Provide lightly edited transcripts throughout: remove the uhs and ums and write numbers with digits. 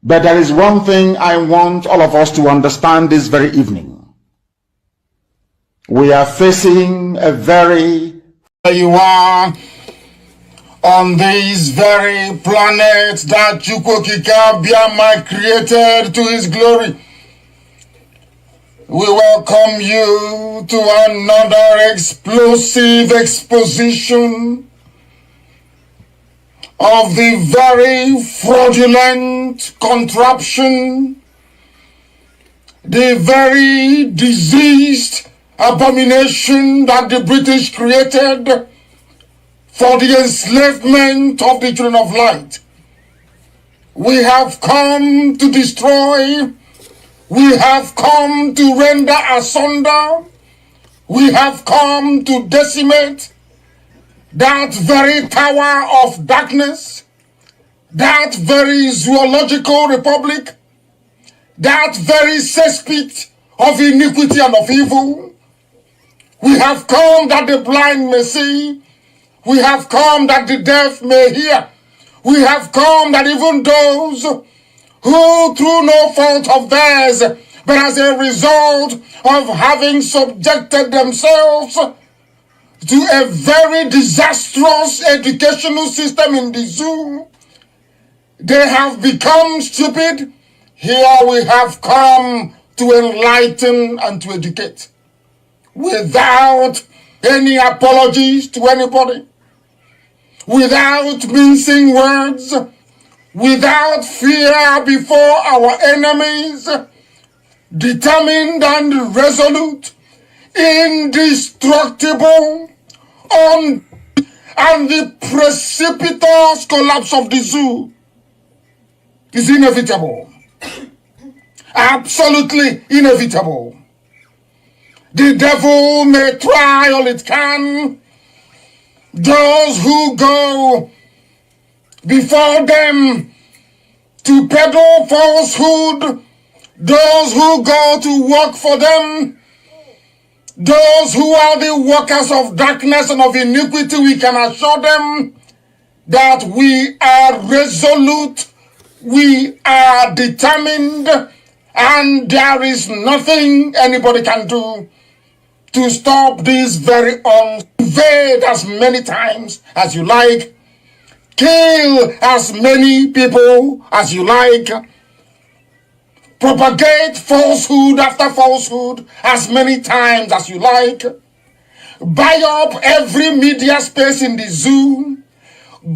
But there is one thing I want all of us to understand this very evening. We are facing a very... You are on this very planet that Chukwokika Biama created to his glory. We welcome you to another explosive exposition of the very fraudulent contraption, the very diseased abomination that the British created for the enslavement of the children of light. We have come to destroy. We have come to render asunder. We have come to decimate that very tower of darkness, that very zoological republic, that very cesspit of iniquity and of evil. We have come that the blind may see. We have come that the deaf may hear. We have come that even those who through no fault of theirs, but as a result of having subjected themselves to a very disastrous educational system in the zoo, they have become stupid. Here we have come to enlighten and to educate without any apologies to anybody, without mincing words, without fear before our enemies, determined and resolute, indestructible, and the precipitous collapse of the zoo is inevitable. Absolutely inevitable. The devil may try all it can. Those who go before them to peddle falsehood, those who go to work for them, those who are the workers of darkness and of iniquity, we can assure them that we are resolute, we are determined, and there is nothing anybody can do to stop this very invade as many times as you like, kill as many people as you like, propagate falsehood after falsehood as many times as you like, buy up every media space in the zoo,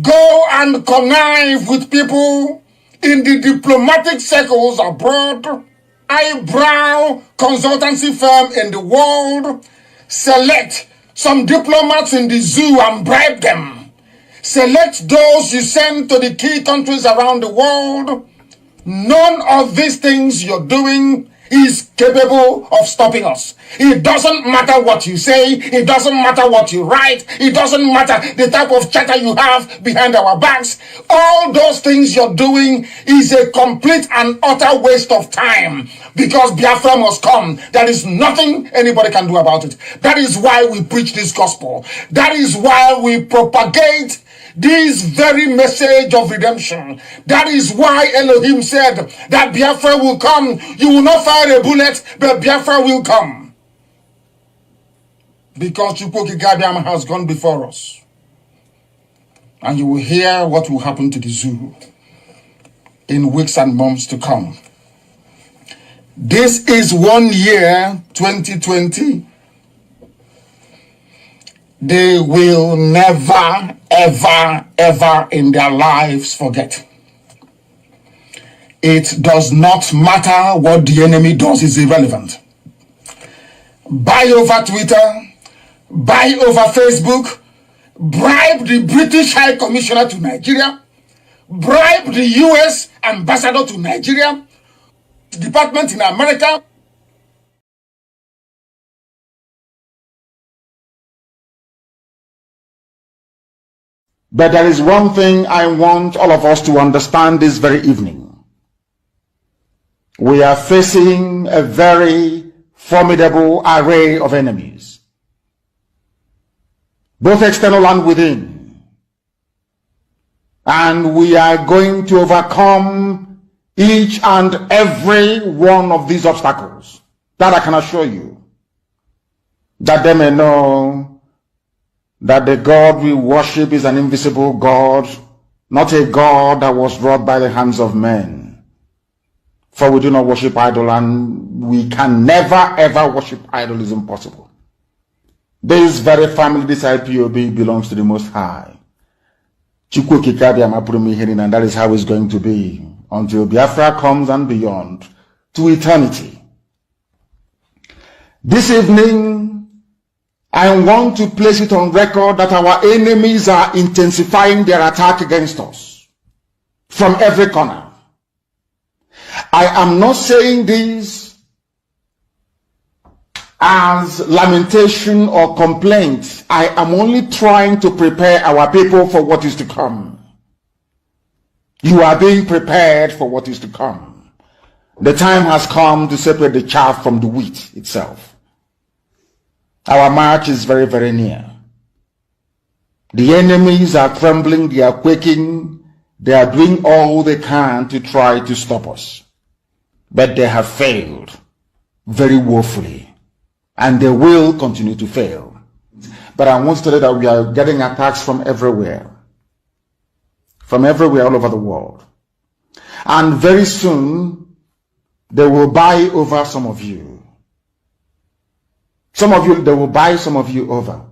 go and connive with people in the diplomatic circles abroad, eyebrow consultancy firm in the world, select some diplomats in the zoo and bribe them, select those you send to the key countries around the world. None of these things you're doing is capable of stopping us. It doesn't matter what you say. It doesn't matter what you write. It doesn't matter the type of chatter you have behind our backs. All those things you're doing is a complete and utter waste of time, because Biafra must come. There is nothing anybody can do about it. That is why we preach this gospel. That is why we propagate this very message of redemption. That is why Elohim said that Biafra will come. You will not fire a bullet, but Biafra will come. Because Chukwokika has gone before us. And you will hear what will happen to the zoo in weeks and months to come. This is 1 year, 2020. They will never, ever, ever in their lives forget. It does not matter what the enemy does, is irrelevant. Buy over Twitter, buy over Facebook, bribe the British High Commissioner to Nigeria, bribe the US Ambassador to Nigeria, Department in America. But there is one thing I want all of us to understand this very evening. We are facing a very formidable array of enemies, both external and within. And we are going to overcome each and every one of these obstacles. That I can assure you. That they may know that the God we worship is an invisible God, not a God that was wrought by the hands of men. For we do not worship idol, and we can never ever worship idol. Is impossible. This very family, this IPOB, belongs to the Most High. And that is how it's going to be until Biafra comes and beyond, to eternity. This evening, I want to place it on record that our enemies are intensifying their attack against us from every corner. I am not saying this as lamentation or complaint. I am only trying to prepare our people for what is to come. You are being prepared for what is to come. The time has come to separate the chaff from the wheat itself. Our march is very, very near. The enemies are trembling, they are quaking, they are doing all they can to try to stop us. But they have failed very woefully, and they will continue to fail. But I want to tell you that we are getting attacks from everywhere all over the world. And very soon, they will buy over some of you. They will buy some of you over.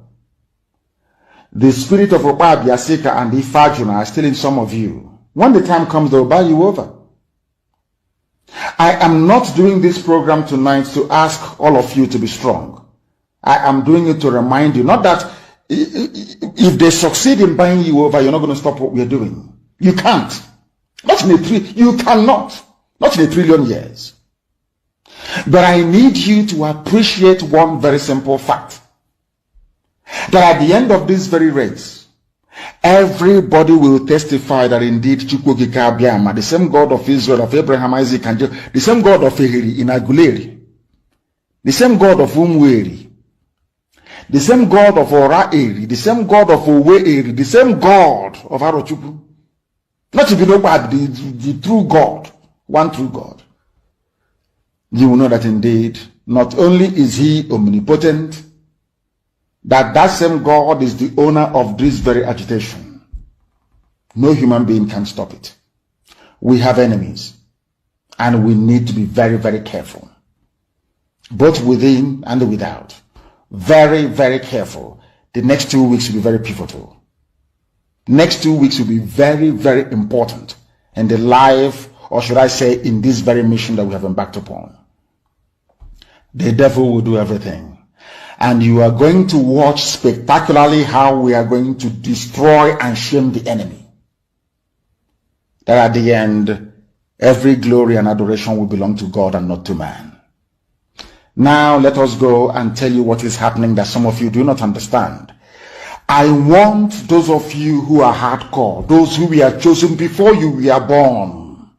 The spirit of Oba Biasika and Ifajuna are still in some of you. When the time comes, they will buy you over. I am not doing this program tonight to ask all of you to be strong. I am doing it to remind you, not that if they succeed in buying you over, you're not going to stop what we are doing. You can't. You cannot. Not in a trillion years. But I need you to appreciate one very simple fact. That at the end of this very race, everybody will testify that indeed Chukwuokike Abiama, the same God of Israel, of Abraham, Isaac, and Jacob, the same God of Ehiri in Aguleri, the same God of Umweri, the same God of Ora-Eri, the same God of Owe-Eri, the same God of Arochukwu, not to be nobody, the true God, one true God. You will know that indeed, not only is he omnipotent, that same God is the owner of this very agitation. No human being can stop it. We have enemies, and we need to be very, very careful, both within and without. Very, very careful. The next 2 weeks will be very pivotal. Next 2 weeks will be very, very important in the life, or should I say, in this very mission that we have embarked upon. The devil will do everything. And you are going to watch spectacularly how we are going to destroy and shame the enemy. That at the end, every glory and adoration will belong to God and not to man. Now let us go and tell you what is happening that some of you do not understand. I want those of you who are hardcore, those who were chosen before you were born.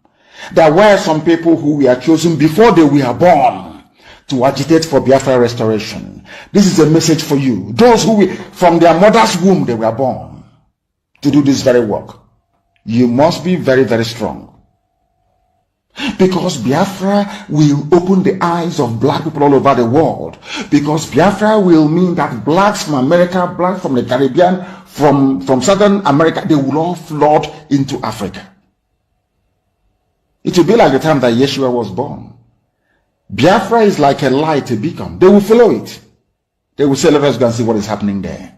There were some people who were chosen before they were born to agitate for Biafra restoration. This is a message for you. Those who from their mother's womb they were born to do this very work. You must be very, very strong. Because Biafra will open the eyes of black people all over the world. Because Biafra will mean that blacks from America, blacks from the Caribbean, from Southern America, they will all flood into Africa. It will be like the time that Yeshua was born. Biafra is like a light, a beacon. They will follow it. They will say, let us go and see what is happening there.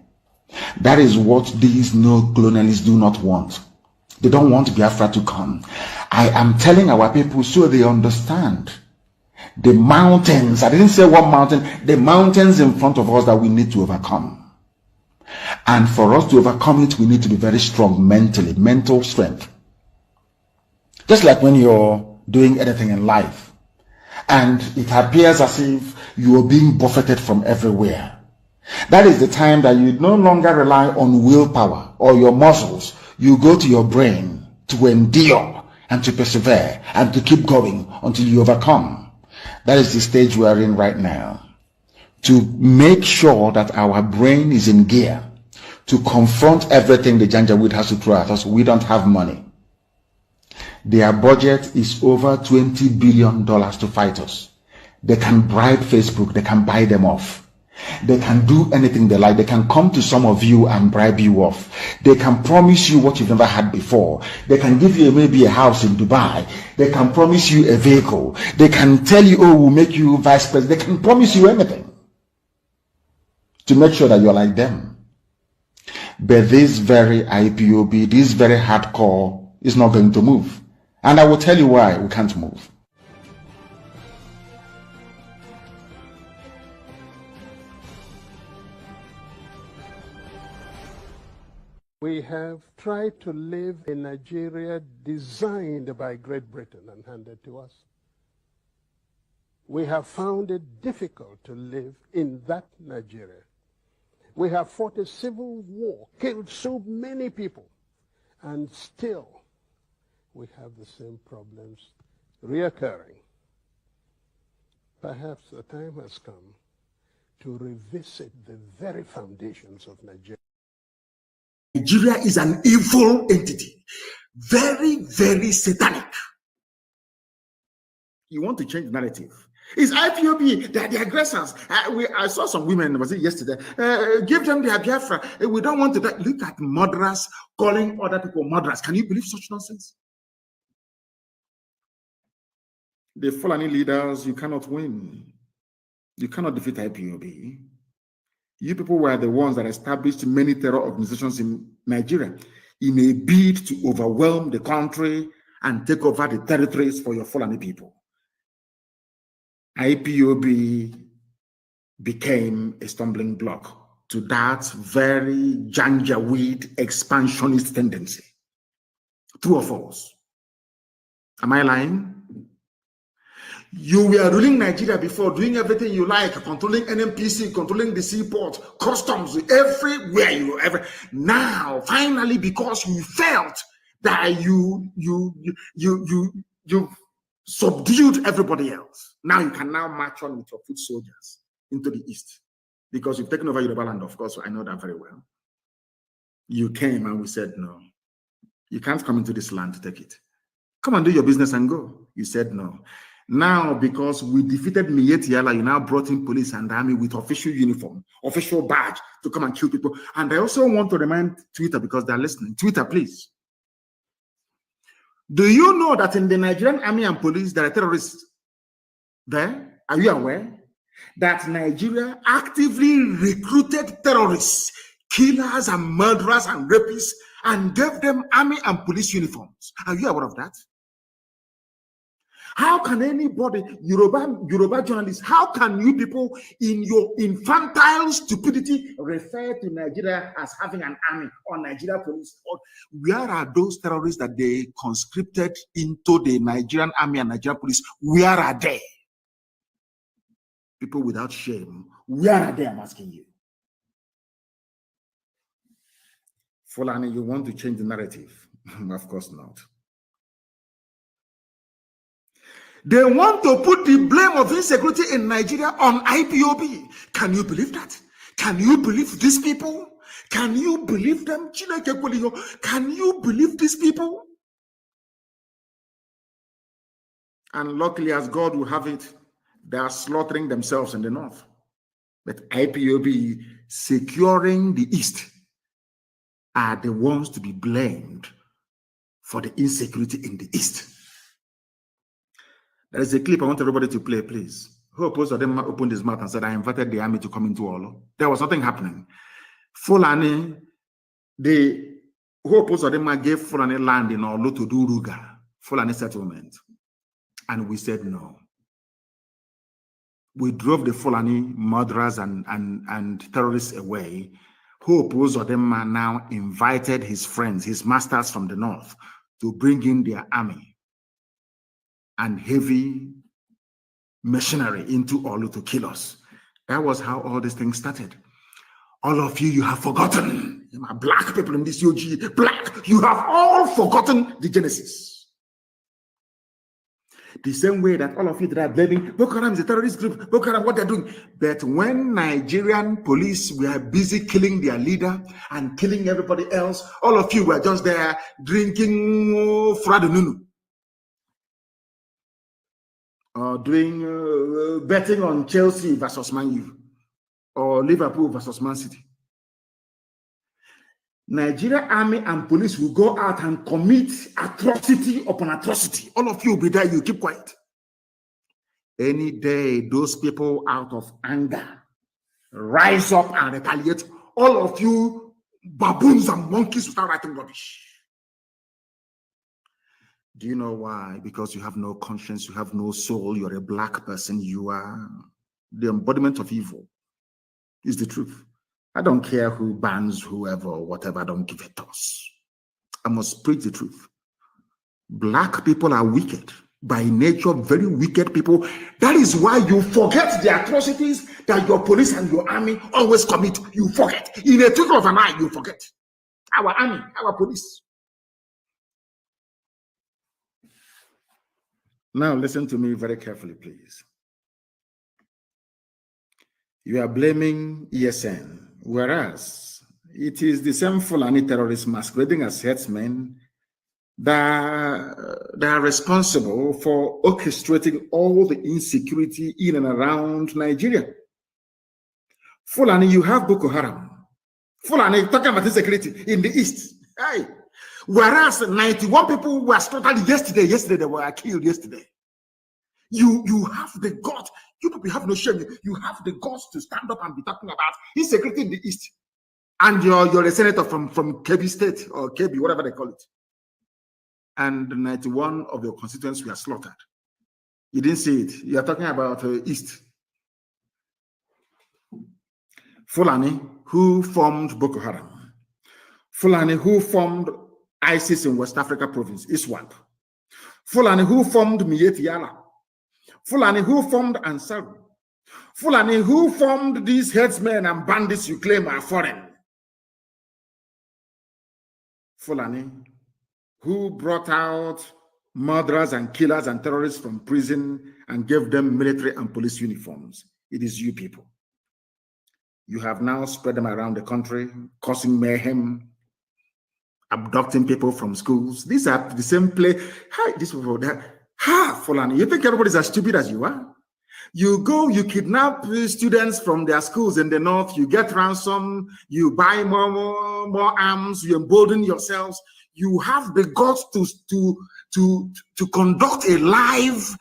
That is what these neo-colonialists do not want. They don't want Biafra to come. I am telling our people so they understand. The mountains, I didn't say one mountain, the mountains in front of us that we need to overcome. And for us to overcome it, we need to be very strong mentally, mental strength. Just like when you're doing anything in life, and it appears as if you are being buffeted from everywhere. That is the time that you no longer rely on willpower or your muscles. You go to your brain to endure and to persevere and to keep going until you overcome. That is the stage we are in right now. To make sure that our brain is in gear to confront everything the Janjaweed has to throw at us. We don't have money. Their budget is over $20 billion to fight us. They can bribe Facebook. They can buy them off. They can do anything they like. They can come to some of you and bribe you off. They can promise you what you've never had before. They can give you maybe a house in Dubai. They can promise you a vehicle. They can tell you, oh, we'll make you vice president. They can promise you anything to make sure that you're like them. But this very IPOB, this very hardcore is not going to move. And I will tell you why we can't move. We have tried to live in Nigeria designed by Great Britain and handed to us. We have found it difficult to live in that Nigeria. We have fought a civil war, killed so many people, and still we have the same problems reoccurring. Perhaps the time has come to revisit the very foundations of Nigeria. Nigeria is an evil entity, very, very satanic. You want to change the narrative. It's IPOB, they're the aggressors. I saw some women, was it yesterday? Give them their Biafra. We don't want to die. Look at murderers calling other people murderers. Can you believe such nonsense? The Fulani leaders, you cannot win. You cannot defeat IPOB. You people were the ones that established many terror organizations in Nigeria in a bid to overwhelm the country and take over the territories for your Fulani people. IPOB became a stumbling block to that very janjaweed expansionist tendency. True or false? Am I lying? You were ruling Nigeria before, doing everything you like, controlling NMPC, controlling the seaport, customs, everywhere you were ever. Now, finally, because you felt that you subdued everybody else, now you can now march on with your foot soldiers into the east. Because you've taken over Yoruba land, of course, I know that very well. You came and we said, no, you can't come into this land to take it. Come and do your business and go. You said no. Now, because we defeated Mietiala, you now brought in police and army with official uniform, official badge to come and kill people. And I also want to remind Twitter, because they're listening. Twitter, please. Do you know that in the Nigerian army and police, there are terrorists there? Are you aware that Nigeria actively recruited terrorists, killers and murderers and rapists, and gave them army and police uniforms? Are you aware of that? How can anybody, Yoruba journalists, how can you people in your infantile stupidity refer to Nigeria as having an army or Nigeria police? Or where are those terrorists that they conscripted into the Nigerian army and Nigerian police? Where are they? People without shame, where are they? I'm asking you. Fulani, you want to change the narrative? Of course not. They want to put the blame of insecurity in Nigeria on IPOB. Can you believe that? Can you believe these people? Can you believe them? Can you believe these people? And luckily, as God will have it, they are slaughtering themselves in the north. But IPOB securing the east are the ones to be blamed for the insecurity in the east. There is a clip I want everybody to play, please. Who opposed them opened his mouth and said, I invited the army to come into Olo. There was nothing happening. Fulani, who opposed them gave Fulani land in Olo to do Ruga, Fulani settlement. And we said no. We drove the Fulani murderers and terrorists away. Who opposed them now invited his friends, his masters from the north, to bring in their army and heavy machinery into Olu to kill us. That was how all these things started. All of you have forgotten. My black people in this UG, black, you have all forgotten the Genesis. The same way that all of you that are blaming Boko Haram is a terrorist group, Boko Haram, what they're doing. But when Nigerian police were busy killing their leader and killing everybody else, all of you were just there drinking Fradununu. or doing betting on Chelsea versus Man U or Liverpool versus Man City. Nigeria army and police will go out and commit atrocity upon atrocity. All of you will be there, you keep quiet. Any day, those people out of anger rise up and retaliate. All of you baboons and monkeys will start writing rubbish. Do you know why? Because you have no conscience, you have no soul, you're a black person, you are the embodiment of evil. Is the truth. I don't care who bans whoever or whatever, I don't give a toss. I must preach the truth. Black people are wicked. By nature, very wicked people. That is why you forget the atrocities that your police and your army always commit. You forget. In a twinkle of an eye, you forget. Our army, our police. Now listen to me very carefully, please. You are blaming ESN, whereas it is the same Fulani terrorists masquerading as headsmen that are responsible for orchestrating all the insecurity in and around Nigeria. Fulani, you have Boko Haram. Fulani, talking about insecurity in the east. Hey. Whereas 91 people were slaughtered yesterday. Yesterday, they were killed yesterday. You have the guts. You people have no shame. You have the guts to stand up and be talking about insecurity in the east. And you're a senator from Kebbi State or Kebbi, whatever they call it. And 91 of your constituents were slaughtered. You didn't see it. You are talking about east. Fulani, who formed Boko Haram. Fulani, who formed ISIS in West Africa province, ISWAP. Fulani, who formed Miyetti Allah. Fulani, who formed Ansaru. Fulani, who formed these headsmen and bandits you claim are foreign. Fulani, who brought out murderers and killers and terrorists from prison and gave them military and police uniforms. It is you people. You have now spread them around the country, causing mayhem, abducting people from schools. These are the same play. Hi, this people there. Ha, Fulani, you think everybody's as stupid as you are? You go, you kidnap students from their schools in the north, you get ransom, you buy more arms, you embolden yourselves. You have the guts to conduct a live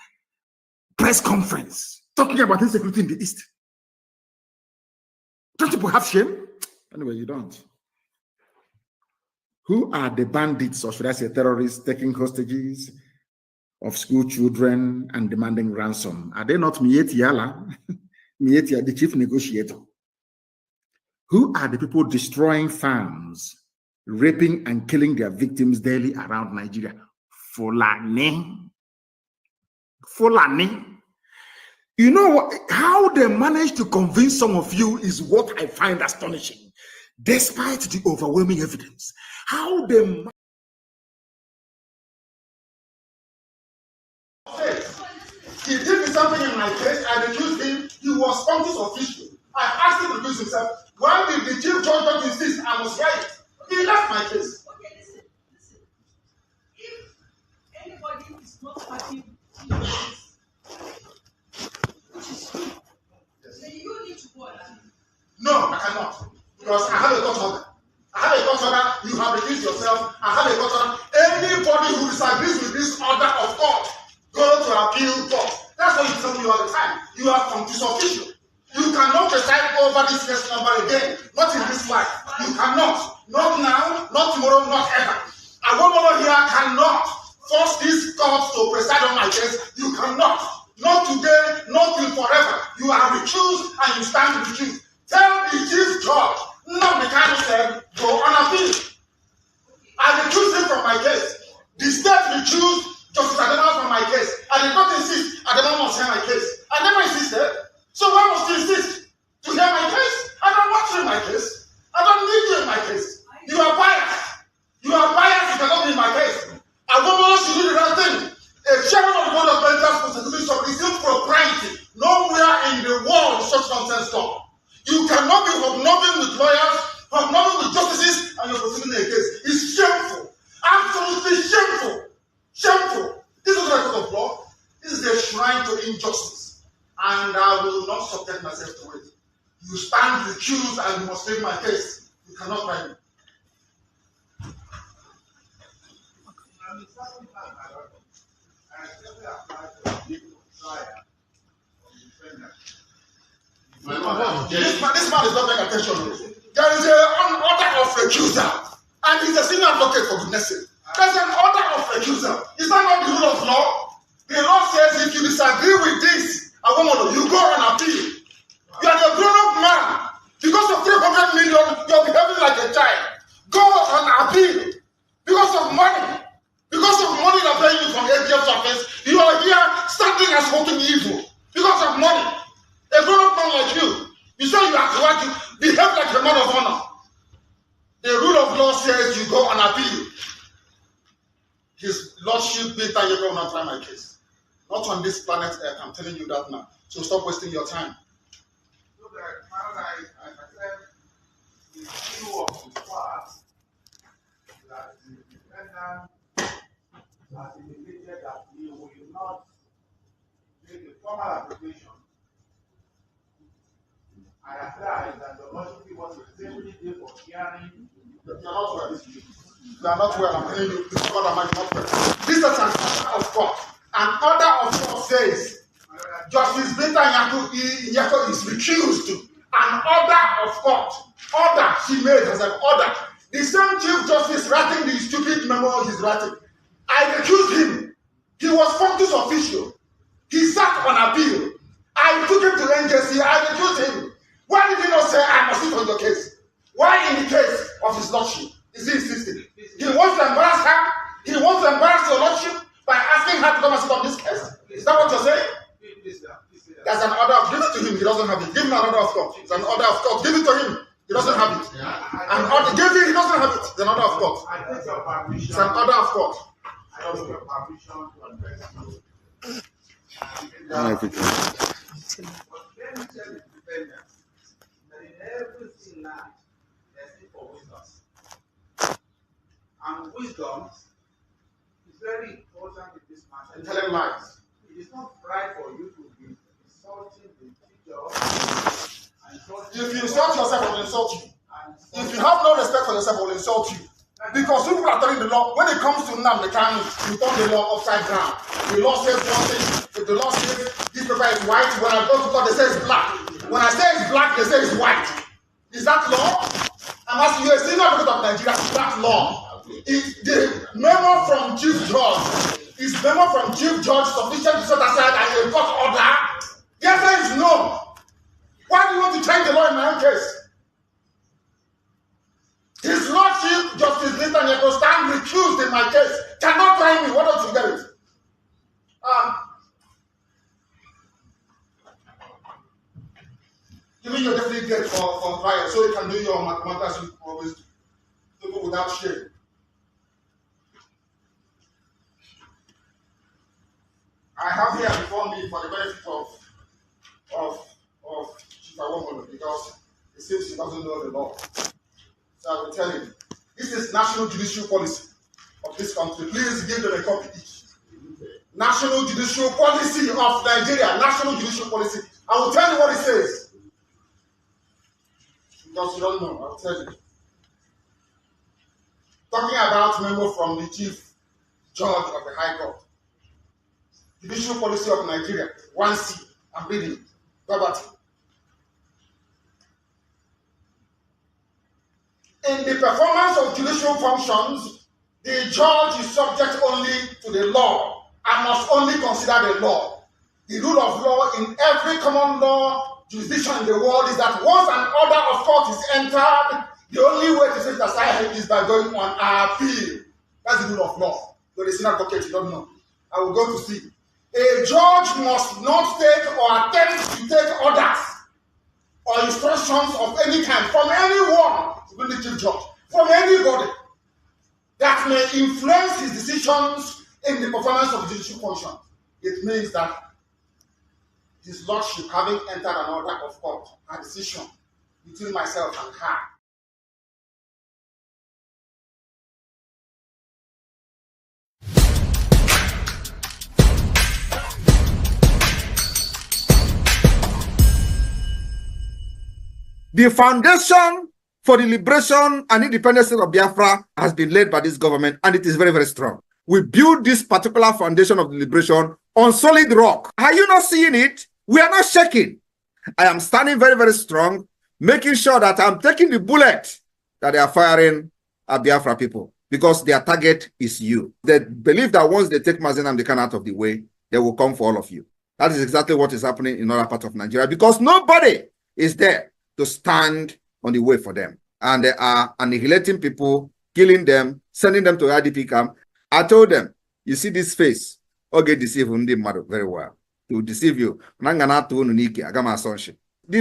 press conference talking about insecurity in the East. Don't people have shame? Anyway, you don't. Who are the bandits, or should I say terrorists, taking hostages of school children and demanding ransom? Are they not Miyetti Allah, Miyetti, the chief negotiator? Who are the people destroying farms, raping and killing their victims daily around Nigeria? Fulani. Fulani. You know what? How they manage to convince some of you is what I find astonishing, despite the overwhelming evidence. How they he did me something in my case. I refused him. He was conscious official. I asked him to recuse himself. Why did the chief judge not insist I must write? He left my case. Okay, listen. If anybody is not happy with this, which is you, then you need to go and No, I cannot. Because I have a court order. I have a court order. You have recused yourself. I have a court order. Anybody who disagrees with this order of court, go to appeal court. That's what you tell me all the time. You are conscious official. You cannot preside over this case number again. Not in this life. You cannot. Not now, not tomorrow, not ever. A woman here cannot force this court to preside on my case. You cannot. Not today, not till forever. You are recused and you stand recused. Tell the chief judge, not the kind of said, go on appeal. I recused him from my case. The state recused Justice Adema from my case. I did not insist Adema must hear my case. I never insisted. So why must you insist to hear my case? I don't want you in my case. I don't need you in my case. You are biased. You are biased. You cannot be in my case. A woman should do the right thing. A chairman of the board of managers constitution is impropriety. Nowhere in the world is such nonsense done. You cannot be hobnobbing with lawyers, hobnobbing with justices, and you're proceeding a case. It's shameful. Absolutely shameful. Shameful. This is not a court of law. This is a shrine to injustice, and I will not subject myself to it. You stand recused and you must take my case. You cannot try me. This man is not paying attention. There is an order of recusal, and he's a senior advocate, for goodness sake. There's an order of recusal. Is that not the rule of law? The law says if you disagree with this, you go and appeal. You are a grown-up man. Because of 300 million, you're behaving like a child. Go and appeal. Because of money. Because of money they're paying you from ATM surface, you are here standing and smoking evil. Because of money. A grown-up man like you. You say you have to want to behave like a man of honor. The rule of law says you go and appeal. His Lordship Peter, you go and try my case. Not on this planet Earth, I'm telling you that now. So stop wasting your time. So that, as I said, the issue of the past, that the defendant has indicated that he will not make a formal application and apply that the Lordship was a simply day for hearing. You are not well. You are not well. I'm telling you, this is God Almighty not well. This is an order of God. An order of God says, Justice Peter Nyako is recused. An order of God. Order she made as an order. The same Chief Justice writing the stupid memo he's writing. I recused him. He was functus official. He sat on appeal. I took him to NJC. I recused him. Why did he not say, I must sit on your case? Why in the case of his Lordship is he insisting? He wants to embarrass her. He wants to embarrass your Lordship by asking her to come and sit on this case. Is that what you're saying? There's an order of, give it to him, he doesn't have it. Give him an order of God. It's an order of God. Give it to him, he doesn't have it. An order, give him, he doesn't have it. It's an order of God. It's an order of God. I ask your permission to address you. But let me tell the defendant that in every sin life, there's need for wisdom. And wisdom is very important in this matter. telling lies. It is not right for you to be insulting the teacher. If you insult yourself, I will insult you. If you have no respect for yourself, I will insult you. Because people are telling the law, when it comes to Nnamdi Kanu, you turn the law upside down. The law says one thing. If the law says this paper is white, when I go to court, they say it's black. When I say it's black, they say it's white. Is that law? I'm asking you, a senior advocate of Nigeria, is that law? Is the memo from Chief Judge, is memo from Chief Judge sufficient to set aside a court order? The answer is no. Why do you want to change the law in my own case? His Lordship, Justice Peter Nyako, stand recused in my case. Cannot try me. Why don't you get it? Giving you definitely get for trial so you can do your mathematics you always do. People without shame. I have here before me for the benefit of Chief Awomolo because it seems he doesn't know the law. So I will tell him, this is national judicial policy of this country. Please give them a copy each. National judicial policy of Nigeria. National judicial policy. I will tell you what it says. Because you don't know, I will tell you. Talking about memo from the Chief Judge of the High Court. Judicial policy of Nigeria. 1C. I'm reading. Verbatim. In the performance of judicial functions, the judge is subject only to the law and must only consider the law. The rule of law in every common law jurisdiction in the world is that once an order of court is entered, the only way to set it aside is by going on appeal. That's the rule of law. You're a senior advocate, you don't know. I will go to see. A judge must not take or attempt to take orders or instructions of any kind from anyone, even the chief judge, from anybody that may influence his decisions in the performance of judicial function. It means that his lordship, having entered an order of court, a decision between myself and her, The foundation for the liberation and independence of Biafra has been laid by this government, and it is very, very strong. We build this particular foundation of the liberation on solid rock. Are you not seeing it? We are not shaking. I am standing very, very strong, making sure that I'm taking the bullet that they are firing at Biafra people, because their target is you. They believe that once they take Mazi Nnamdi Kanu out of the way, they will come for all of you. That is exactly what is happening in other parts of Nigeria, because nobody is there to stand on the way for them. And they are annihilating people, killing them, sending them to IDP camp. I told them, you see this face, okay, deceive them very well. To deceive you. The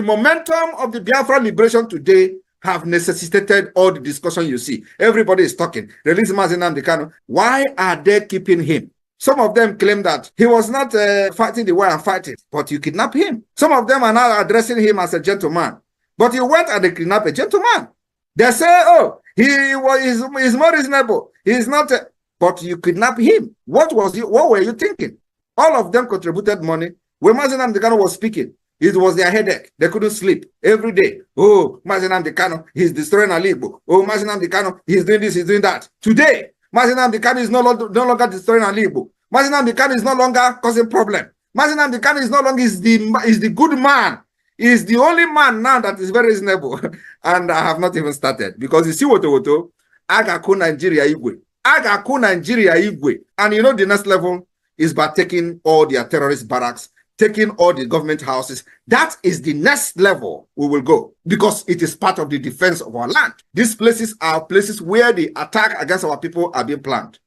momentum of the Biafra liberation today have necessitated all the discussion you see. Everybody is talking. Release Mazi Nnamdi Kanu. Why are they keeping him? Some of them claim that he was not fighting the way I'm fighting, but you kidnap him. Some of them are now addressing him as a gentleman, but you went and kidnapped a gentleman. They say, oh, he's more reasonable. He's not, but you kidnapped him. What were you thinking? All of them contributed money. When Mazi Nnamdi Kanu was speaking, it was their headache. They couldn't sleep every day. Oh, Mazi Nnamdi Kanu, he's destroying Ali Igbo. Oh, Mazi Nnamdi Kanu, he's doing this, he's doing that. Today, Mazi Nnamdi Kanu is no longer destroying Ali Igbo. Mazi Nnamdi Kanu is no longer causing problem. Mazi Nnamdi Kanu is no longer is the good man. He's the only man now that is very reasonable. And I have not even started, because you see what Agaku Nigeria Igwe. Agaku Nigeria Igwe. And you know the next level is by taking all their terrorist barracks, taking all the government houses. That is the next level we will go, because it is part of the defense of our land. These places are places where the attack against our people are being planned.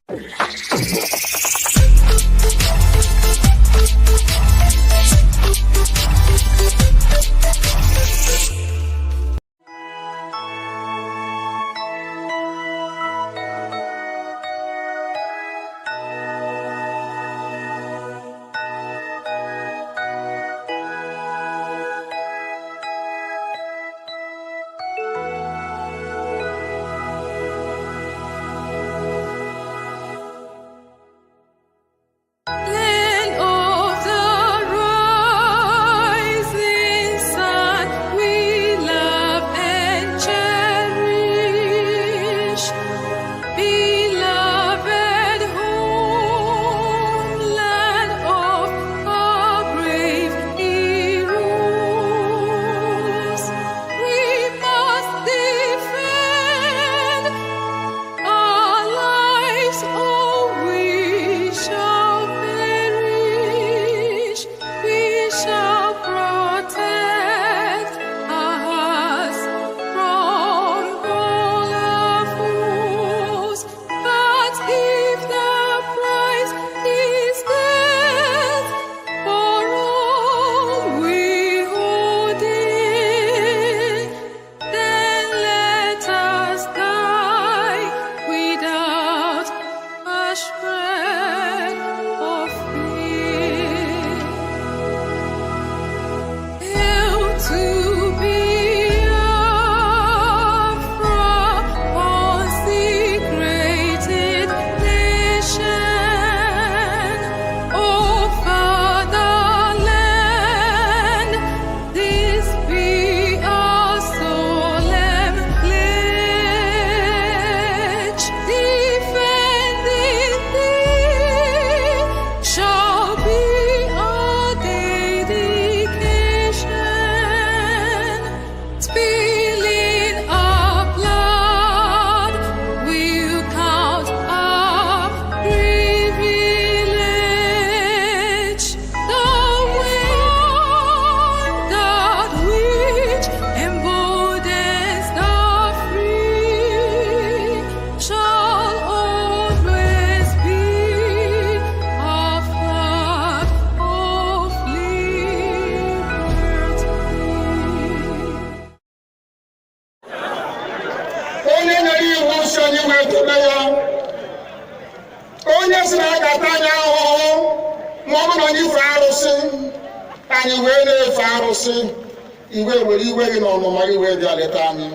Iwe were iwe gị n'ọnụma gị wee bịa leta anyị.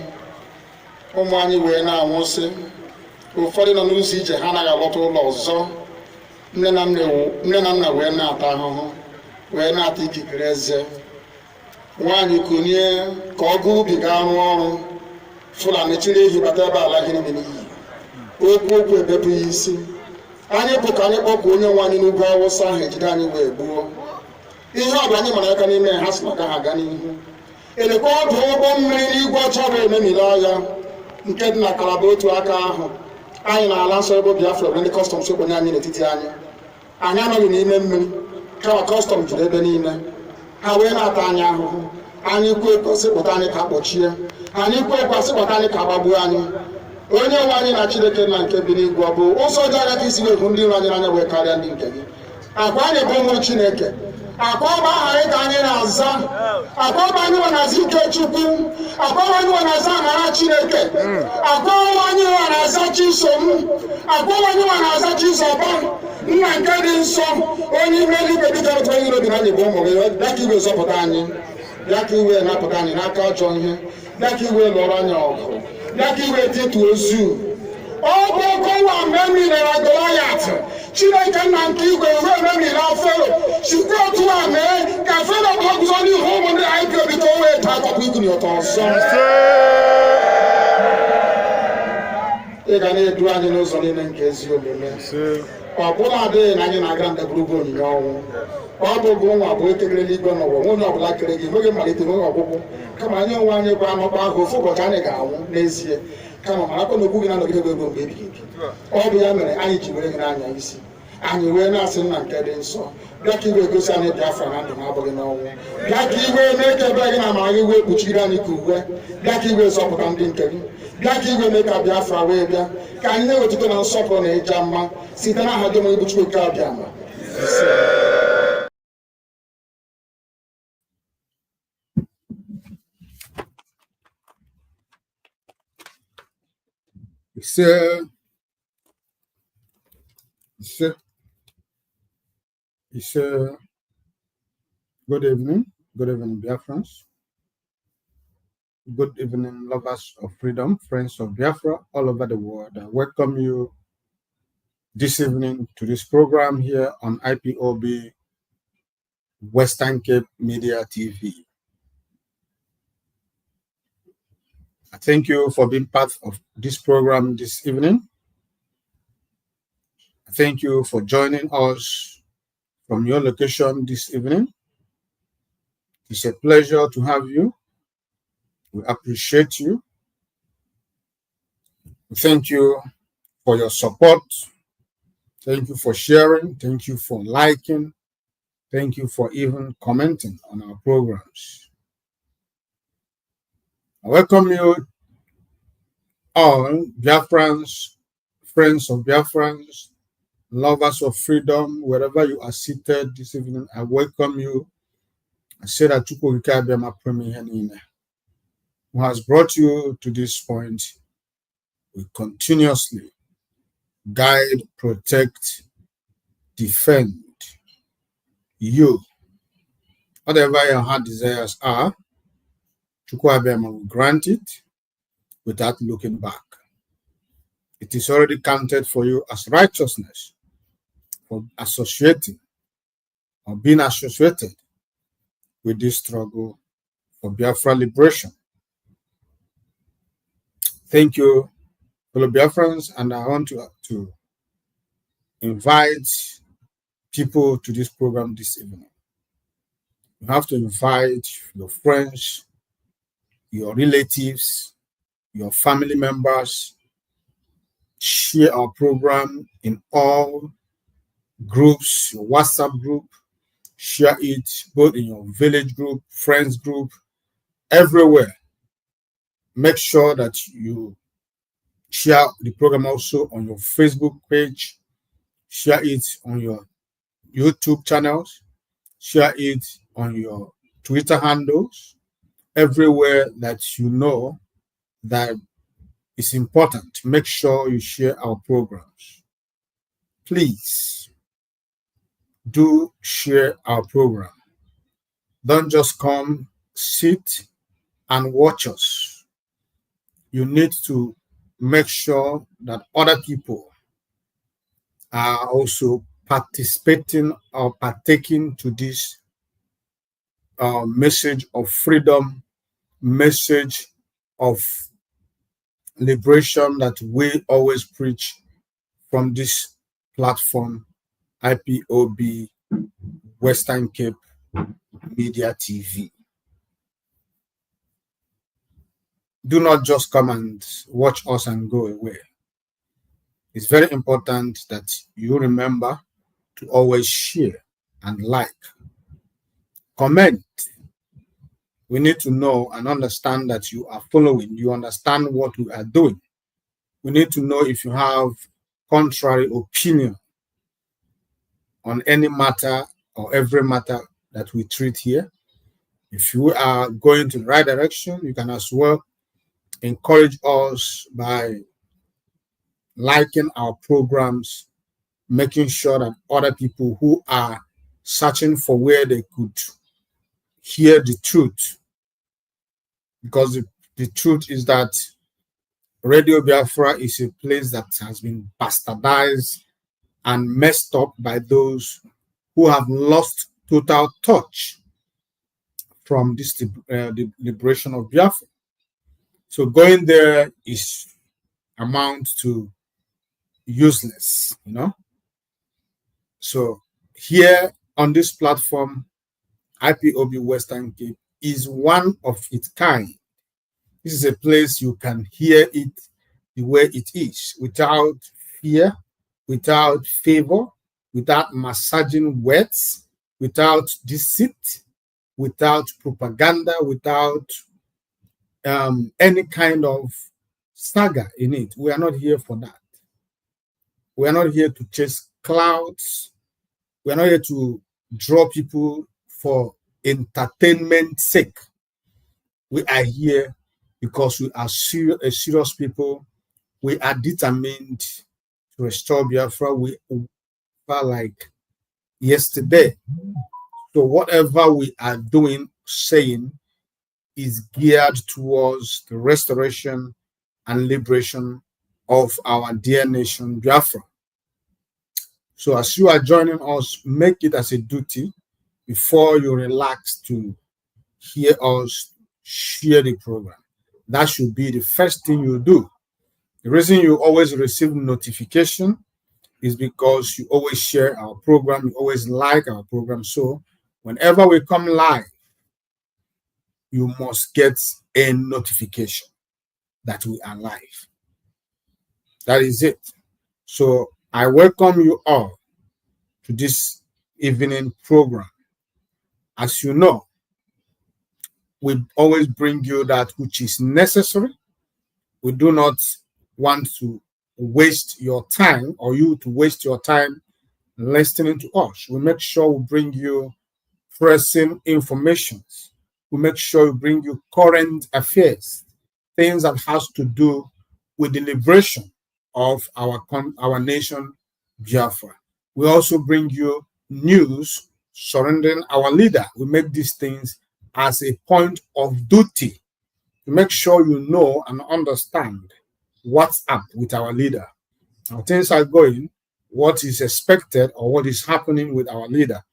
Ụmụ anyị wee na-anwụsị. Ụfọdụ nọ n'ụzọ ije ha anaghị alọta ụlọ ọzọ. Nne na nna wee na-ata ahụhụ, wee na-ata ikikere eze. nwaanyị kunie ka ọ gaa ubi gaa rụọ ọrụ Fulani chiri ehi bata ebe ala gịnị n'iyi okwu ebepụ ya isi anyị bụ ka anyị kpọpụ onye nwe anyị n'ugwu Awụsa ahụ ejide anyị wee gbuo ihe ọbụla anyị mara aka n'ime ha si na ha aga n'ihu elekwa ọdụ ụgbọ mmiri n'igwe ọcha bụ ememiri agha nke dị na Kalaba otu aka ahụ anyị na-ala nsọ ebe Biafra bụ ndị kọstọm sokwenye anyị n'etiti anyị anọghị n'ime mmiri kama kọstọm juru ebe niile ha wee na-ata anyị ahụhụ anyị kwesị kpọta anyị ka kpọchie anyị kwesị kpọta anyị ka gbagbuo anyị onye nwe anyị na Chineke na nke bi n'igwe ọ bụ ụzọ dị anya ka isi wee hụ ndị iro anyị n'anya wee karịa ndị nke gị akwa anyị bụ ụmụ Chineke akwa ọba aha anyị ka anyị na-aza akwa ọba anyị nwe na-aza ike Chukwu akwa ọba anyị nwe na-aza amara Chineke akwa ọba anyị nwe na-aza Chisom akwa ọba anyị nwe na-aza Chizoba nna nke dị nsọ onye ime eluigwe dịka otu onye iro bi na anyị bụ ụmụ gị bịa ka iwe zọpụta anyị bịa ka iwe napụta anyị n'aka ọjọọ ihe bịa ka iwe lụọrọ anyị ọgụ bịa ka iwe tịtụ ozu ọ bụ ọkọwa mgbe emilere Goliat Chineke nna nke igwe wee memire Fero sikwa otu a mee ka Fero gbagụzọ n'ihu ụmụ ndị IPOB ka o wee taa akwụkwọ ikuni ụtọ ọzọ ị ga na-edu anyị n'ụzọ niile nke ezi omume ọ bụla adịghị na anyị na-aga ndagwurugwu onyinye ọnwụ ọ bụ gụ nwa bụ ekekere n'igwe n'ụwa onye ọbụla kere gị nweghị mmalite nweghị ọgwụgwụ kama anyị onwe anyị bụ anọkwa ahụ ofu ụbọchị anyị ga-anwụ n'ezie kama marakwa na okwu gị na-anọgide gị mgbe ebighị ebi ọ bụ ya mere anyị ji were gị n'anya isi anyị wee na-asị nna nke dị nsọ bịa ka iwe gosi anyị Biafra na ndụ na abụghị n'ọnwụ bịa ka iwe mee ka ebe gị na amara gị wee kpuchiri anyị ka uwe bịa ka iwe zọpụta ndị nke gị bịa ka iwe mee ka Biafra wee bịa ka anyị na-ewetụta na nsọpụrụ na ịja mma site n'aha dị onye bụ Chukwu nke abịa ma Good evening, Biafrans. Good evening, lovers of freedom, friends of Biafra all over the world. I welcome you this evening to this program here on IPOB Western Cape Media TV. I thank you for being part of this program this evening. I thank you for joining us from your location this evening. It's a pleasure to have you. We appreciate you. We thank you for your support. Thank you for sharing. Thank you for liking. Thank you for even commenting on our programs. I welcome you all, Biafrans, friends of Biafrans, lovers of freedom, wherever you are seated this evening. I welcome you. I say that who has brought you to this point will continuously guide, protect, defend you. Whatever your heart desires are, Chukwuabema will grant it without looking back. It is already counted for you as righteousness for associating or being associated with this struggle for Biafra liberation. Thank you, fellow Biafrans, and I want to invite people to this program this evening. You have to invite your friends, your relatives, your family members. Share our program in all groups, your WhatsApp group. Share it both in your village group, friends group, everywhere. Make sure that you share the program also on your Facebook page. Share it on your YouTube channels. Share it on your Twitter handles. Everywhere that you know that it's important. Make sure you share our programs. Please do share our program. Don't just come, sit, and watch us. You need to make sure that other people are also participating or partaking to this message of freedom, message of liberation that we always preach from this platform, IPOB Western Cape Media TV. Do not just come and watch us and go away. It's very important that you remember to always share and like, comment. We need to know and understand that you are following, you understand what we are doing. We need to know if you have contrary opinion on any matter or every matter that we treat here. If you are going to the right direction, you can as well encourage us by liking our programs, making sure that other people who are searching for where they could hear the truth, because the truth is that Radio Biafra is a place that has been bastardized and messed up by those who have lost total touch from this the liberation of Biafra. So going there is amount to useless, you know. So here on this platform, IPOB Western Cape is one of its kind. This is a place you can hear it the way it is, without fear, without favor, without massaging words, without deceit, without propaganda, without any kind of saga in it. We are not here for that. We are not here to chase clouds. We are not here to draw people for entertainment sake. We are here because we are serious people. We are determined to restore Biafra. We are like yesterday. So whatever we are doing, saying, is geared towards the restoration and liberation of our dear nation, Biafra. So as you are joining us, make it as a duty before you relax to hear us share the program. That should be the first thing you do. The reason you always receive notification is because you always share our program, you always like our program. So whenever we come live, you must get a notification that we are live. That is it. So I welcome you all to this evening program. As you know, we always bring you that which is necessary. We do not want to waste your time or you to waste your time listening to us. We make sure we bring you pressing information. We make sure we bring you current affairs, things that has to do with the liberation of our nation, Biafra. We also bring you news surrounding our leader. We make these things as a point of duty to make sure you know and understand what's up with our leader. How things are going, what is expected, or what is happening with our leader.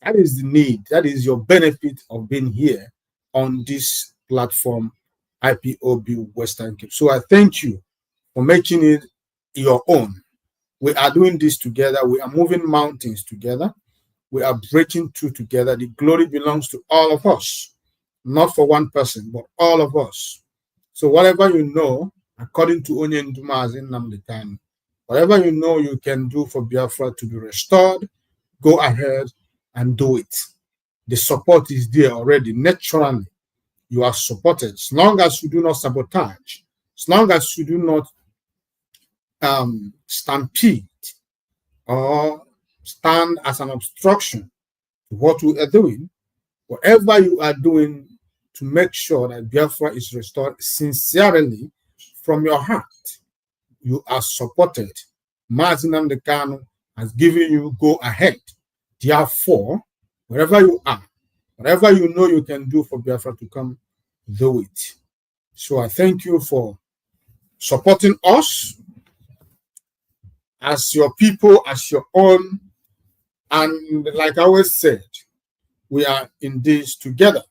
That is the need. That is your benefit of being here on this platform, IPOB Western Cape. So I thank you for making it your own. We are doing this together. We are moving mountains together. We are breaking through together. The glory belongs to all of us, not for one person, but all of us. So whatever you know, according to Onye Ndumazi Nnamdi Kanu, whatever you know you can do for Biafra to be restored, go ahead and do it. The support is there already. Naturally, you are supported. As long as you do not sabotage, as long as you do not stampede or stand as an obstruction to what we are doing, whatever you are doing to make sure that Biafra is restored sincerely from your heart, you are supported. Mazi Nnamdi Kanu has given you go ahead. Therefore, wherever you are, whatever you know you can do for Biafra to come, do it. So I thank you for supporting us as your people, as your own. And like I always said, we are in this together.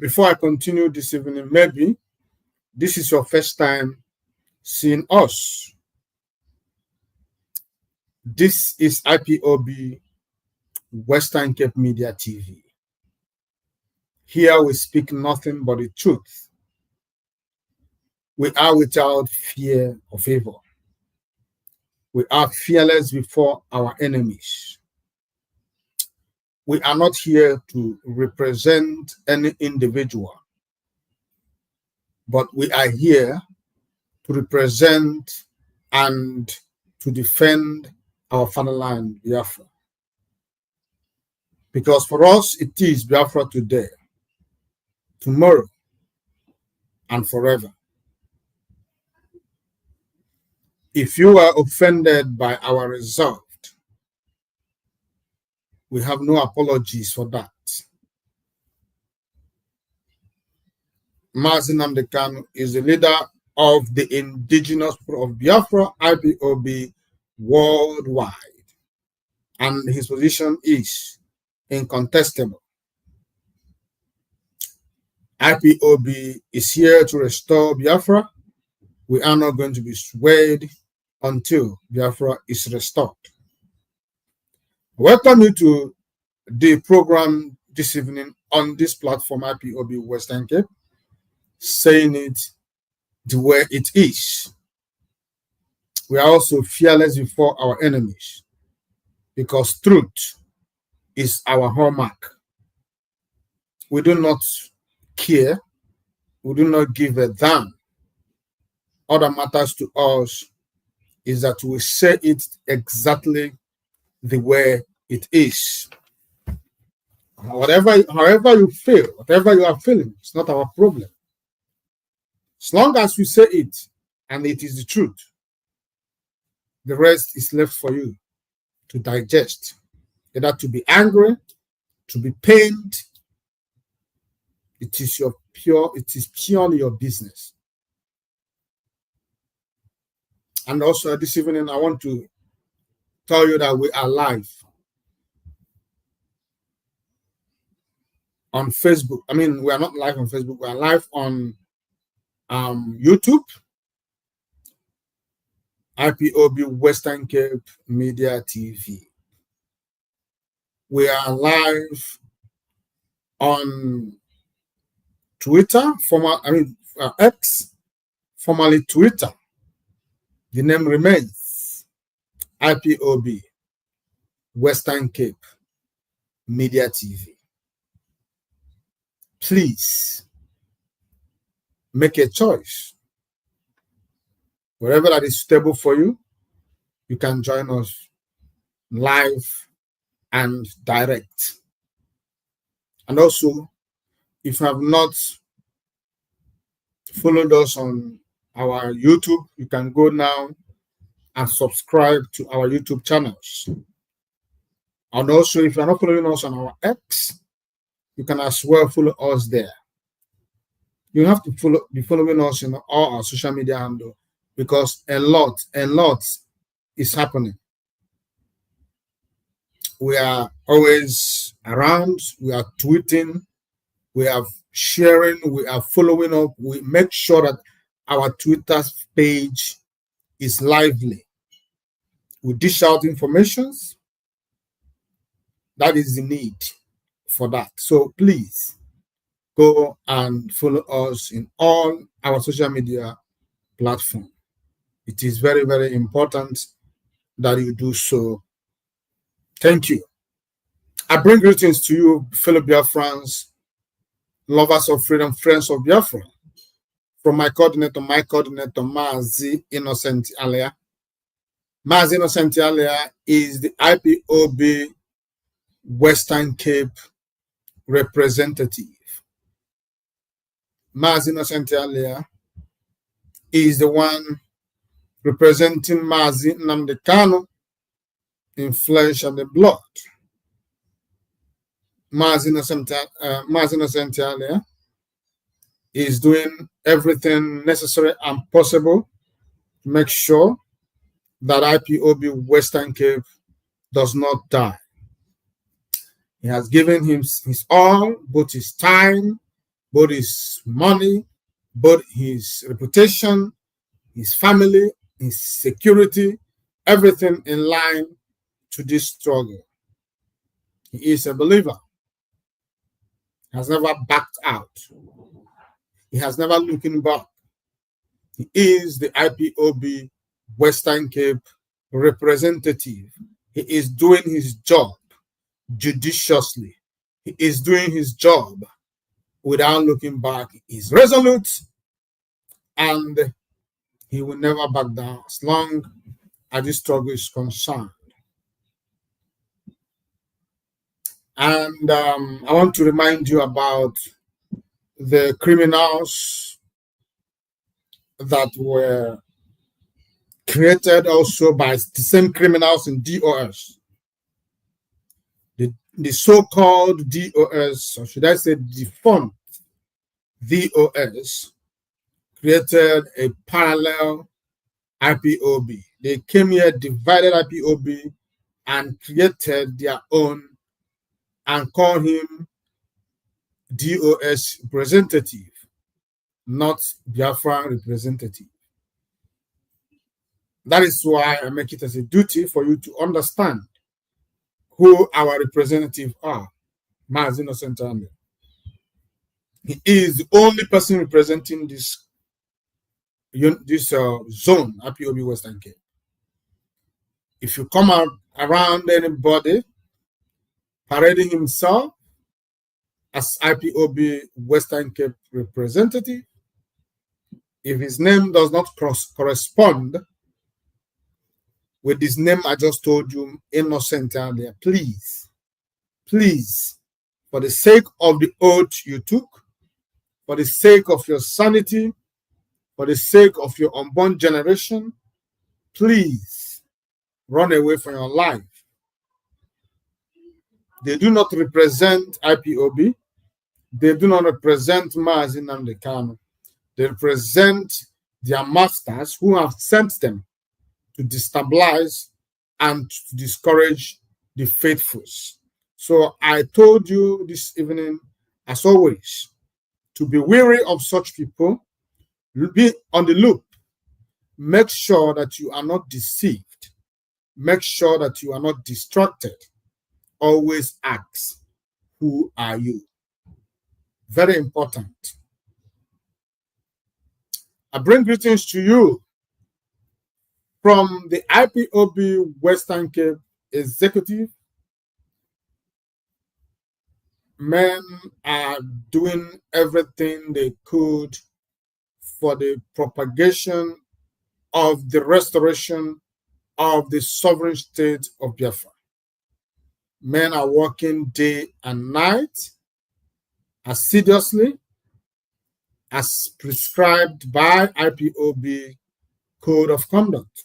Before I continue this evening, maybe this is your first time seeing us. This is IPOB Western Cape Media TV. Here we speak nothing but the truth. We are without fear of evil. We are fearless before our enemies. We are not here to represent any individual, but we are here to represent and to defend our fatherland, Biafra. Because for us, it is Biafra today, tomorrow, and forever. If you are offended by our result, we have no apologies for that. Mazi Nnamdi Kanu is the leader of the indigenous people of Biafra, IPOB, worldwide. And his position is incontestable. IPOB is here to restore Biafra. We are not going to be swayed until Biafra is restored. Welcome you to the program this evening on this platform, IPOB Western Cape, saying it the way it is. We are also fearless before our enemies because truth is our hallmark. We do not care. We do not give a damn. All that matters to us is that we say it exactly the way it is. However you feel, whatever you are feeling, it's not our problem. As long as we say it and it is the truth, the rest is left for you to digest. Either to be angry, to be pained. It is purely your business. And also this evening, I want to tell you that we are live on Facebook. I mean, we are not live on Facebook. We are live on YouTube, IPOB Western Cape Media TV. We are live on Twitter, X, formerly Twitter. The name remains IPOB Western Cape Media TV. Please make a choice. Wherever that is suitable for you, you can join us live and direct. And also, if you have not followed us on our YouTube, you can go now and subscribe to our YouTube channels. And also, if you're not following us on our X, you can as well follow us there. You have to be following us in all our social media handle because a lot is happening. We are always around, we are tweeting, we are sharing, we are following up. We make sure that our Twitter page is lively. We dish out informations. That is the need for that. So please go and follow us in all our social media platforms. It is very, very important that you do so. Thank you. I bring greetings to you, fellow Biafrans, lovers of freedom, friends of Biafra. From my coordinator, Mazi Innocent Alia. Mazi Innocent Alia is the IPOB Western Cape representative. Mazi Innocent Alia is the one representing Mazi Nnamdi Kanu in flesh and the blood. Mazi Innocent Alia is doing everything necessary and possible to make sure that IPOB Western Cape does not die. He has given him his all, both his time, both his money, both his reputation, his family, his security, everything in line to this struggle. He is a believer. He has never backed out. He has never looking back. He is the IPOB Western Cape representative. He is doing his job judiciously. He is doing his job without looking back. He is resolute and he will never back down as long as this struggle is concerned. And I want to remind you about the criminals that were created also by the same criminals in DOS. The so-called DOS, or should I say defunct DOS, created a parallel IPOB. They came here, divided IPOB, and created their own and called him DOS representative, not Biafra representative. That is why I make it as a duty for you to understand who our representatives are. Mazi Innocent Army. He is the only person representing this zone, IPOB Western Cape. If you come out around anybody parading himself as IPOB Western Cape representative, if his name does not correspond with this name I just told you, Innocent there, please, for the sake of the oath you took, for the sake of your sanity, for the sake of your unborn generation, please run away from your life. They do not represent IPOB. They do not represent Mazi Nnamdi Kanu. They represent their masters who have sent them to destabilize and to discourage the faithful. So I told you this evening, as always, to be wary of such people, be on the loop. Make sure that you are not deceived. Make sure that you are not distracted. Always ask, who are you? Very important. I bring greetings to you from the IPOB Western Cape Executive. Men are doing everything they could for the propagation of the restoration of the sovereign state of Biafra. Men are working day and night assiduously as prescribed by IPOB Code of Conduct.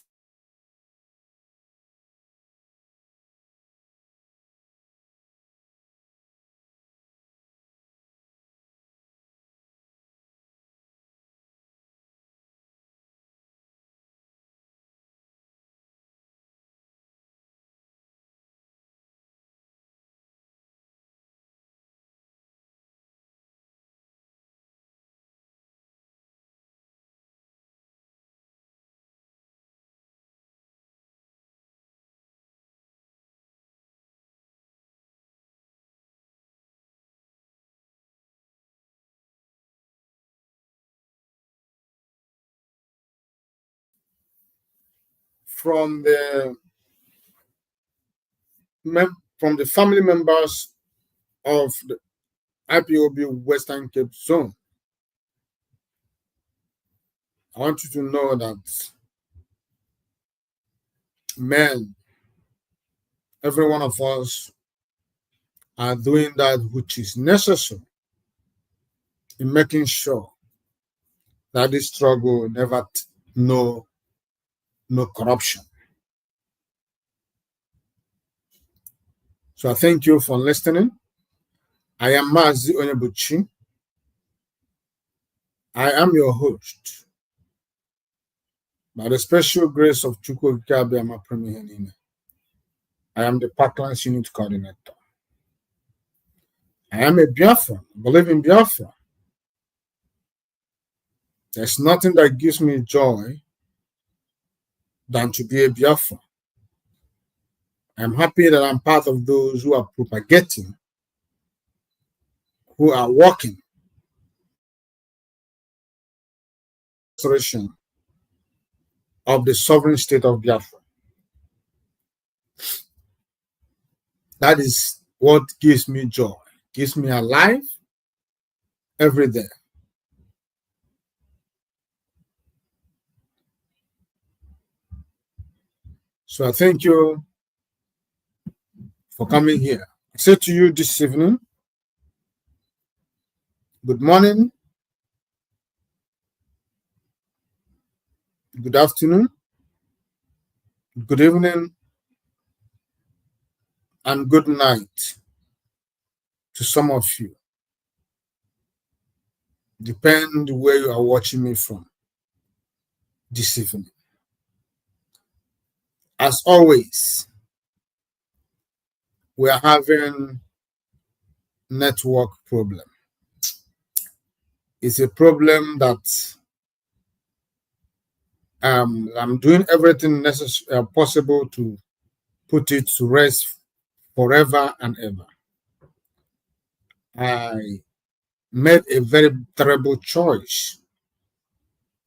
From the family members of the IPOB Western Cape Zone, I want you to know that men, every one of us, are doing that which is necessary in making sure that this struggle never no corruption. So I thank you for listening. I am Mazi Onyebuchi. I am your host. By the special grace of Chukwu Gabi Amapremi, I am the Parklands Unit Coordinator. I am a Biafra. I believe in Biafra. There's nothing that gives me joy than to be a Biafra. I'm happy that I'm part of those who are propagating, who are working restoration of the sovereign state of Biafra. That is what gives me joy, gives me alive every day. So I thank you for coming here. I say to you this evening, good morning, good afternoon, good evening, and good night to some of you. Depend where you are watching me from this evening. As always, we are having network problem. It's a problem that I'm doing everything necessary possible to put it to rest forever and ever. I made a very terrible choice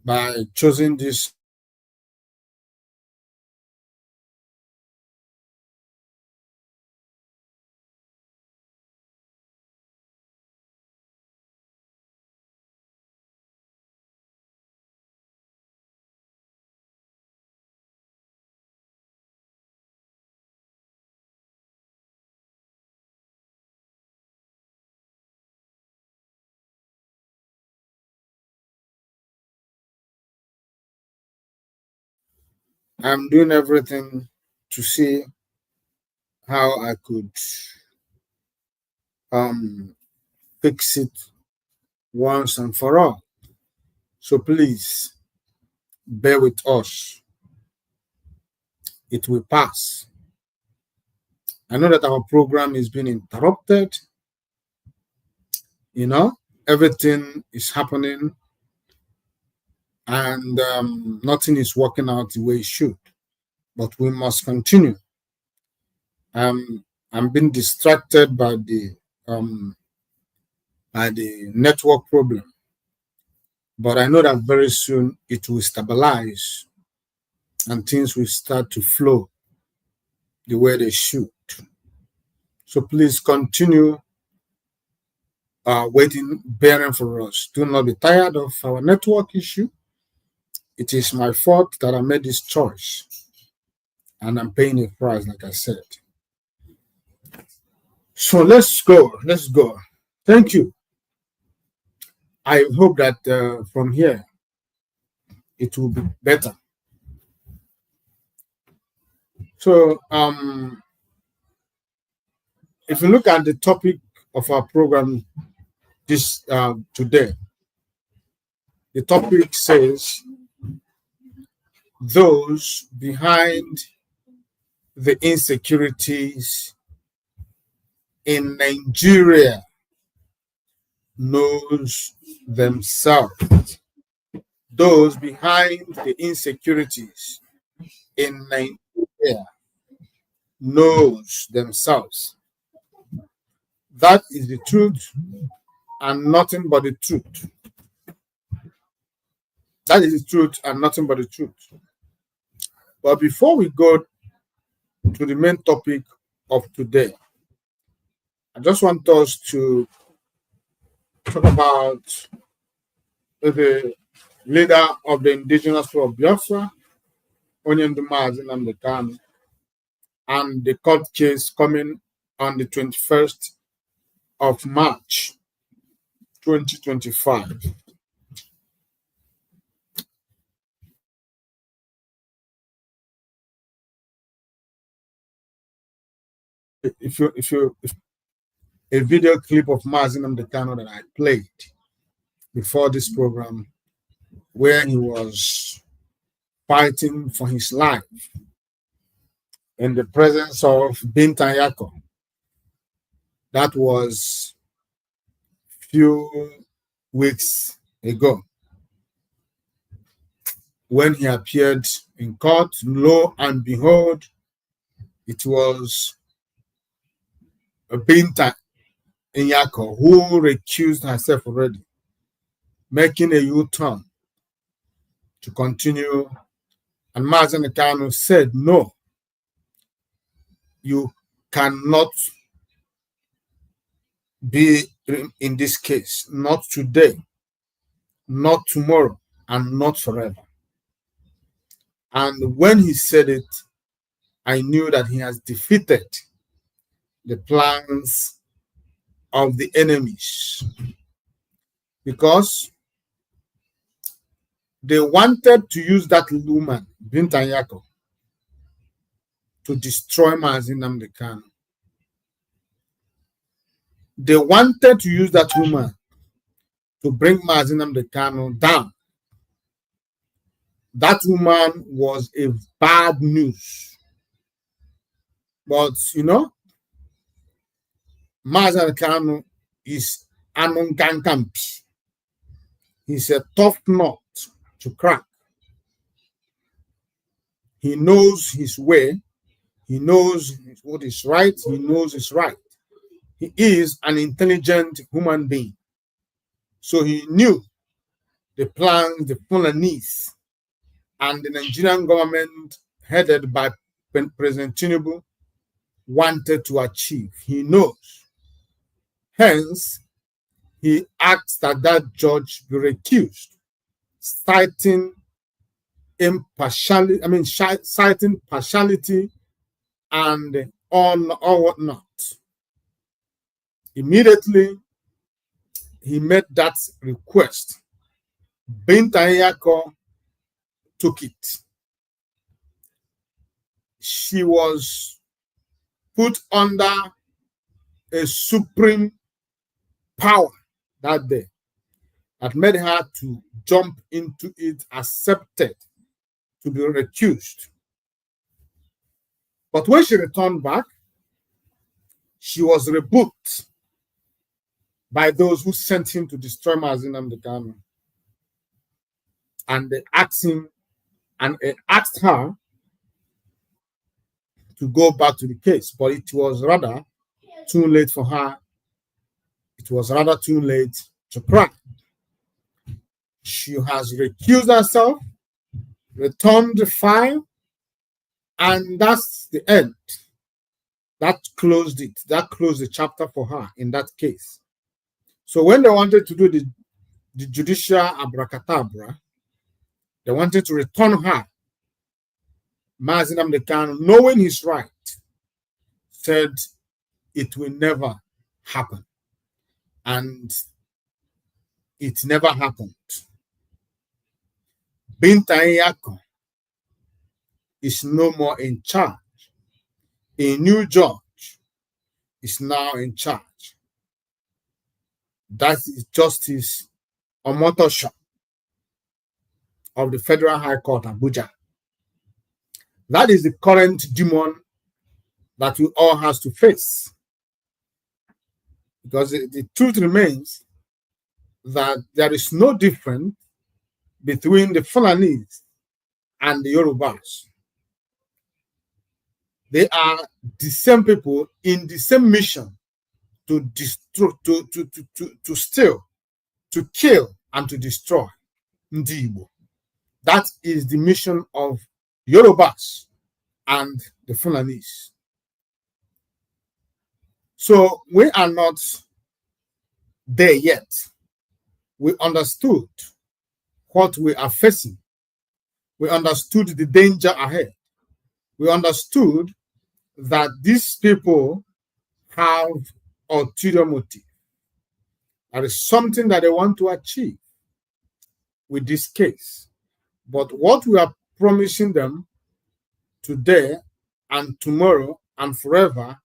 by choosing this I'm doing everything to see how I could fix it once and for all. So please bear with us. It will pass. I know that our program is being interrupted. You know, everything is happening and nothing is working out the way it should. But we must continue. I'm being distracted by the network problem, but I know that very soon it will stabilize and things will start to flow the way they should. So please continue waiting, bearing for us. Do not be tired of our network issue. It is my fault that I made this choice, and I'm paying a price, like I said. So let's go. Let's go. Thank you. I hope that from here it will be better. So if you look at the topic of our program this today, the topic says those behind the insecurities in Nigeria knows themselves. Those behind the insecurities in Nigeria knows themselves. That is the truth and nothing but the truth. That is the truth and nothing but the truth. But before we go to the main topic of today, I just want us to talk about the leader of the indigenous people of Biafra, Onyendumazin Nnamdi, and the court case coming on the 21st of March 2025. If a video clip of Mazin Nnamdi that I played before this program, where he was fighting for his life in the presence of Binta Yako, that was few weeks ago when he appeared in court. Lo and behold, it was Binta Nyako who recused herself already, making a U-turn to continue. And Mazen Kanu said, no, you cannot be in this case, not today, not tomorrow, and not forever. And when he said it, I knew that he has defeated the plans of the enemies, because they wanted to use that woman, Binta Nyako, to destroy Mazi Nnamdi Kanu. They wanted to use that woman to bring Mazi Nnamdi Kanu down. That woman was a bad news. But, you know, Mazi Nnamdi Kanu is Anungankampi. He's a tough nut to crack. He knows his way. He knows what is right. He knows it's right. He is an intelligent human being. So he knew the plans, the Fulanese, and the Nigerian government, headed by President Tinubu, wanted to achieve. He knows. Hence, he asked that that judge be recused, citing impartiality, citing partiality and on or whatnot. Immediately, he made that request. Binta Nyako took it. She was put under a supreme power that day that made her to jump into it, accepted to be recused. But when she returned back, she was rebuked by those who sent him to destroy Mazi Nnamdi Kanu. And they asked him, and asked her to go back to the case. But it was rather too late for her. It was rather too late to cry. She has recused herself, returned the file, and that's the end. That closed it. That closed the chapter for her in that case. So when they wanted to do the judicial abracadabra, they wanted to return her, Mazi Nnamdi Kanu, knowing his right, said it will never happen. And it never happened. Binta Nyako is no more in charge. A new judge is now in charge. That is Justice Omotosho of the Federal High Court, Abuja. That is the current demon that we all have to face. Because the truth remains that there is no difference between the Fulanese and the Yorubas. They are the same people in the same mission to destroy, to steal, to kill, and to destroy Ndi Igbo. That is the mission of Yorubas and the Fulanese. So we are not there yet. We understood what we are facing. We understood the danger ahead. We understood that these people have ulterior motive. There is something that they want to achieve with this case. But what we are promising them today and tomorrow and forever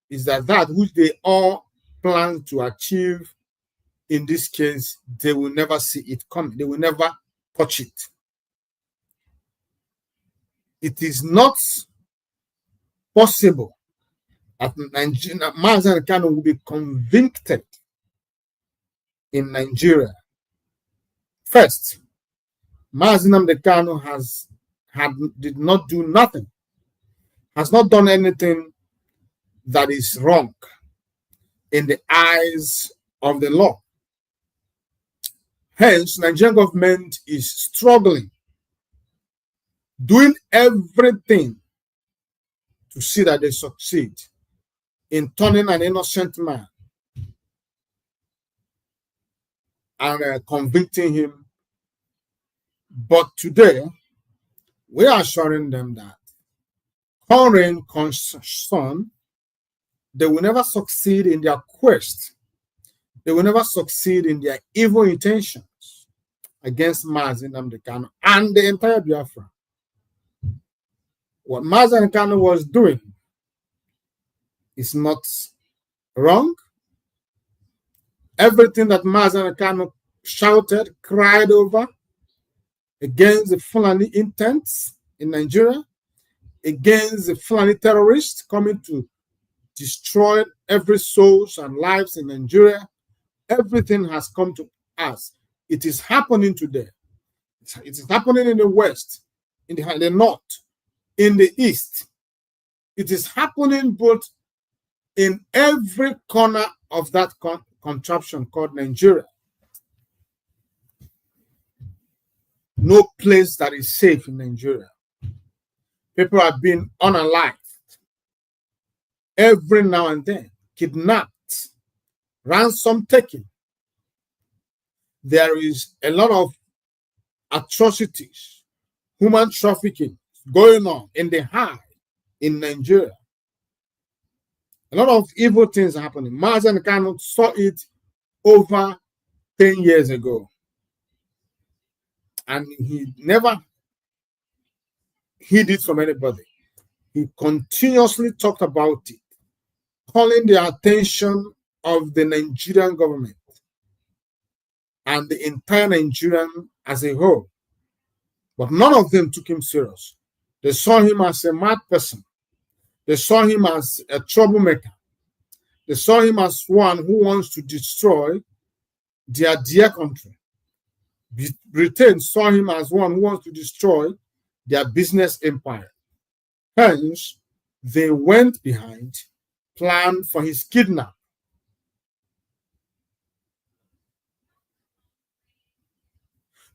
is that which they all plan to achieve in this case, they will never see it coming. They will never touch it. It is not possible that Mazi Nnamdi Kanu will be convicted in Nigeria. First, Mazi Nnamdi Kanu did not do nothing, has not done anything that is wrong in the eyes of the law. Hence, Nigerian government is struggling, doing everything to see that they succeed in turning an innocent man and convicting him. But today, we are assuring them that current concern, they will never succeed in their quest. They will never succeed in their evil intentions against Mazi Nnamdi Kanu and the entire Biafra. What Mazi Nnamdi Kanu was doing is not wrong. Everything that Mazi Nnamdi Kanu shouted, cried over against the Fulani intents in Nigeria, against the Fulani terrorists coming to destroy every souls and lives in Nigeria, everything has come to us. It is happening today. It is happening in the West, in the North, in the East. It is happening both in every corner of that contraption called Nigeria. No place that is safe in Nigeria. People are being unalived every now and then, kidnapped, ransom taken. There is a lot of atrocities, human trafficking going on in the high in Nigeria. A lot of evil things are happening. Mazi Nnamdi Kanu saw it over 10 years ago. And he never hid it from anybody. He continuously talked about it, calling the attention of the Nigerian government and the entire Nigerian as a whole. But none of them took him serious. They saw him as a mad person. They saw him as a troublemaker. They saw him as one who wants to destroy their dear country. Britain saw him as one who wants to destroy their business empire. Hence, they went behind, planned for his kidnap.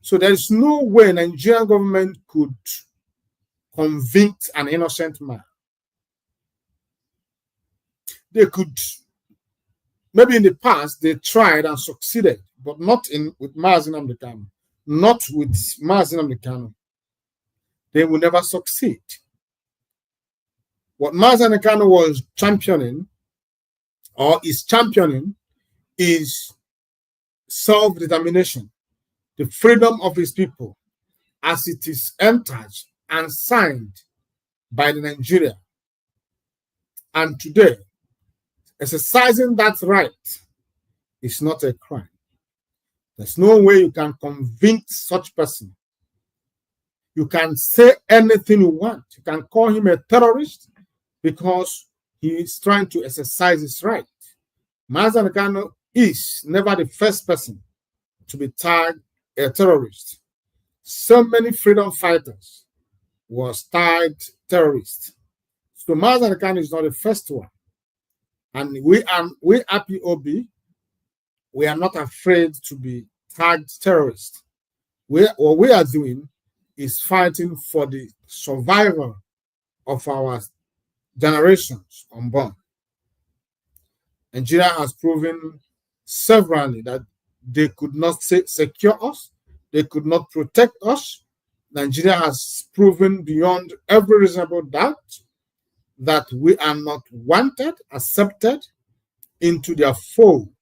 So there is no way Nigerian government could convict an innocent man. They could, maybe in the past, they tried and succeeded, but not with Mazi Nnamdi Kanu. Not with Mazi Nnamdi Kanu. They will never succeed. What Mazi Nnamdi Kanu was championing, or is championing, is self-determination, the freedom of his people, as it is entered and signed by the Nigeria. And today, exercising that right is not a crime. There's no way you can convict such person. You can say anything you want. You can call him a terrorist because he is trying to exercise his right. Mazi Nnamdi Kanu is never the first person to be tagged a terrorist. So many freedom fighters was tagged terrorists. So Mazi Nnamdi Kanu is not the first one. And we IPOB, we are not afraid to be tagged terrorists. What we are doing is fighting for the survival of our generations unborn. Nigeria has proven severally that they could not secure us, they could not protect us. Nigeria has proven beyond every reasonable doubt that we are not wanted, accepted into their folds.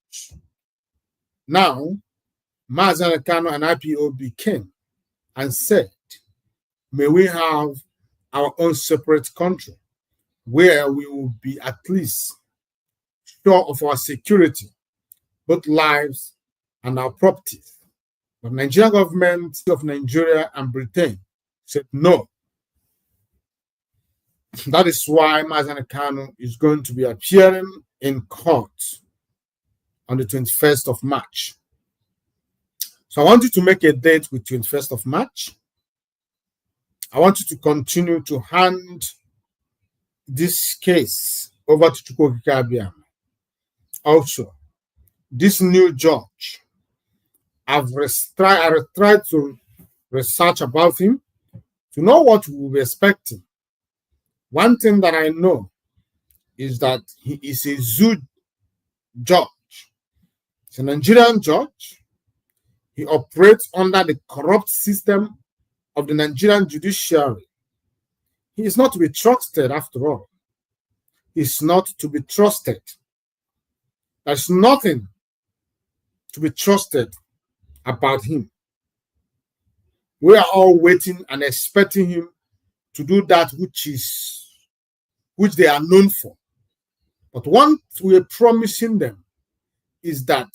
Now, Mazi Nnamdi Kanu and IPOB came and said, may we have our own separate country where we will be at least sure of our security, both lives and our properties. But Nigerian government of Nigeria and Britain said no. That is why Mazi Nnamdi Kanu is going to be appearing in court on the 21st of March. So I want you to make a date with 21st of March. I want you to continue to hand this case over to Chukwuokike Abiyama. Also, this new judge, I've tried to research about him to know what we will be expecting. One thing that I know is that he is a zoo judge. He's a Nigerian judge. He operates under the corrupt system of the Nigerian judiciary. He is not to be trusted after all. He's not to be trusted. There's nothing to be trusted about him. We are all waiting and expecting him to do that which they are known for. But what we are promising them is that,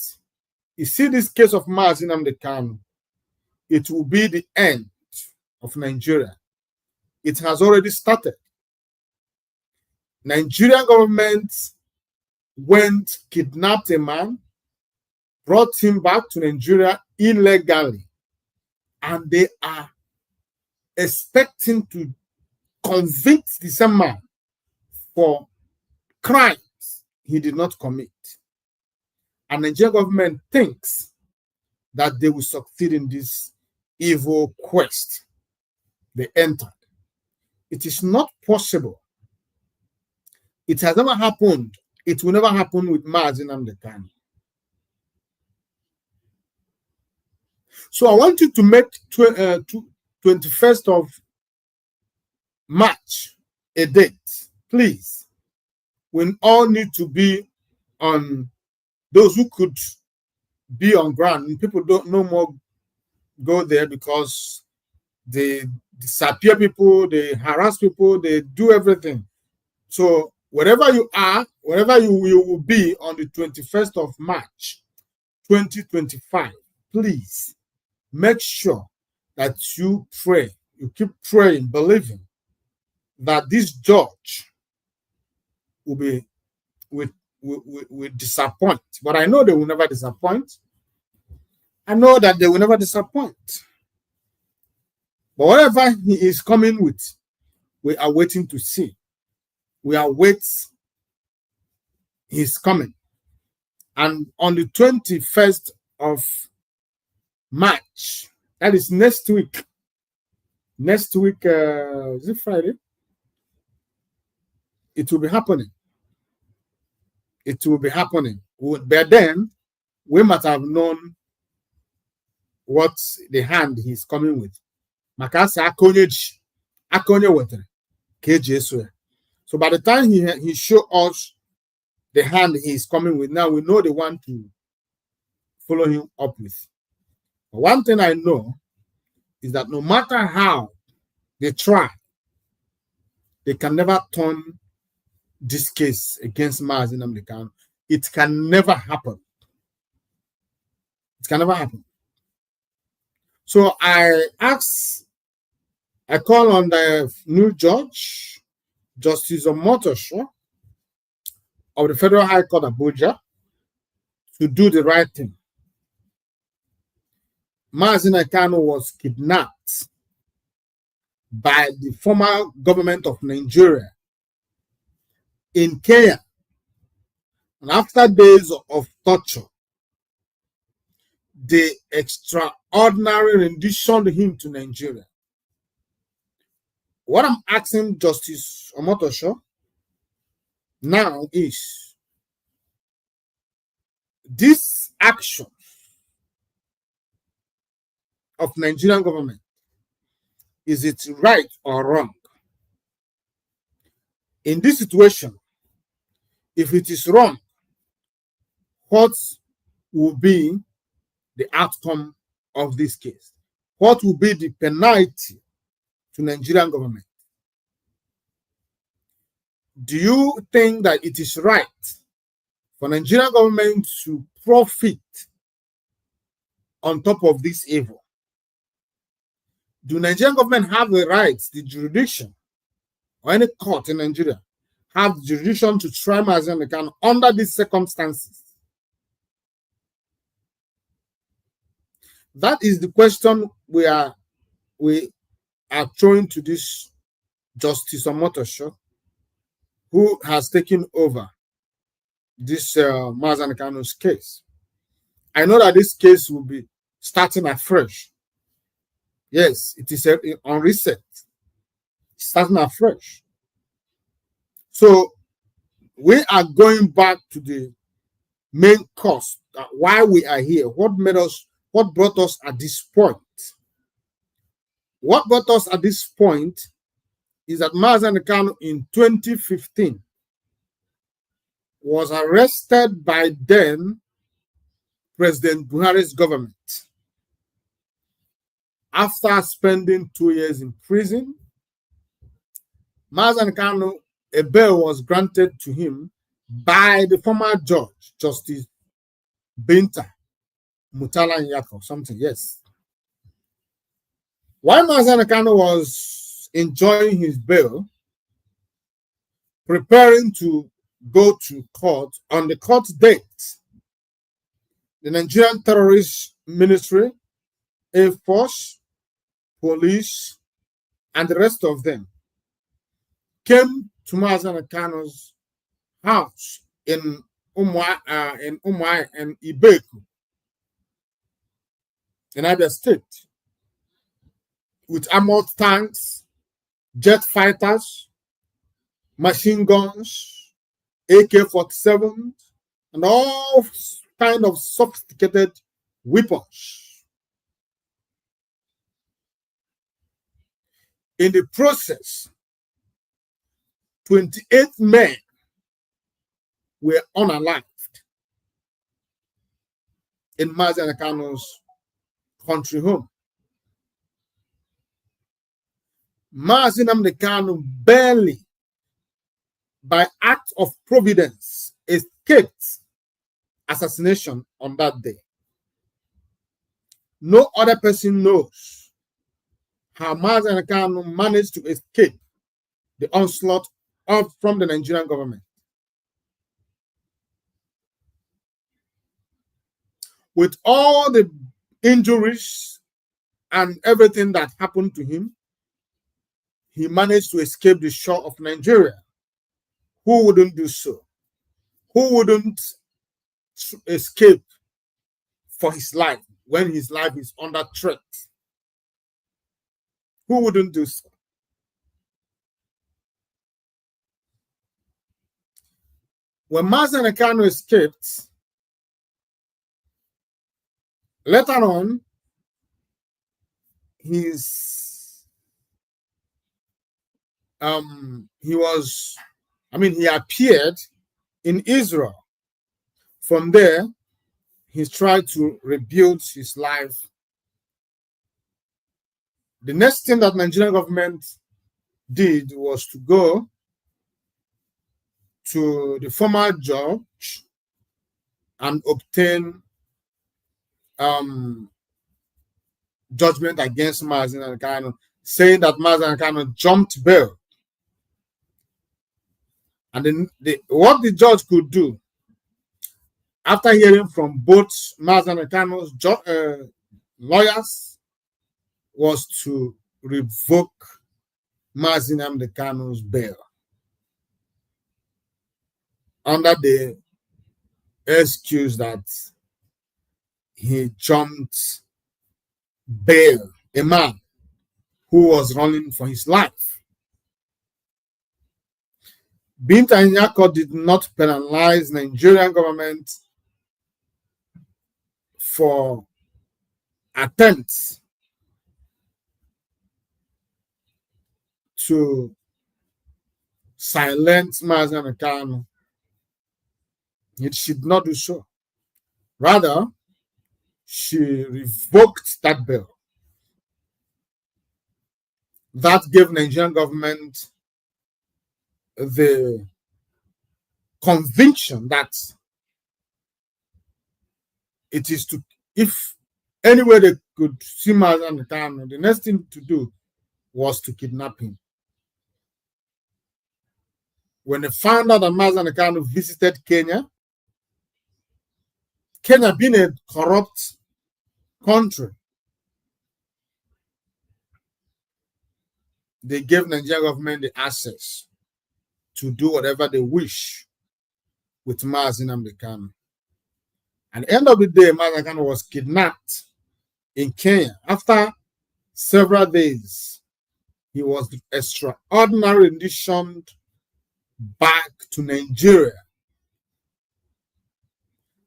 you see, this case of Mazi Nnamdi Kanu, it will be the end of Nigeria. It has already started. Nigerian government went, kidnapped a man, brought him back to Nigeria illegally, and they are expecting to convict the same man for crimes he did not commit. And Nigerian government thinks that they will succeed in this evil quest they entered. It is not possible. It has never happened. It will never happen with Mazi Nnamdi Kanu. So I want you to make 21st of March a date, please. We all need to be on, those who could be on ground. And people don't no more go there because they disappear people, they harass people, they do everything. So wherever you are, wherever you will be on the 21st of March, 2025, please make sure that you pray, you keep praying, believing that this judge will disappoint. But I know they will never disappoint. I know that they will never disappoint. But whatever he is coming with, we are waiting to see. We are waiting. He's coming. And on the 21st of March, that is next week. Next week, is it Friday? It will be happening. It will be happening. But then, we must have known what the hand he's coming with. Makasa akonye wetere KJ. So by the time he show us the hand he's coming with, now we know the one to follow him up with. But one thing I know is that no matter how they try, they can never turn this case against Mazi Nnamdi Kanu. It can never happen. It can never happen. So I call on the new judge, Justice Omotosho of the Federal High Court Abuja, to do the right thing. Mazi Nnamdi Kanu was kidnapped by the former government of Nigeria in Kenya. And after days of torture, they extraordinarily renditioned him to Nigeria. What I'm asking Justice Omotosho now is, this action of Nigerian government, is it right or wrong? In this situation, if it is wrong, what will be the outcome of this case? What will be the penalty to Nigerian government? Do you think that it is right for Nigerian government to profit on top of this evil? Do Nigerian government have the right, the jurisdiction, or any court in Nigeria have the jurisdiction to try Mazi Nnamdi Kanu under these circumstances? That is the question we are throwing to this Justice Omotosho, who has taken over this Mazi Kano's case. I know that this case will be starting afresh. Yes, it is on reset, starting afresh. So we are going back to the main cause, why we are here, what brought us at this point. What brought us at this point is that Mazi Kano in 2015 was arrested by then President Buhari's government after spending 2 years in prison. Mazi Kano, a bail was granted to him by the former judge, Justice Binta Mutala Nyako, something, yes. While Mazi Kano was enjoying his bail, preparing to go to court, on the court date, the Nigerian Terrorist Ministry, Air Force, police, and the rest of them came to Mazi Kano's house in Umwai and Ibeku in Abia State with armored tanks, jet fighters, machine guns, AK-47, and all kind of sophisticated weapons. In the process, 28 men were unalived in Mazi Kano's country home. Mazi Kano barely, by act of providence, escaped assassination on that day. No other person knows how Mazi Kano managed to escape the onslaught from the Nigerian government. With all the injuries and everything that happened to him, he managed to escape the shore of Nigeria. Who wouldn't do so? Who wouldn't escape for his life when his life is under threat? Who wouldn't do so? When Mazi Kano escaped, later on, he appeared in Israel. From there, he tried to rebuild his life. The next thing that Nigerian government did was to go to the former judge and obtain judgment against Mazi Kano, saying that Mazi Kano jumped bail. And then what the judge could do, after hearing from both Mazi Kano's lawyers, was to revoke Mazi Kano's bail under the excuse that he jumped bail a man who was running for his life. Binta Nyako did not penalize Nigerian government for attempts to silence Mazi Kano. It should not do so. Rather, she revoked that bill. That gave Nigerian government the conviction that it is to, if anywhere they could see Mazi Kano, the next thing to do was to kidnap him. When they found out that Mazi Kano visited Kenya, Kenya being a corrupt country, they gave Nigerian government the access to do whatever they wish with Mazi Nnamdi Kanu. At the end of the day, Mazi Kanu was kidnapped in Kenya. After several days, he was extraordinarily renditioned back to Nigeria.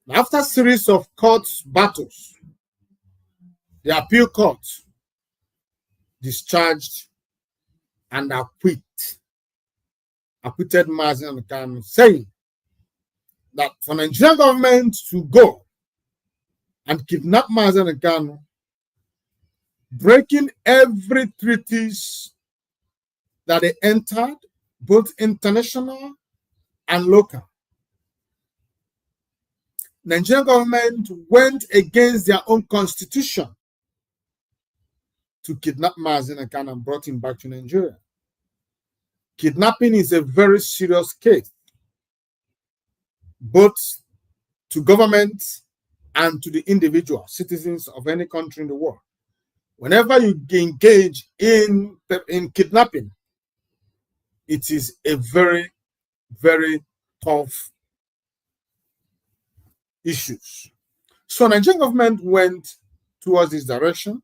After a series of court battles, the appeal court discharged and acquitted Mazi Nnamdi Kanu, saying that for Nigerian government to go and kidnap Mazi Nnamdi Kanu, breaking every treaties that they entered, both international and local. Nigerian government went against their own constitution to kidnap Mazi Nnamdi Kanu and brought him back to Nigeria. Kidnapping is a very serious case, both to government and to the individual citizens of any country in the world. Whenever you engage in kidnapping, it is a very, very tough issue. So Nigerian government went towards this direction,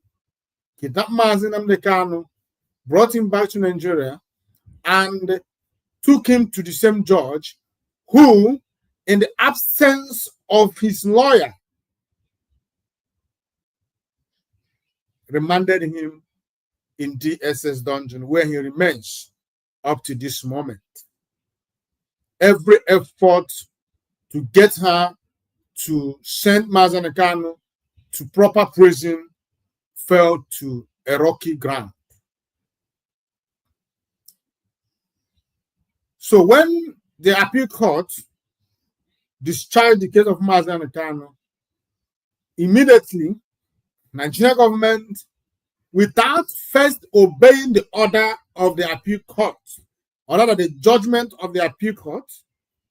kidnapped Mazi Nnamdi Kanu, brought him back to Nigeria, and took him to the same judge who, in the absence of his lawyer, remanded him in DSS dungeon, where he remains up to this moment. Every effort to get her to send Mazi Nnamdi Kanu to proper prison fell to a rocky ground. So when the appeal court discharged the case of Mazi Nnamdi Kanu, immediately Nigerian government, without first obeying the order of the appeal court, or rather the judgment of the appeal court,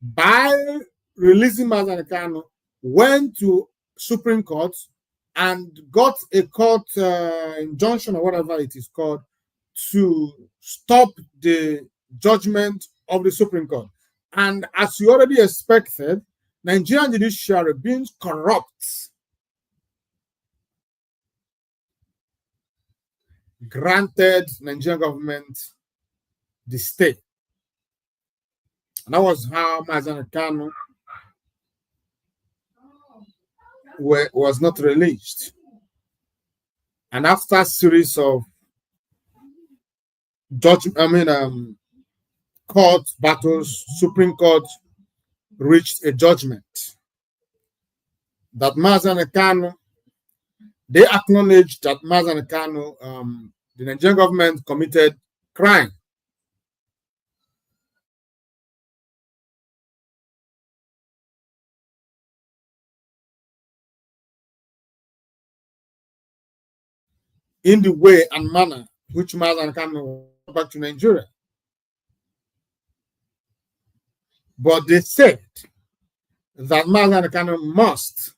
by releasing Mazi Nnamdi Kanu, went to Supreme Court and got a court injunction or whatever it is called to stop the judgment of the Supreme Court. And as you already expected, Nigerian judiciary being corrupt, granted Nigerian government the stay. And that was how Mazi Nnamdi Kanu was not released. And after a series of court battles, Supreme Court reached a judgment that Mazi Nnamdi Kanu, they acknowledged that Mazi Nnamdi Kanu, the Nigerian government committed crime. In the way and manner which Mazi Nnamdi Kanu went back to Nigeria. But they said that Mazi Nnamdi Kanu must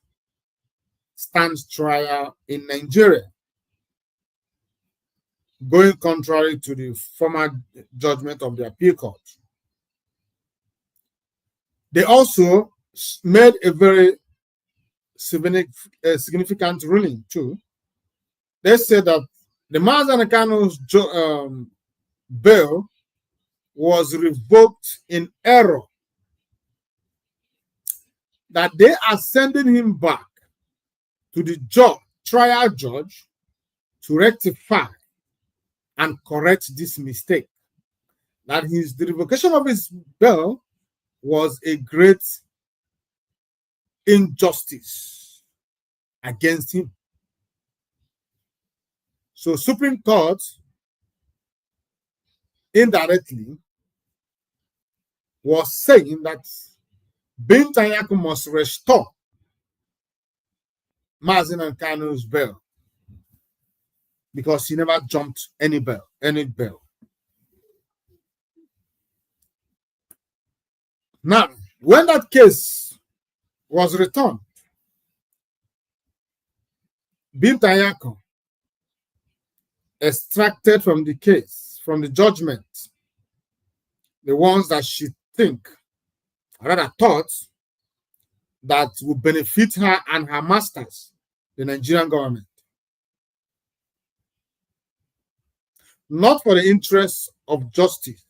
stand trial in Nigeria, going contrary to the former judgment of the appeal court. They also made a very significant ruling too. They said that the Mazi Nnamdi Kanu's bail was revoked in error, that they are sending him back to the trial judge to rectify and correct this mistake. That the revocation of his bail was a great injustice against him. So Supreme Court indirectly was saying that Binta Nyako must restore Mazi Nnamdi Kanu's bail because he never jumped any bail. Now, when that case was returned, Binta Nyako extracted from the case from the judgment, the ones that she think, or rather thought, that would benefit her and her masters, the Nigerian government. Not for the interests of justice,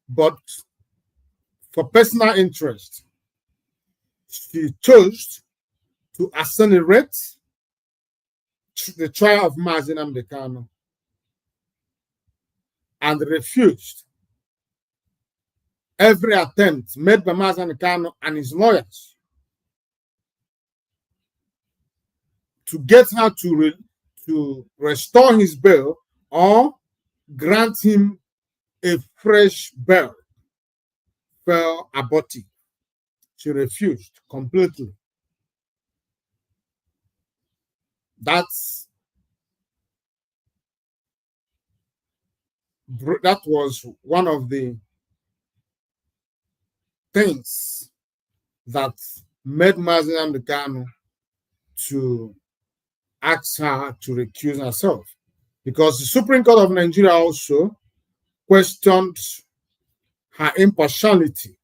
but for personal interest. She chose to accelerate the trial of Mazi Nnamdi Kanu and refused every attempt made by Mazi Nnamdi Kanu and his lawyers to get her to restore his bail or grant him a fresh bail, fell abortive. She refused completely. That was one of the things that made Mazi Nnamdi Kanu to ask her to recuse herself, because the Supreme Court of Nigeria also questioned her impartiality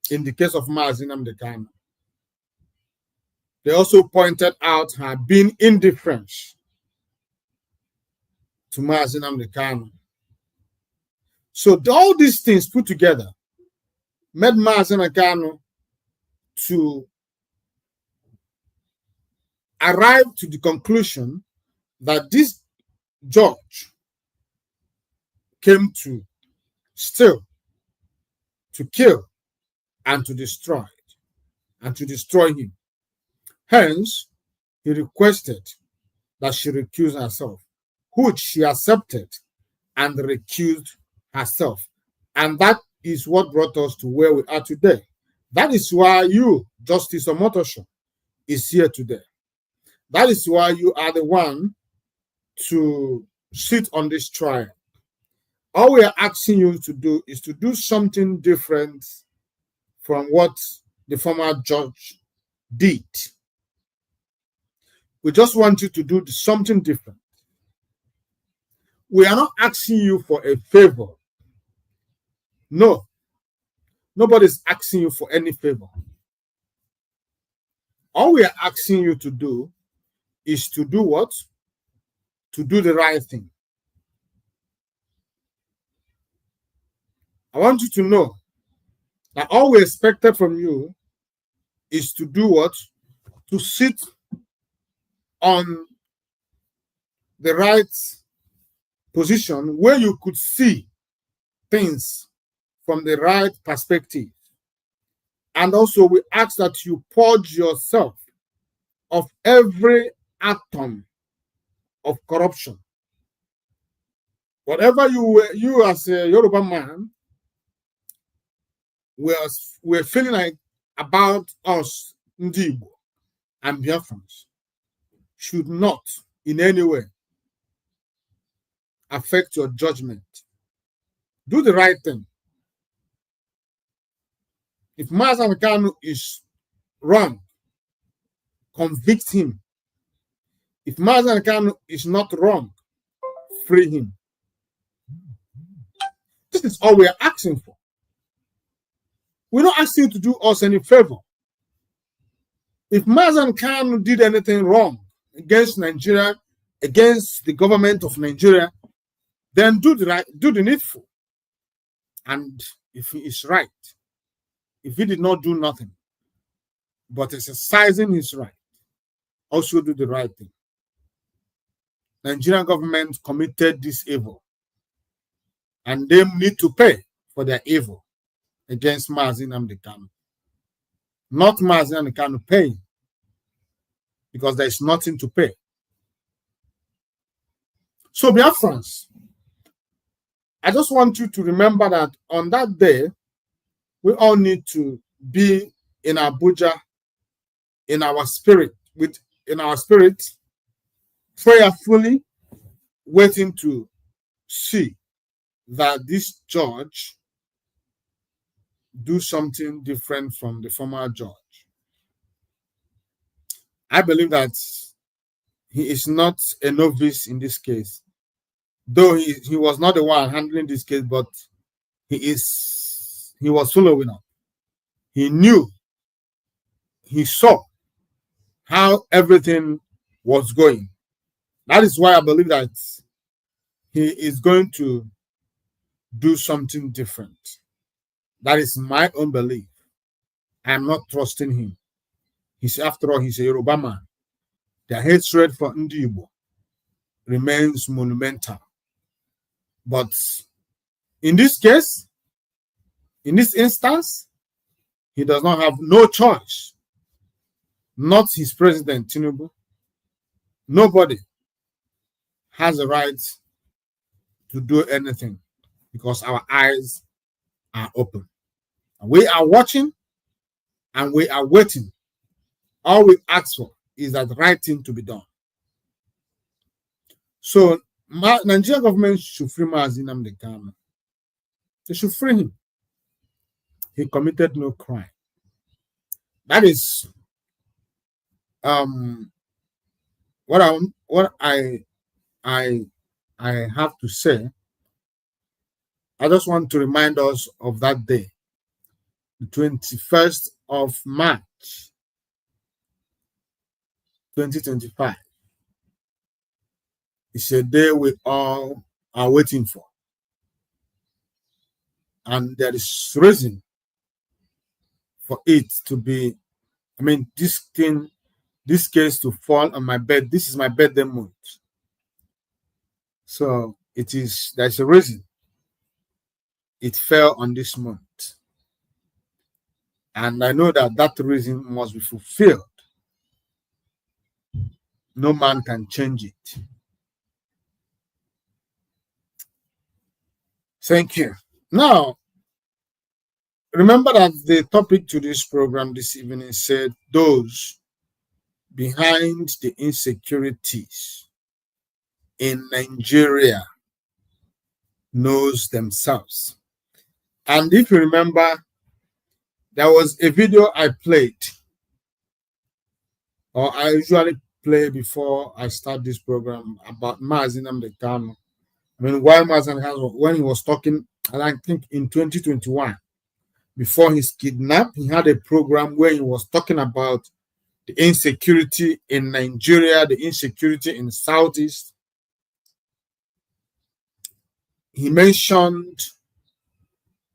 in the case of Mazi Nnamdi Kanu. They also pointed out her being indifferent to Mazi Nnamdi Kanu. So all these things put together made Mazi Nnamdi Kanu to arrive to the conclusion that this judge came to steal, to kill, and to destroy him. Hence, he requested that she recuse herself, which she accepted and recused herself. And that is what brought us to where we are today. That is why you, Justice Omotosho, is here today. That is why you are the one to sit on this trial. All we are asking you to do is to do something different from what the former judge did. We just want you to do something different. We are not asking you for a favor. No. Nobody's asking you for any favor. All we are asking you to do is to do what? To do the right thing. I want you to know that all we expected from you is to do what? To sit on the right position where you could see things from the right perspective. And also we ask that you purge yourself of every atom of corruption. Whatever you as a Yoruba man were feeling like about us, Ndibo and Biafrans, should not in any way affect your judgment. Do the right thing. If Mazi Nnamdi Kanu is wrong, convict him. If Mazi Nnamdi Kanu is not wrong, free him. This is all we are asking for. We're not asking you to do us any favor. If Mazi Nnamdi Kanu did anything wrong against Nigeria, against the government of Nigeria, then do the needful. And if he is right, if he did not do nothing, but exercising his right, also do the right thing. Nigerian government committed this evil, and they need to pay for their evil against Mazi Nnamdi Kanu. Not Mazi Nnamdi Kanu paying, because there is nothing to pay. So, Biafrans, I just want you to remember that on that day, we all need to be in Abuja, in our spirit, prayerfully waiting to see that this judge do something different from the former judge. I believe that he is not a novice in this case. Though he was not the one handling this case, but he was following up. He knew, he saw how everything was going. That is why I believe that he is going to do something different. That is my own belief. I am not trusting him. After all, he's a Yoruba man. The hatred for Ndi Igbo remains monumental. But in this case, in this instance, he does not have no choice. Not his president, Tinubu. Nobody has a right to do anything because our eyes are open. And we are watching and we are waiting. All we ask for is that the right thing to be done. So, Nigerian government should free Mazi Nnamdi Kanu. They should free him. He committed no crime. That is what I have to say. I just want to remind us of that day, the 21st of March, 2025. It's a day we all are waiting for. And there is reason for it to be, this case to fall on my bed. This is my birthday month. So there's a reason it fell on this month. And I know that reason must be fulfilled. No man can change it. Thank you. Now, remember that the topic to this program this evening said those behind the insecurities in Nigeria knows themselves. And if you remember, there was a video I played, or I usually play before I start this program, about Mazi Nnamdi Kanu. Why Mazi Nnamdi Kanu, when he was talking, and I think in 2021, before his kidnap, he had a program where he was talking about the insecurity in Nigeria, the insecurity in Southeast. He mentioned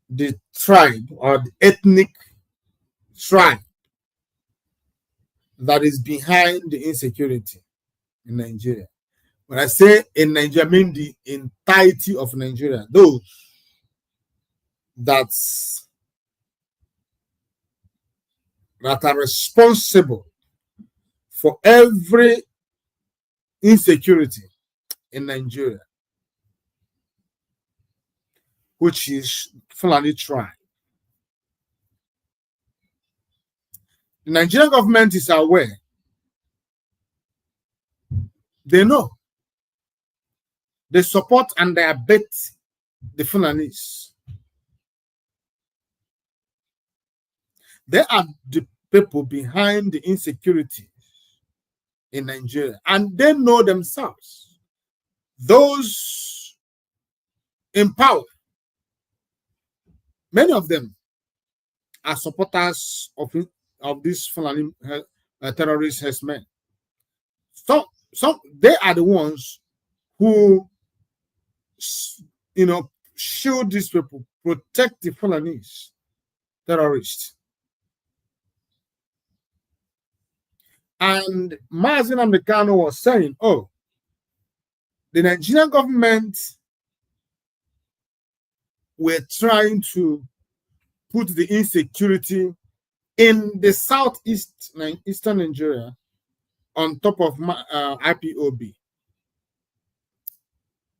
the tribe or the ethnic tribe that is behind the insecurity in Nigeria. When I say in Nigeria, I mean the entirety of Nigeria, those that are responsible for every insecurity in Nigeria, which is Fulani tribe. The Nigerian government is aware. They know. They support and they abet the Fulanis. They are the people behind the insecurity in Nigeria, and they know themselves. Those in power, many of them are supporters of these Fulani terrorist herdsmen. So they are the ones who, shield these people, protect the Fulanis terrorists. And Mazi Nnamdi Kanu was saying, the Nigerian government were trying to put the insecurity in the eastern Nigeria on top of IPOB.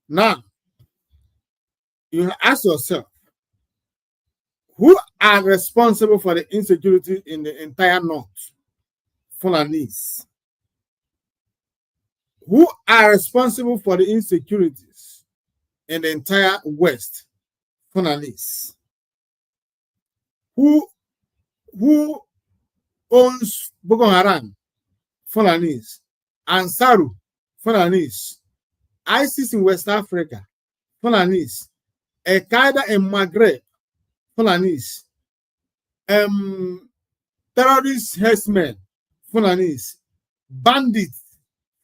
Now, you ask yourself, who are responsible for the insecurity in the entire north? Fulanis. Who are responsible for the insecurities in the entire west? Fulanis. Who owns Boko Haram? Fulanis. Ansaru, Fulanis. ISIS in West Africa, Fulanis. Al-Qaeda in Maghreb, Fulanis. Terrorist herdsmen, Fulanis. Bandits,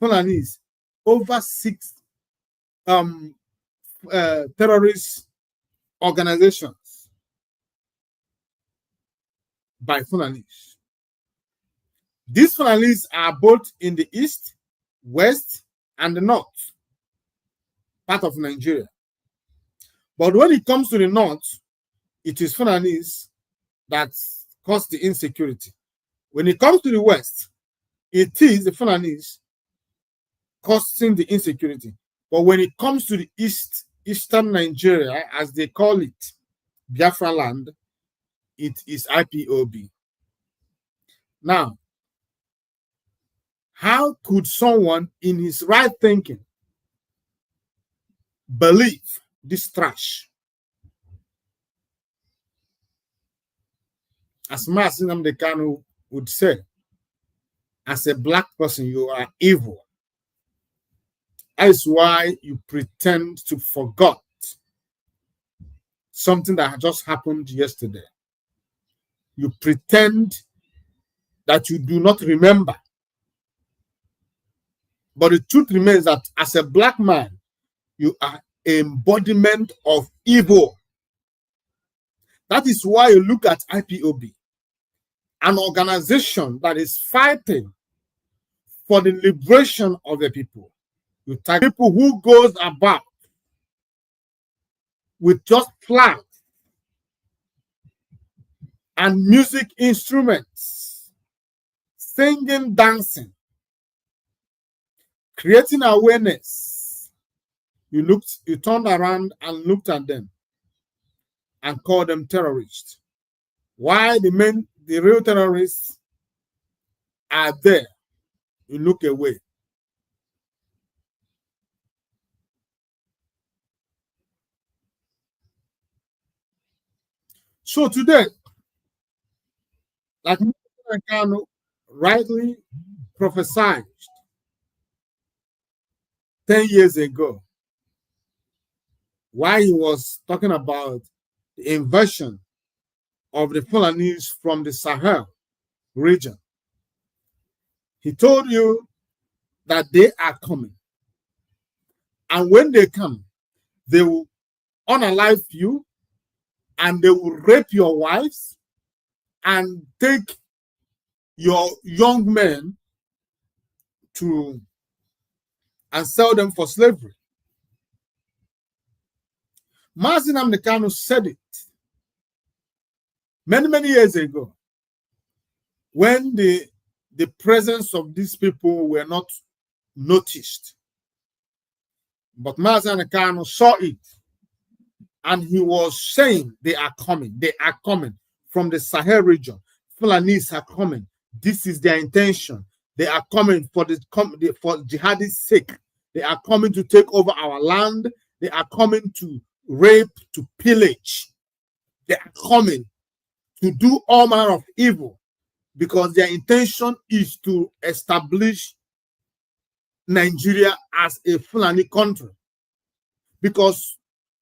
Fulanis. Over 6 terrorist organizations by Fulanis. These Fulanis are both in the east, west, and the north part of Nigeria. But when it comes to the north, it is Fulanis that cause the insecurity. When it comes to the west, it is the Fulanis causing the insecurity. But when it comes to the eastern Nigeria, as they call it, Biafra land, it is IPOB. Now, how could someone in his right thinking believe this trash? As Mazi Nnamdi Kanu would say, as a black person, you are evil. That is why you pretend to forget something that just happened yesterday. You pretend that you do not remember. But the truth remains that as a black man, you are embodiment of evil. That is why you look at IPOB, an organization that is fighting for the liberation of the people. You take people who goes about with just flags and music instruments, singing, dancing, creating awareness. You turned around and looked at them and called them terrorists. Why the real terrorists are there, you look away. So today, like Kanu rightly prophesied 10 years ago, while he was talking about the invasion of the Fulanese from the Sahel region, he told you that they are coming. And when they come, they will unalive you, and they will rape your wives and take your young men and sell them for slavery. Mazi Nnamdi Kanu said it many, many years ago, when the presence of these people were not noticed. But Mazi Nnamdi Kanu saw it, and he was saying, they are coming from the Sahel region. Fulanis are coming. This is their intention. They are coming for jihadist sake. They are coming to take over our land. They are coming to rape, to pillage. They are coming to do all manner of evil, because their intention is to establish Nigeria as a Fulani country. Because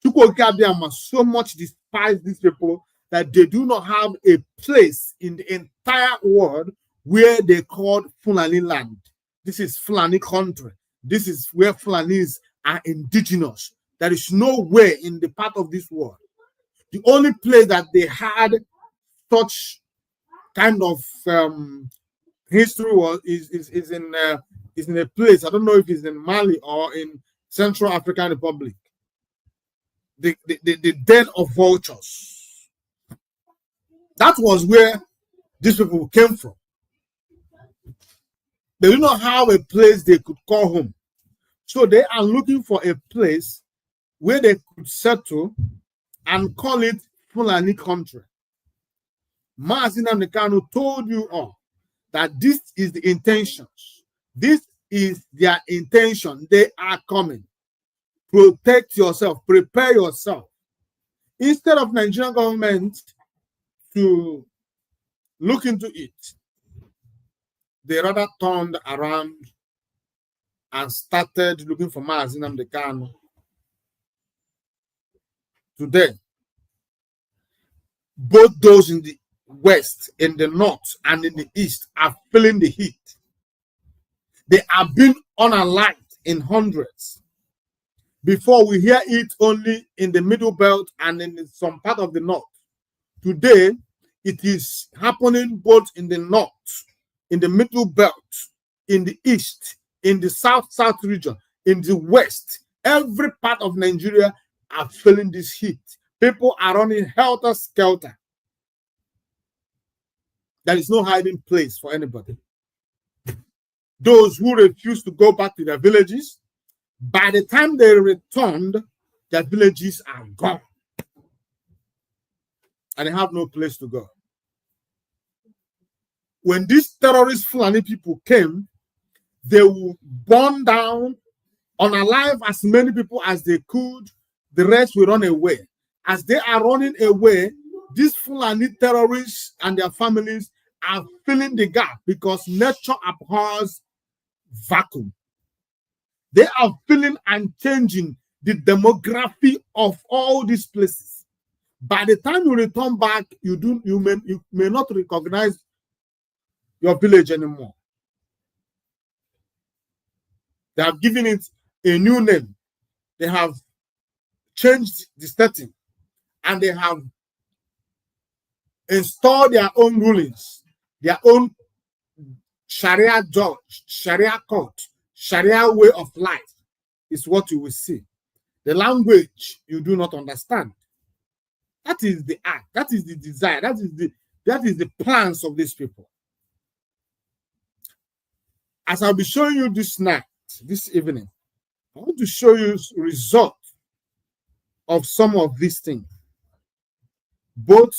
so much despise these people that they do not have a place in the entire world where they call Fulani land. This is Fulani country. This is where Fulanis are indigenous. There is nowhere in the part of this world. The only place that they had such kind of history is in a place, I don't know if it's in Mali or in Central African Republic. The den of vultures. That was where these people came from. They do not have a place they could call home. So they are looking for a place where they could settle and call it Fulani country. Mazi Nnamdi Kanu told you all that this is the intentions. This is their intention. They are coming. Protect yourself. Prepare yourself. Instead of Nigerian government to look into it, they rather turned around and started looking for Mazi Nnamdi Kanu. Today, both those in the west, in the north, and in the east are feeling the heat. They are being unalived in hundreds. Before, we hear it only in the middle belt and in some part of the north. Today, it is happening both in the north, in the middle belt, in the east, in the south region, in the west. Every part of Nigeria are feeling this heat. People are running helter-skelter. There is no hiding place for anybody. Those who refuse to go back to their villages, by the time they returned, their villages are gone. And they have no place to go. When these terrorist Fulani people came, they will burn down, unalive as many people as they could. The rest will run away. As they are running away, these Fulani terrorists and their families are filling the gap because nature abhors vacuum. They are filling and changing the demography of all these places. By the time you return back, you may not recognize your village anymore. They have given it a new name. They have changed the setting, and they have installed their own rulings, their own Sharia judge, Sharia court, Sharia way of life is what you will see. The language you do not understand. That is the act. That is the desire. That is the plans of these people. As I'll be showing you this night, this evening, I want to show you result of some of these things, both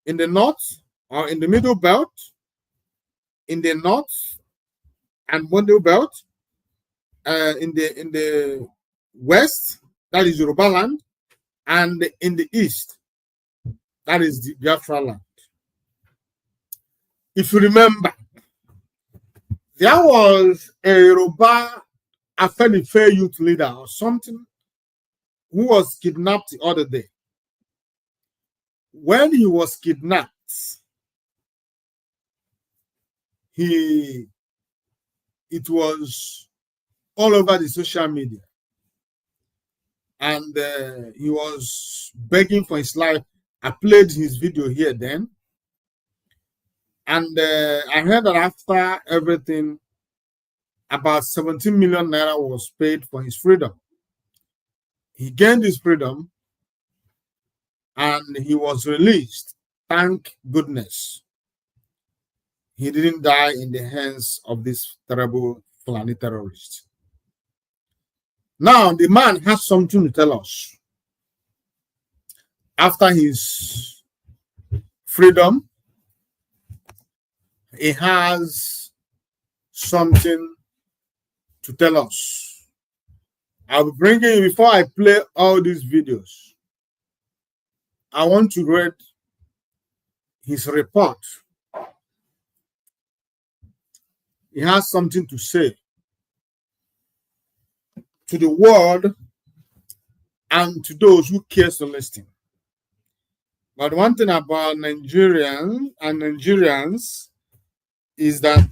in the north or in the middle belt, in the north and middle belt, in the west, that is Yoruba land, and in the east, that is the Biafra land. If you remember, there was a Yoruba Afenife youth leader or something who was kidnapped the other day. When he was kidnapped, it was all over the social media, and he was begging for his life. I played his video here then, and I heard that after everything, about 17 million naira was paid for his freedom. He gained his freedom and he was released. Thank goodness. He didn't die in the hands of this terrible Fulani terrorist. Now, the man has something to tell us. After his freedom, he has something to tell us. I'll be bringing you, before I play all these videos, I want to read his report. He has something to say to the world and to those who care to listen. But one thing about Nigerians is that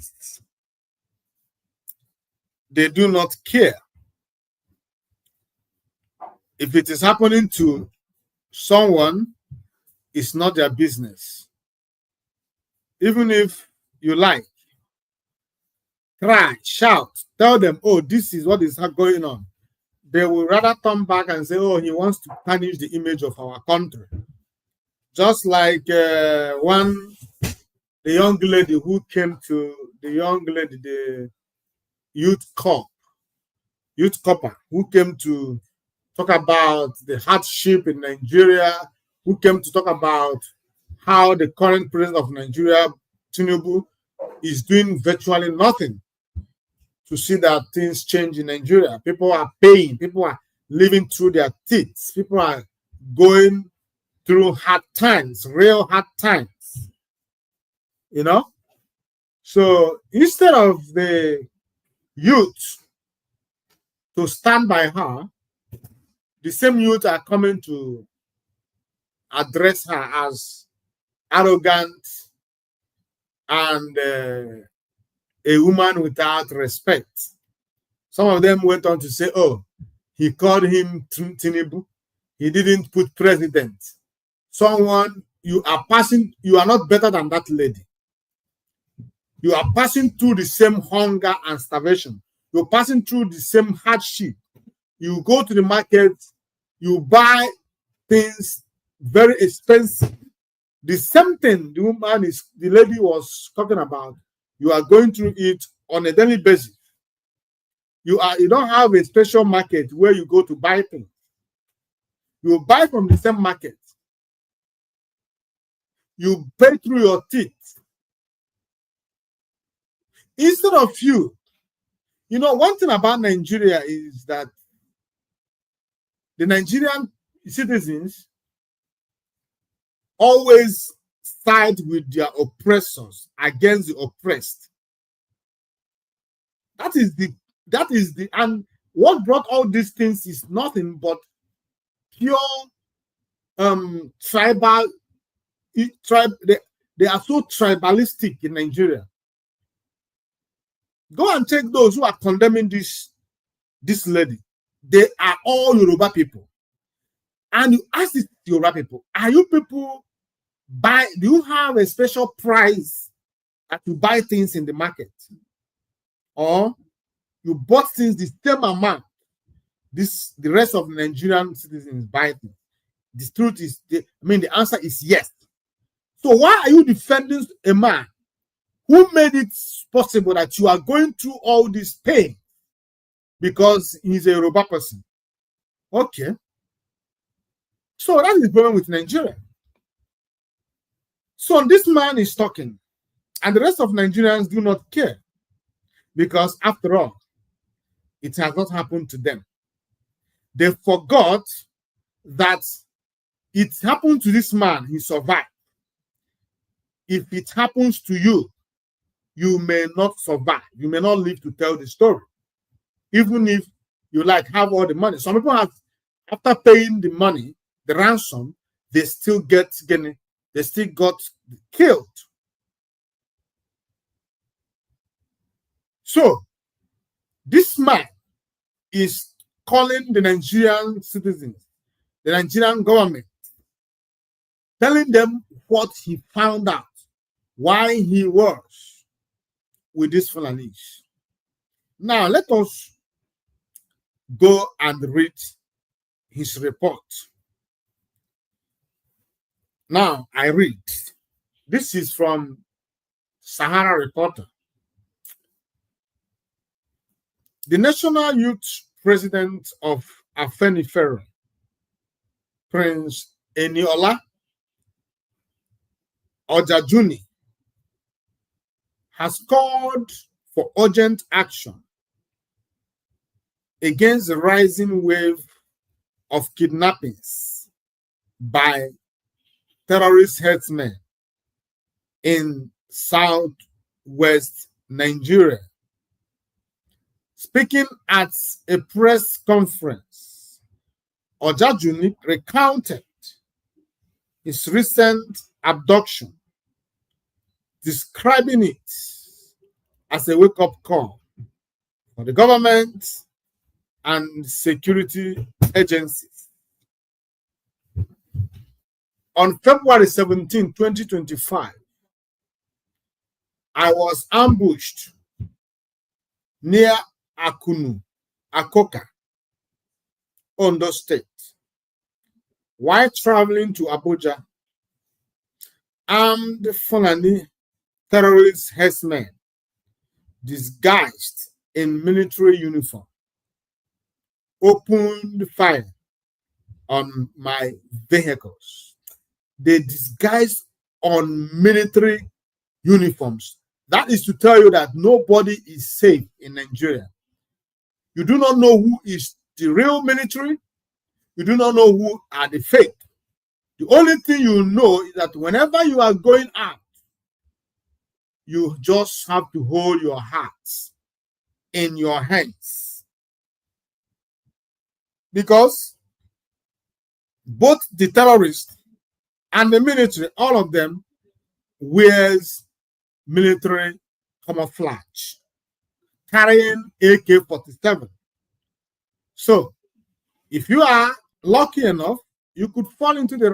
they do not care. If it is happening to someone, it's not their business. Even if you like, cry, shout, tell them, oh, this is what is going on. They will rather turn back and say, oh, he wants to tarnish the image of our country. Just like the young lady who came to the youth copper who came to talk about the hardship in Nigeria, who came to talk about how the current president of Nigeria, Tinubu, is doing virtually nothing to see that things change in Nigeria. People are paying, people are living through their teeth, people are going through hard times, real hard times, you know? So instead of the youth to stand by her, the same youth are coming to address her as arrogant and a woman without respect. Some of them went on to say, oh, he called him Tinubu. He didn't put president. Someone, you are not better than that lady. You are passing through the same hunger and starvation. You're passing through the same hardship. You go to the market, you buy things very expensive. The same thing the lady was talking about, you are going through it on a daily basis. You don't have a special market where you go to buy things. You buy from the same market. You pay through your teeth. Instead of you, one thing about Nigeria is that the Nigerian citizens always side with their oppressors against the oppressed. That is the and what brought all these things is nothing but pure tribal. They are so tribalistic in Nigeria. Go and check those who are condemning this lady. They are all Yoruba people. And you ask these Yoruba people, are you people do you have a special price that you buy things in the market? Or you bought things the same amount the rest of the Nigerian citizens buy things? The truth is, the answer is yes. So why are you defending a man who made it possible that you are going through all this pain because he's a Yoruba person? Okay. So that is the problem with Nigeria. So this man is talking, and the rest of Nigerians do not care because, after all, it has not happened to them. They forgot that it happened to this man, he survived. If it happens to you, you may not survive. You may not live to tell the story. Even if you have all the money. Some people have, after paying the money, the ransom, they still got killed. So this man is calling the Nigerian citizens, the Nigerian government, telling them what he found out, why he was with these Fulanis. Now, let us go and read his report. Now, I read. This is from Sahara Reporter. The National Youth President of Afenifere, Prince Eniola Ojajuni, has called for urgent action against the rising wave of kidnappings by terrorist herdsmen in southwest Nigeria. Speaking at a press conference, Ojajuni recounted his recent abduction, describing it as a wake-up call for the government and security agencies. On February 17, 2025, I was ambushed near Akoka, Ondo State. While traveling to Abuja, armed Fulani terrorist herdsmen disguised in military uniform opened fire on my vehicles. They disguised on military uniforms. That is to tell you that nobody is safe in Nigeria. You do not know who is the real military. You do not know who are the fake. The only thing you know is that whenever you are going out, you just have to hold your hearts in your hands because both the terrorists and the military, all of them, wears military camouflage, carrying AK-47. So, if you are lucky enough, you could fall into the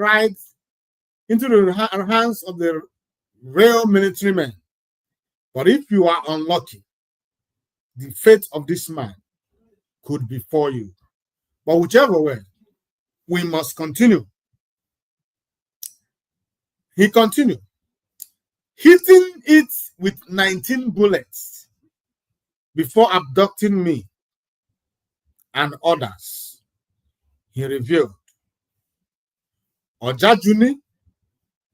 hands of the real military men. But if you are unlucky, the fate of this man could befall you. But whichever way, we must continue. He continued, hitting it with 19 bullets before abducting me and others. He revealed. Ojajuni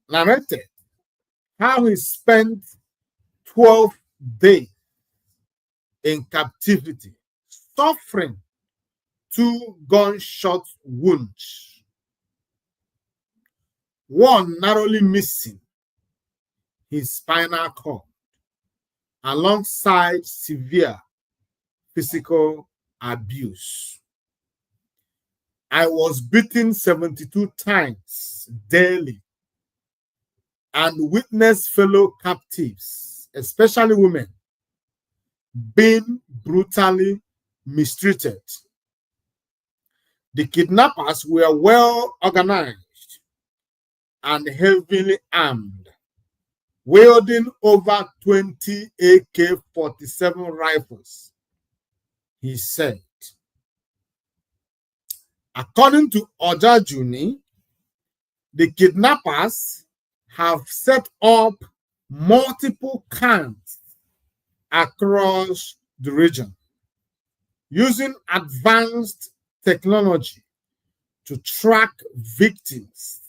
narrated how he spent 12 days in captivity, suffering 2 gunshot wounds, one narrowly missing his spinal cord, alongside severe physical abuse. I was beaten 72 times daily and witnessed fellow captives, especially women, being brutally mistreated. The kidnappers were well organized and heavily armed, wielding over 20 AK-47 rifles, he said. According to Ojajuni, the kidnappers have set up multiple camps across the region, using advanced technology to track victims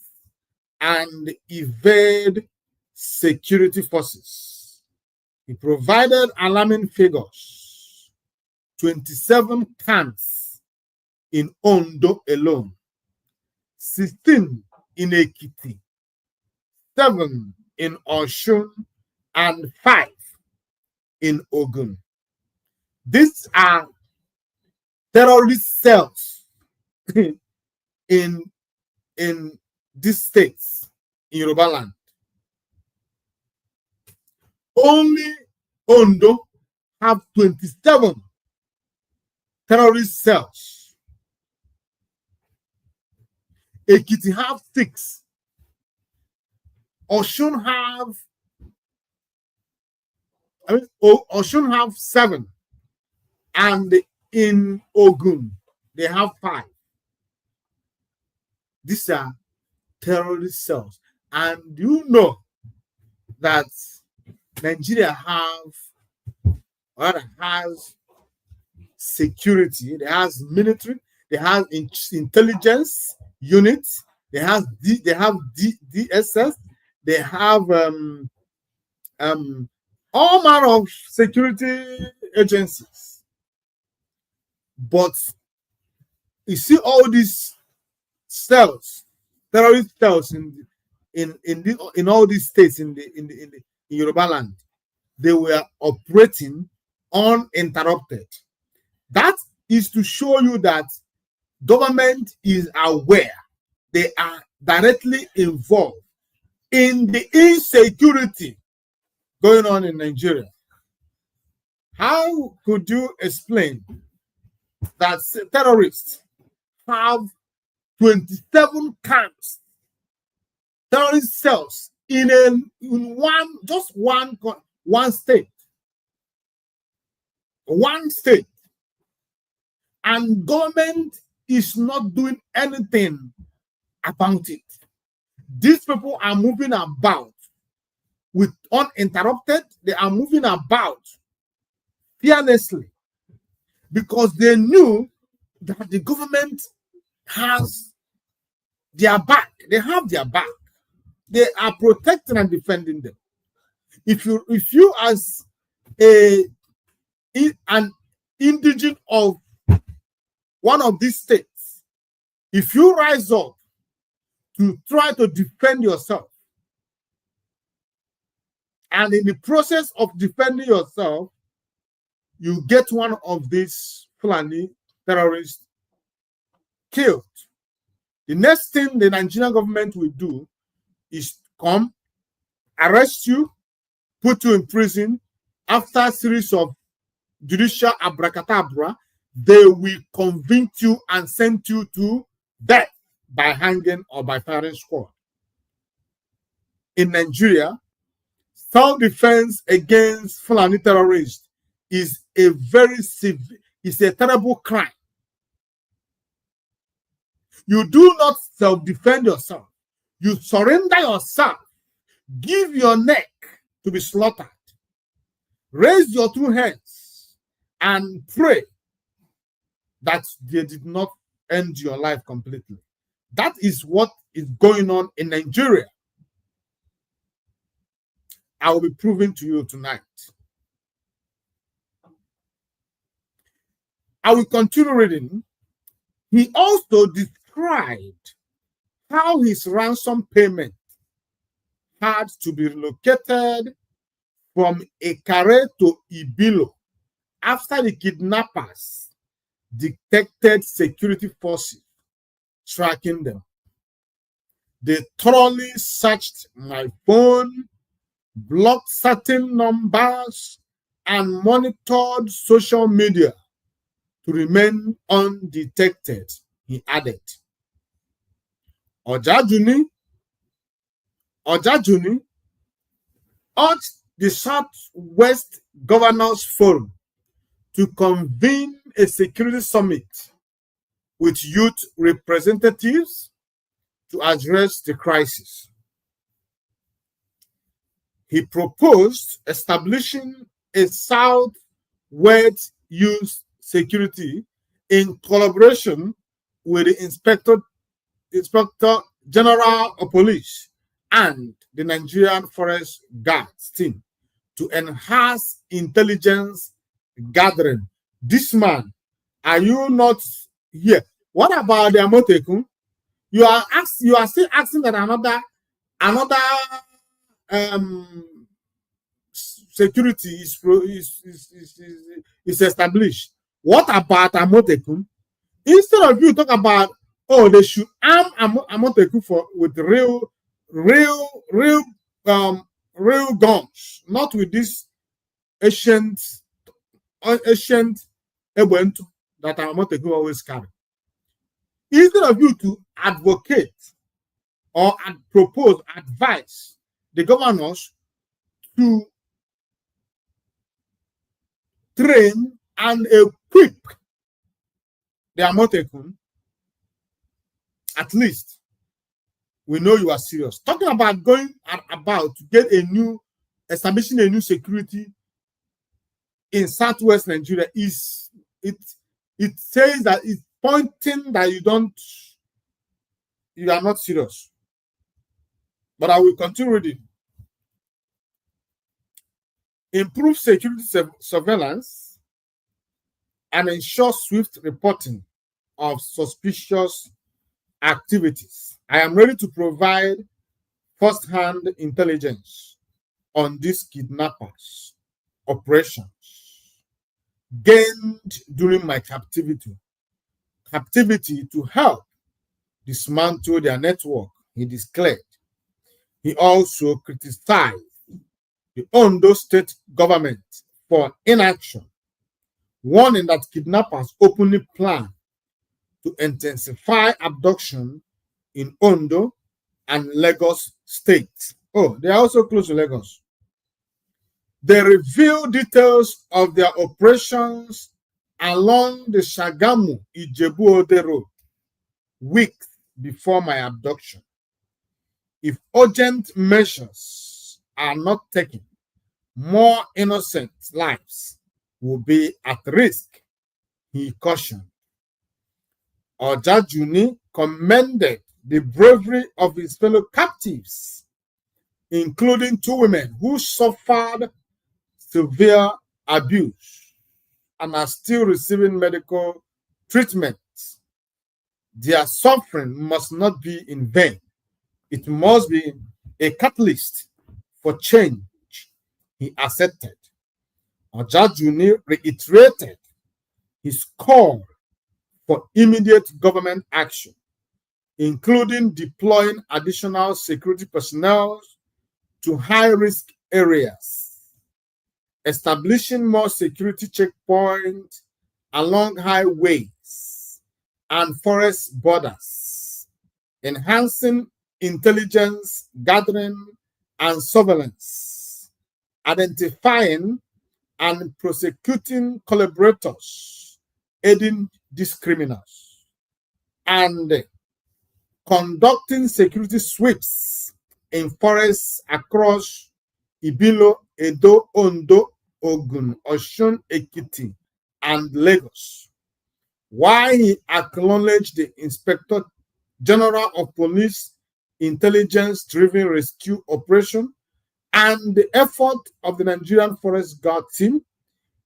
and evade security forces. He provided alarming figures: 27 camps in Ondo alone, 16 in Ekiti, 7 in Osun, and 5 in Ogun. These are terrorist cells in these states in Yoruba land. Only Ondo have 27 terrorist cells. Ekiti have 6. Osun have 7, and in Ogun they have 5. These are terrorist cells, and you know that Nigeria has security, they has military, they have intelligence units, they have DSS, they have all manner of security agencies. But you see all these cells, terrorist cells in all these states in Yoruba land, they were operating uninterrupted. That is to show you that government is aware. They are directly involved in the insecurity going on in Nigeria. How could you explain that terrorists have 27 camps, terrorist cells in one state, and government is not doing anything about it? These people are moving about with uninterrupted. They are moving about fearlessly because they knew that the government has their back. They have their back. They are protecting and defending them. If you as an indigent of one of these states, if you rise up to try to defend yourself, and in the process of defending yourself, you get one of these Fulani terrorists killed, the next thing the Nigerian government will do is come, arrest you, put you in prison. After a series of judicial abracadabra, they will convict you and send you to death by hanging or by firing squad. In Nigeria, self-defense against Fulani terrorists is a very severe, it's a terrible crime. You do not self-defend yourself. You surrender yourself. Give your neck to be slaughtered. Raise your two hands and pray that they did not end your life completely. That is what is going on in Nigeria. I will be proving to you tonight. I will continue reading. He also described how his ransom payment had to be relocated from Ekare to Ibilo after the kidnappers detected security forces tracking them. They thoroughly searched my phone, blocked certain numbers, and monitored social media to remain undetected, he added. Ojajuni urged the Southwest Governors Forum to convene a security summit with youth representatives to address the crisis. He proposed establishing a Southwest Youth Security in collaboration with the Inspector General of Police and the Nigerian Forest Guards team to enhance intelligence gathering. This man, are you not here? What about the Amotekun? You are still asking that another security is established. What about Amotekun? Instead of you talk about, oh, they should arm Amotekun with real guns, not with this ancient Ebwentu that Amotekun always carry. Instead of you to advocate or propose, advise the governors to train and equip the Amotekun, at least we know you are serious. Talking about going about to get establishing a new security in Southwest Nigeria it says that it's pointing that you are not serious. But I will continue reading. Improve security surveillance and ensure swift reporting of suspicious activities. I am ready to provide first-hand intelligence on these kidnappers' operations gained during my captivity to help dismantle their network, he declared. He also criticized the Ondo state government for inaction, warning that kidnappers openly plan to intensify abduction in Ondo and Lagos State. Oh, they are also close to Lagos. They reveal details of their operations along the Shagamu-Ijebu-Ode road weeks before my abduction. If urgent measures are not taken, more innocent lives will be at risk, he cautioned. Ojajuni commended the bravery of his fellow captives, including 2 women who suffered severe abuse and are still receiving medical treatment. Their suffering must not be in vain. It must be a catalyst for change, he asserted. Ojajuni reiterated his call for immediate government action, including deploying additional security personnel to high-risk areas, establishing more security checkpoints along highways and forest borders, enhancing intelligence gathering and surveillance, identifying and prosecuting collaborators, aiding these criminals, and conducting security sweeps in forests across Ibilo, Edo, Ondo, Ogun, Osun, Ekiti, and Lagos. While he acknowledged the Inspector General of Police intelligence-driven rescue operation and the effort of the Nigerian Forest Guard team,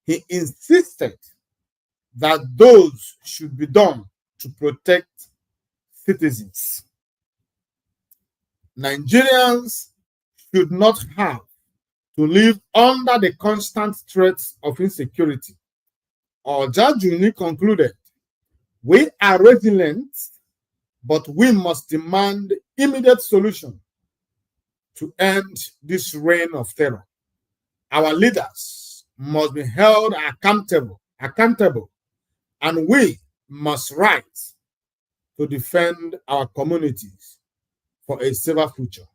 he insisted that those should be done to protect citizens. Nigerians should not have to live under the constant threats of insecurity. Ojajuni concluded, "We are resilient, but we must demand immediate solution to end this reign of terror. Our leaders must be held accountable, and we must rise to defend our communities for a safer future."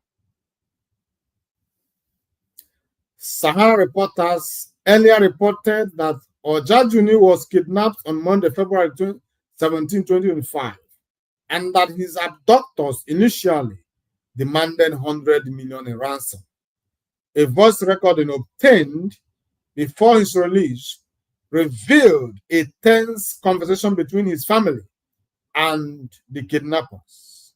Sahara reporters earlier reported that Ojajuni was kidnapped on Monday, February 17, 2025, and that his abductors initially demanded 100 million in ransom. A voice recording obtained before his release revealed a tense conversation between his family and the kidnappers,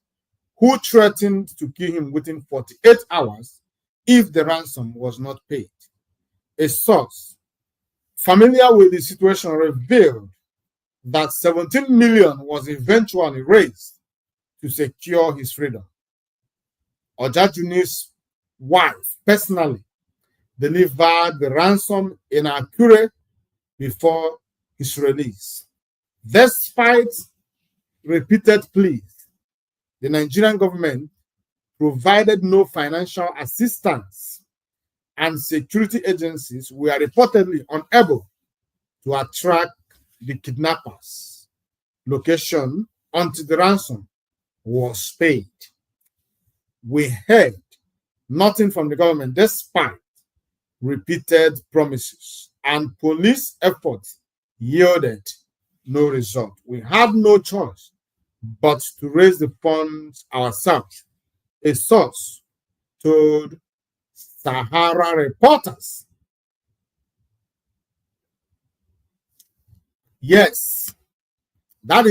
who threatened to kill him within 48 hours if the ransom was not paid. A source familiar with the situation revealed that 17 million was eventually raised to secure his freedom. Ojajuni's wife personally delivered the ransom in Akure before his release. Despite repeated pleas, the Nigerian government provided no financial assistance, and security agencies were reportedly unable to attract the kidnappers' location until the ransom was paid. We heard nothing from the government despite repeated promises, and police efforts yielded no result. We had no choice but to raise the funds ourselves, a source told Sahara reporters. Yes, that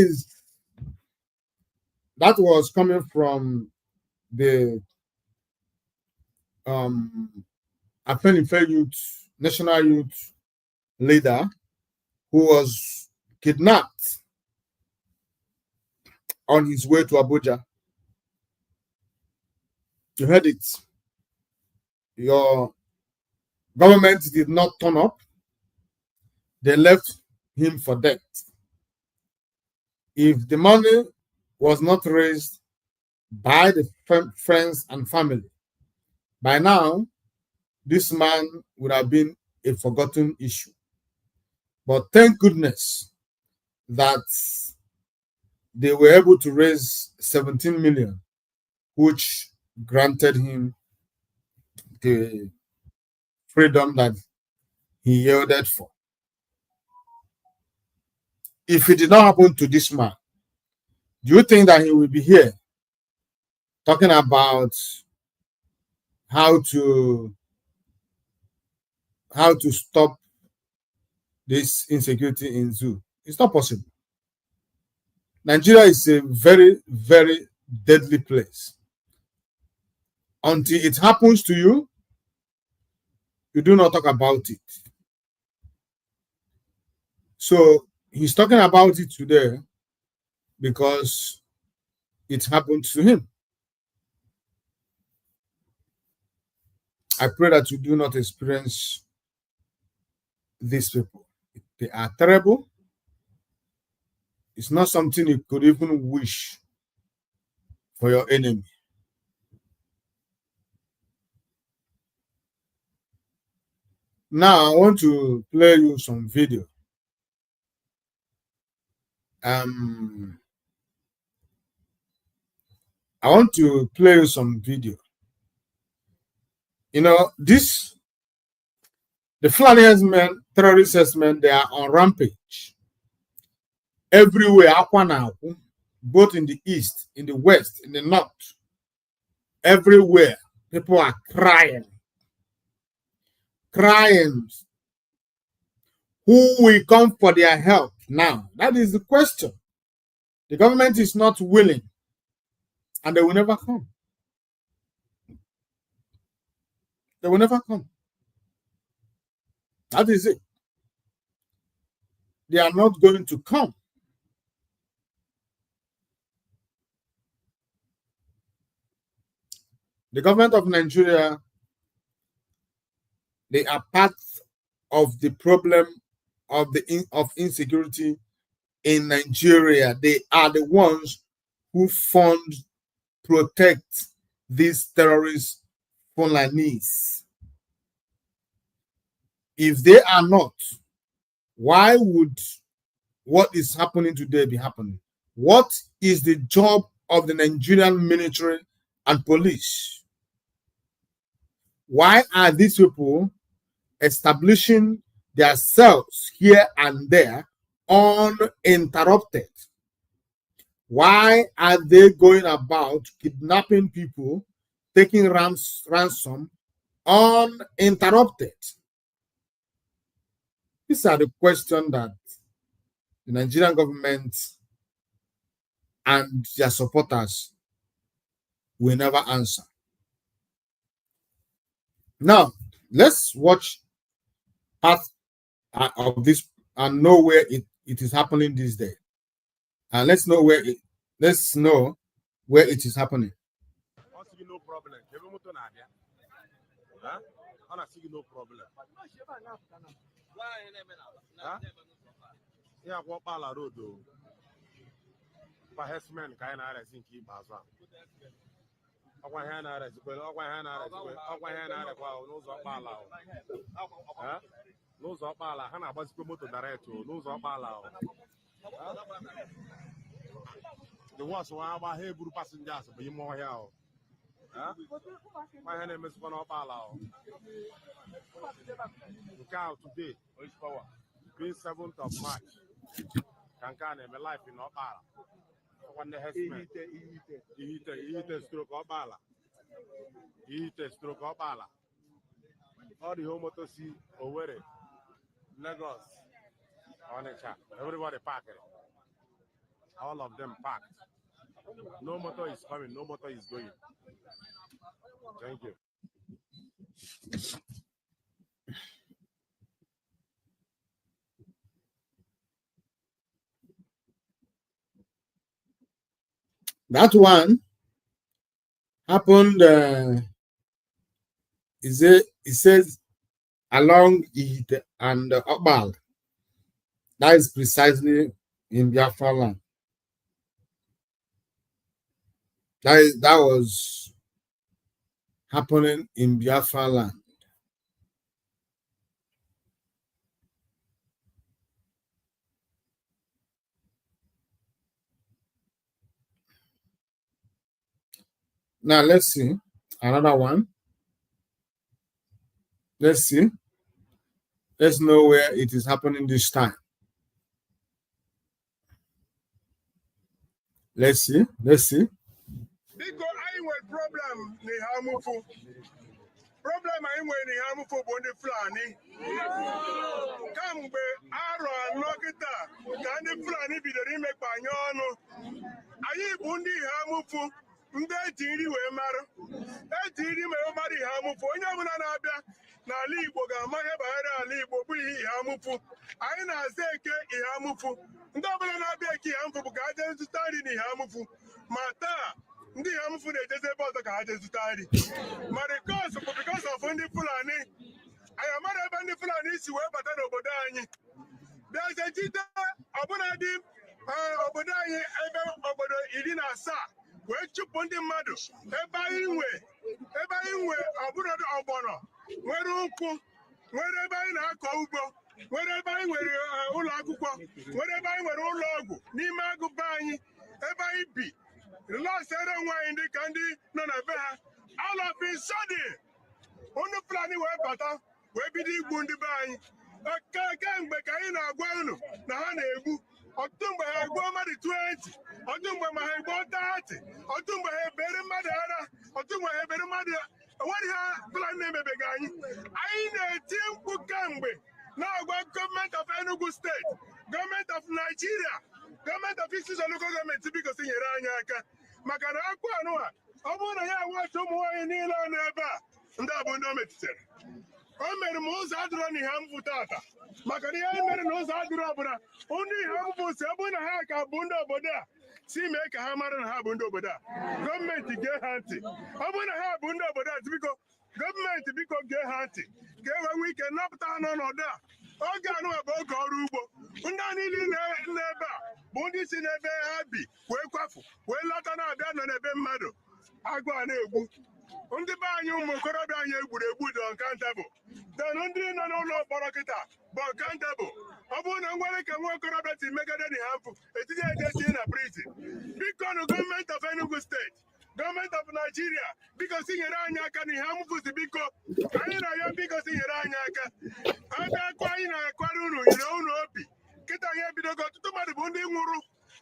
was coming from the Afenifere Youth, National Youth leader, who was kidnapped on his way to Abuja. You heard it. Your government did not turn up. They left him for dead. If the money was not raised by the friends and family, by now, this man would have been a forgotten issue. But thank goodness that they were able to raise 17 million, which granted him the freedom that he yielded for. If it did not happen to this man, do you think that he will be here talking about how to stop this insecurity in zoo? It's not possible. Nigeria is a very, very deadly place. Until it happens to you, you do not talk about it. So he's talking about it today because it happened to him. I pray that you do not experience these people. They are terrible. It's not something you could even wish for your enemy. Now I want to play you some video. I want to play you some video. You know, the Fulani men, terrorist men, they are on rampage everywhere, both in the east, in the west, in the north, everywhere. People are crying. Who will come for their help now? That is the question. The government is not willing, and they will never come. They will never come. That is it. They are not going to come. The government of Nigeria, they are part of the problem of insecurity in Nigeria. They are the ones who fund, protect these terrorist Fulanis. If they are not, why would what is happening today be happening? What is the job of the Nigerian military and police? Why are these people establishing themselves here and there uninterrupted? Why are they going about kidnapping people, taking ransom uninterrupted? These are the questions that the Nigerian government and their supporters will never answer. Now, let's watch part of this and know where it is happening this day. And let's know where it is happening. No problem. No problem. Yeah, what Bala Road do? Perhaps-men kind of think he baza. Awahana as well, knows of Bala. Knows of Bala, Hana was promoted director, knows of Bala. The was one of our Hebrew passengers, but you more here. My name is one of Bala. Cow today, being 7th of March. Cancan and my life in Opala. When the headsman, he stroke Opala. He stroke Opala. All the home to see Owerri, Lagos, on a chat. Everybody packed. All of them packed. No motor is coming, no motor is going. Thank you. That one happened, it says along it and Obal. That is precisely in Biafra land. That was happening in Biafra land. Now let's see another one. Let's see. Let's know where it is happening this time. Let's see. Because I will problem the harmful. Problem I will the harmful body flani. Come be Aaron Nogita. Can the flani be the remake by Yono? Are you bundi harmful? Ndetiri we maro. Ndetiri me omari harmful. Nyamuna nabia. Na libo ga mahe bahara libo bu harmful. I na seke harmful. Ndabula nabia ki harmful ga den to study ni harmful. Mata. Ndi harmful they just about to ga den to study. But because of ndị Fulani, I am not ndị Fulani si wee bata n'obodo anyị. There's a cheetah, Abunadi, obodo anyị ebe obodo 17 wee chụpụ ndị mmadụ ebe anyị nwe ọbụrụ ọgbọnọ nwere ụkwụ nwere ebe anyị na-akọ ugbo nwere ebe anyị nwere ụlọ akwụkwọ nwere ebe anyị nwere ụlọ ọgwụ n'ime agụba anyị ebe anyị bi lọsere onwe anyị dị ka ndị nọ na be ha all of a sudden unu Fulani wee bata wee bido igbu ndị be anyị kemgbe ka anyị na-agwa unu na ha na-egbu ọtụtụ mgbe ha egbuo mmadụ 20 ọtụtụ mgbe ma ha egbuo 30 ọtụtụ mgbe ha ebere mmadụ ara ọtụtụ mgbe ha ebere mmadụ enweghị ha Fulani na-emebeghị anyị na-eti mkpu kemgbe na-agwa gọọmenti of Enugu steeti gọọmenti of Nigeria gọọmenti of Isusu local gọọmenti biko si nyere anyị aka maka na akwa anụwa ọ bụrụ na ya awachi ụmụ nwaanyị niile ọ nọ ebe a ndị a bụ ndị o metụtara o mere m ụzọ adịrọ na ihe mfụ tata maka na ihe mere na ụzọ adịrọ ọbụla ndị ihe mfụ si ọ bụrụ na ha ka bụ ndị obodo a si mee ka ha mara na ha bụ ndị obodo a gọọmenti gee ha ntị ọ bụrụ na ha bụ ndị obodo a biko gọọmenti biko gee ha ntị ka e wee nwee ike napụta ha n'ọnọdụ a oge anụwa bụ oge ọrụ ugbo ndị a niile n'ebe a bụ ndị si n'ebe ha bi wee kwafu wee lọta na-abịa nọ n'ebe mmadụ agụ a na-egbu ndị be anyị ụmụ okorobịa anyị egburu egbu dị ọnkantebụl denụ ndị nọ n'ụlọ mkpọrọ kịta bụ ọnkantebụl ọ bụrụ na nwere ka nwa okorobịa si megide na ha mfụ etinye ejechi na prison biko nụ gọọmenti of Enugu steeti gọọmenti of Nigeria biko si nyere anyị aka na ihe amụfụzi biko anyị na ya biko si nyere anyị aka abịakwa anyị na-akwara unu nyere unu obi kịta anyị ebidogo ọtụtụ mmadụ bụ ndị nwụrụ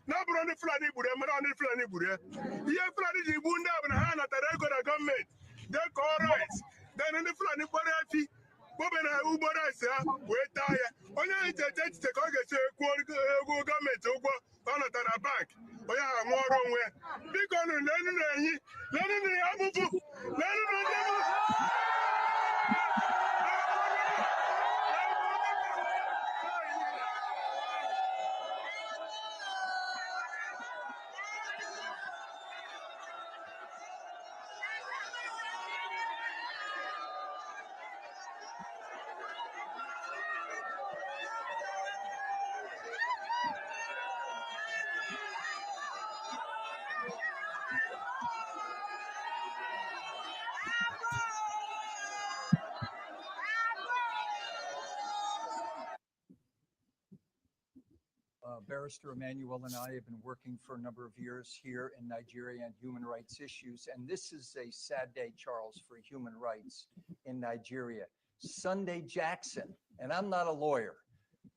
na-abụrụ ndị Fulani gburu ya mara ndị Fulani gburu ya ihe Fulani ji gbu ndị a bụ na ha natara ego na gọọmenti dekọọ rice den ndị Fulani kpọrọ efi kpobe na ugbo rice ha wee taa ya onye ahụ cheche echiche ka ọ ga-esi kwuo ego gọọmenti ụgwọ ọ natara na bank onye ahụ nwụọ ọrụ onwe ya biko nụ lenu na enyi lenu na ihe amụfụ lenu na ndị Barrister Emmanuel and I have been working for a number of years here in Nigeria on human rights issues. And this is a sad day, Charles, for human rights in Nigeria. Sunday Jackson, and I'm not a lawyer,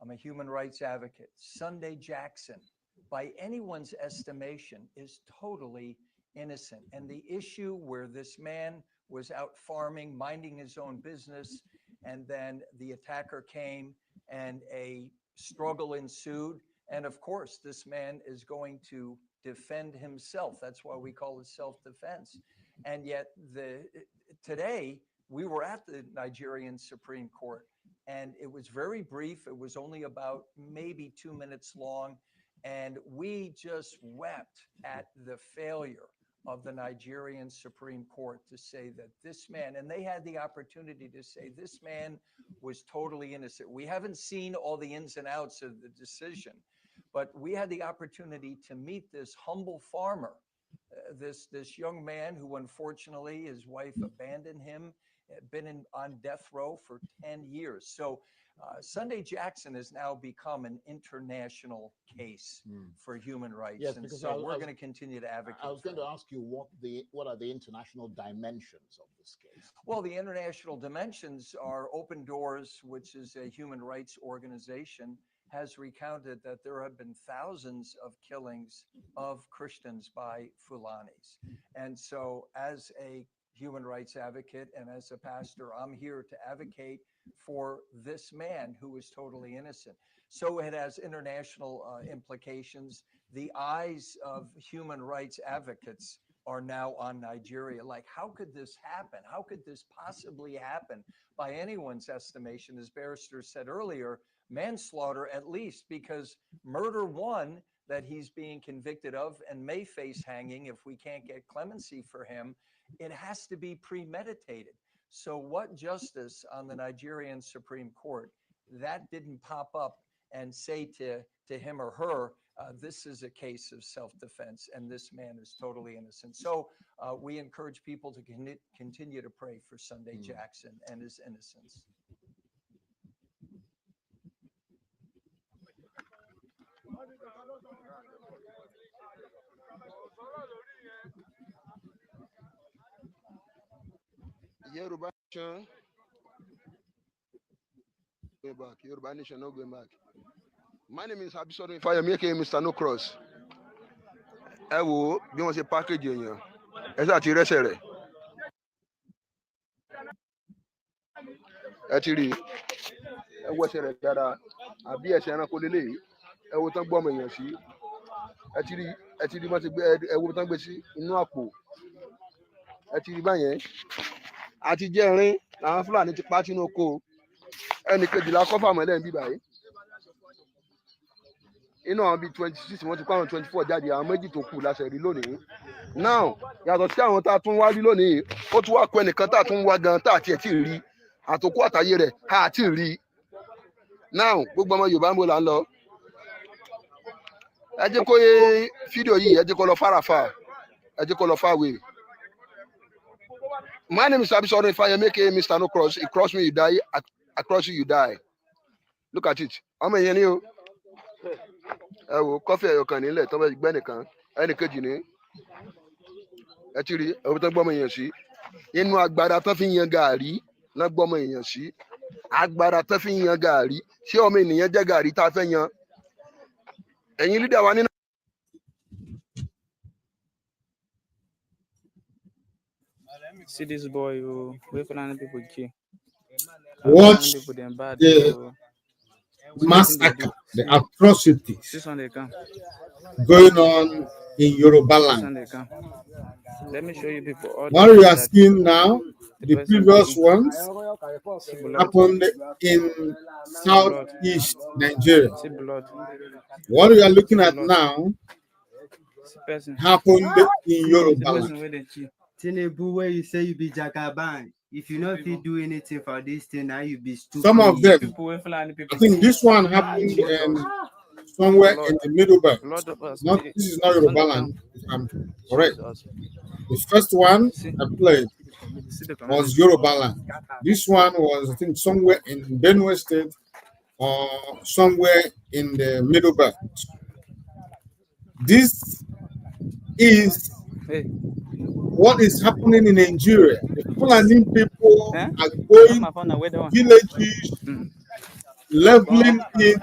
I'm a human rights advocate. Sunday Jackson, by anyone's estimation, is totally innocent. And the issue where this man was out farming, minding his own business, and then the attacker came and a struggle ensued. And of course, this man is going to defend himself. That's why we call it self-defense. And yet today we were at the Nigerian Supreme Court and it was very brief. It was only about maybe 2 minutes long. And we just wept at the failure of the Nigerian Supreme Court to say that this man, and they had the opportunity to say this man was totally innocent. We haven't seen all the ins and outs of the decision, but we had the opportunity to meet this humble farmer, this young man who unfortunately his wife abandoned him, been on death row for 10 years. So Sunday Jackson has now become an international case for human rights. Yes, and because so we're going to continue to advocate. I was going to ask you what are the international dimensions of this case? Well, the international dimensions are Open Doors, which is a human rights organization, has recounted that there have been thousands of killings of Christians by Fulanis. And so as a human rights advocate and as a pastor, I'm here to advocate for this man who is totally innocent. So it has international implications. The eyes of human rights advocates are now on Nigeria. Like, how could this happen? How could this possibly happen? By anyone's estimation, as Barrister said earlier, manslaughter at least, because murder one that he's being convicted of and may face hanging if we can't get clemency for him, it has to be premeditated. So what justice on the Nigerian Supreme Court that didn't pop up and say to him or her, This is a case of self-defense, and this man is totally innocent. So we encourage people to continue to pray for Sunday Jackson and his innocence. Yoruba Nation, going back. Yoruba Nation, not going back. My name is Abisodun Ifayemi, aka Mr. No Cross. Ẹ wo bí wọ́n ṣe package èèyàn. Ẹ ṣáà ti rẹ́sẹ̀ rẹ̀. Ẹ ti rí. Ẹ wo ẹsẹ̀ rẹ̀ dáadáa. Àbí ẹsẹ̀ ẹranko lélẹ́yìí. Ẹ wo tán gbọ́ ọmọ èèyàn sí. Ẹ ti rí wọ́n ti gbé ẹ wo tán gbé sí inú àpò. Ẹ ti rí báyẹn. Àti jẹ́rin làwọn Fúlàní ti pa sínú oko. Ẹnì kejìlá kọ́fà mọ́lẹ̀ ń bí báyìí. Inú àwọn bíi 26 wọ́n ti pa àwọn 24 jáde, àwọn méjì tó kù láṣẹ rí lónìí. Now yàtọ̀ sí àwọn tá a tún wá rí lónìí, ó tún wá kó ẹnìkan tá a tún wá gan tá a tiẹ̀ tí ì rí. Àtòkù àtàyè rẹ̀ a ti rí. Now gbogbo ọmọ Yorùbá ń bọ̀ là ń lọ. Ẹ jẹ́ kó yé fídíò yìí, ẹ jẹ́ kó lọ fárafa, ẹ jẹ́ kó lọ fáwé. My name is Abisodun Ifayemi, aka Mr. No Cross. You cross me, you die. I cross you, you die. Look at it. Ọmọ ìyẹn ni o. Ẹ wo kọfí ẹyọ kan nílẹ̀ tó bẹ gbẹ́ nìkan ẹnì kejì ní. Ẹ ti rí ẹwọ tó gbọ́mọ èèyàn sí. Inú agbada tó fi yan gàárì náà gbọ́mọ èèyàn sí. Agbada tó fi yan gàárì. Ṣé ọmọ ènìyàn jẹ́ gàárì tá a fẹ́ yan? Ẹ̀yin lídà wa nínú. See this boy who wait for people kill. Watch the massacre, the atrocities going on in Yoruba land. Let me show you people. What we are seeing now, the previous ones happened in southeast Nigeria. What we are looking at now happened in Yoruba land. Tinubu, where you say you be Jagaban, if you know if you do anything for this thing, now you be stupid. Some of them, I think this one happened somewhere in the middle belt. This is not Yoruba land, I'm correct. The first one I played was Yoruba land. This one was, I think, somewhere in Benue State or somewhere in the middle belt. This is what is happening in Nigeria. The Fulani people are going to villages, leveling it,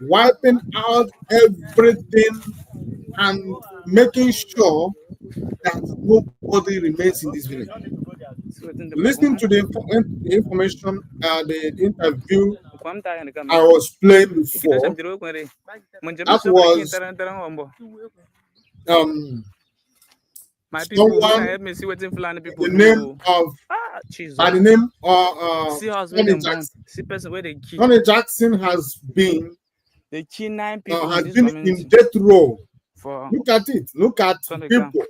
wiping out everything, and making sure that nobody remains in this village. Listening to the information, the interview I was playing before, that was my people, someone me see what Fulani people the name of by the name Tony Jackson. See person where they kill. Tony Jackson has been they kill 9 people has been in death row. Look at it. Look at people.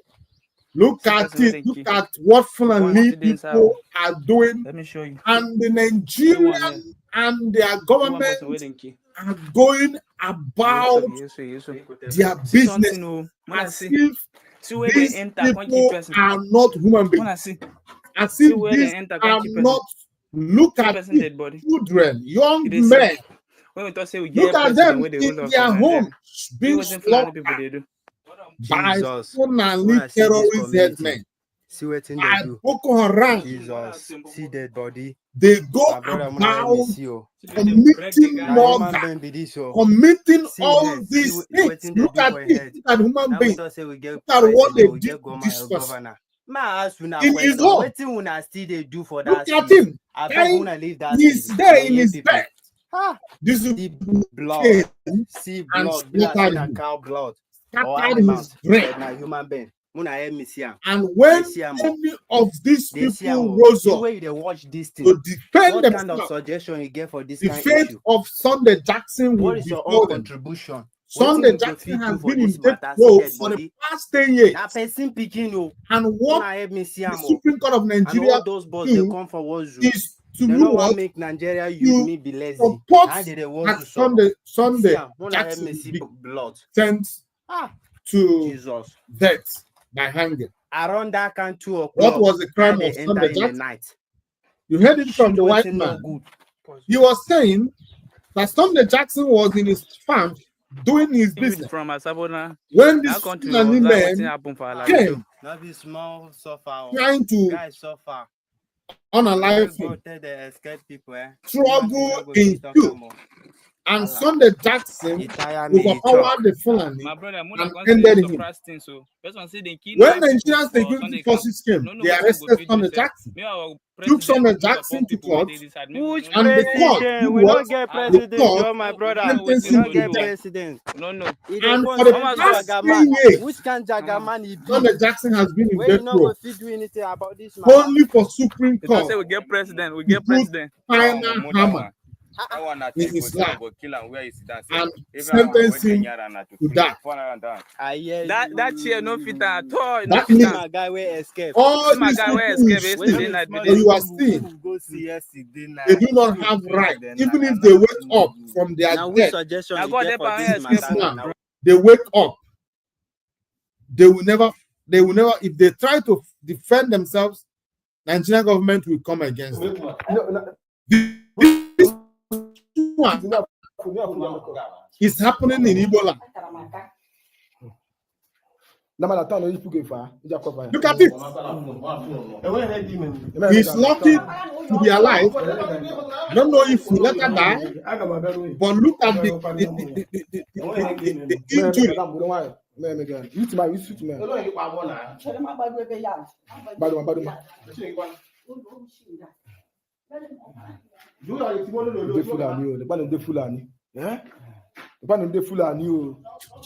Look at it. Look at what Fulani people are doing. Let me show you. And the Nigerian and their government are going about their business as if these people are not human beings. As if these are not. Look at it, children, young men. Look at them in their homes being slaughtered by Fulani terrorist headmen. See what they do. Boko Haram. Jesus, see dead body. They go about committing murder, committing all these things. Look at it. Look at human beings. Look at what they did to this person. In his home. Look at him. He's there in his bed. This is blood. See blood. And cow blood. Scattered his brain. Human being. And when any of these people rose up to defend what themselves, kind of suggestion you get for this the kind fate issue? of Sunday Jackson will What is be your own them. contribution? Sunday Jackson has been in death row for the past 10 years. And what the Supreme Court of Nigeria those boys do come for is to They do don't want what? to make Nigeria You use me be lazy. support How did they want that to solve? Sunday When I have Jackson me see be blood. sent Ah, to Jesus. death by hanging. Around that can 2 o'clock. What was the crime they of enter Sunday in the Jackson? night? You heard it from the white Waiting no man. good. He was saying that Sunday Jackson was in his farm doing his business. From Asabona, When this that country Fulani was that men happen for our came Not be small suffer. trying to Guys suffer. unalive Go him, tell the escape people. struggle ensued, and Sunday Jackson overpowered the Fulani my brother, and ended him. thing, so person say they kill When 9 people Nigerian for security Sunday forces came, no, they wetin we go arrested fit do Sunday sef. Jackson, Me, our took president Sunday look upon Jackson to people wey court, dey this side, make we Which no and the court president? did We what? don't get The president, court Joe, my brother. sentenced We him don't to get death. president. no. And Go for the see past 3 Jagaman. years, Which can Jagaman he be? Sunday Jackson has been in Where you death not row, go fit do anything about this matter? only for Supreme They don't Court say we get president, we to get put president. final hammer in his life and sentence him to death. I hear That chair no fit at all. No That fit. means my guy will escape. all My these guy wey people escape yesterday When night small be you are people seeing, go see yesterday night. they do not have right, even if they wake up from their Now, which death. suggestion Now you God get help for am this escape. This matter? man, they wake up, they will never, if they try to defend themselves, Nigerian government will come against them. This one is happening in Ebola. Look at it. He's lucky to be alive. Don't know if he later die, but look at the injury.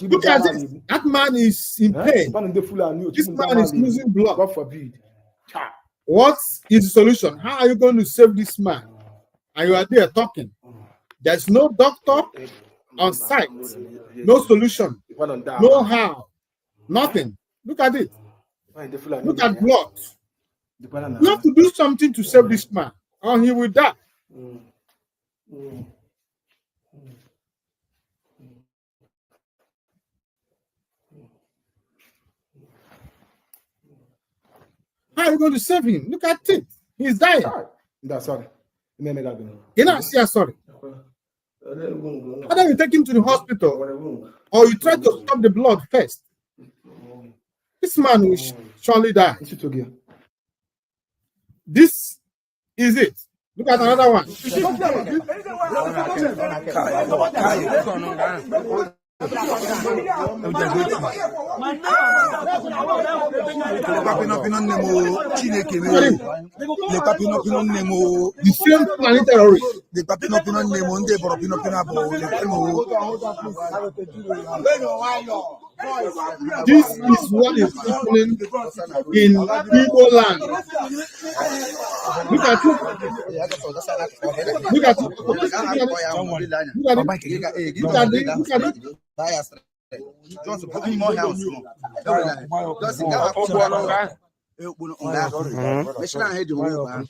Look at this. That man is in pain. This man is losing blood. God forbid. What is the solution? How are you going to save this man? And you are there talking. There's no doctor on site. No solution. No how. Nothing. Look at it. Look at blood. You have to do something to save this man, or he will die. How are you going to save him? Look at it. He's dying. That's sorry. You know, sorry. Either you take him to the hospital or you try to stop the blood first. This man will surely die. This is it. Look at another one. The same planet terrorist. This is what is happening in Igbo land. Look at it. Look at it. Look at it. Look at it. Just put more health.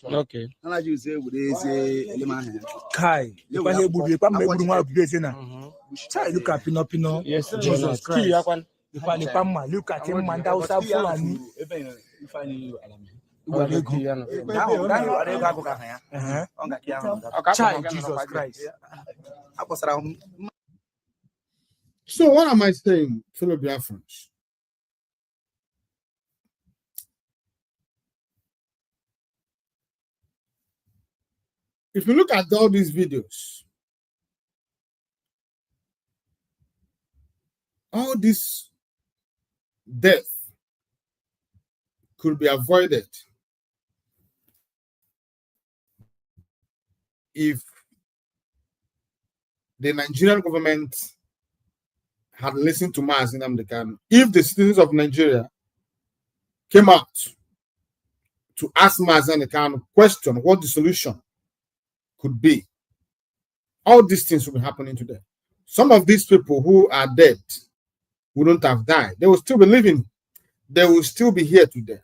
Okay. Kai, if I hear Buddha, I'm able to have this in a child. Look at Pinopino. Yes, Jesus Christ. If I look at him, and that was a fool. Child, Jesus Christ. So what am I saying, fellow Biafrans? If you look at all these videos, all this death could be avoided if the Nigerian government had listened to Mazi Nnamdi Kanu. If the citizens of Nigeria came out to ask Mazi Nnamdi Kanu question what the solution could be, all these things will be happening today. Some of these people who are dead wouldn't have died. They will still be living. They will still be here today.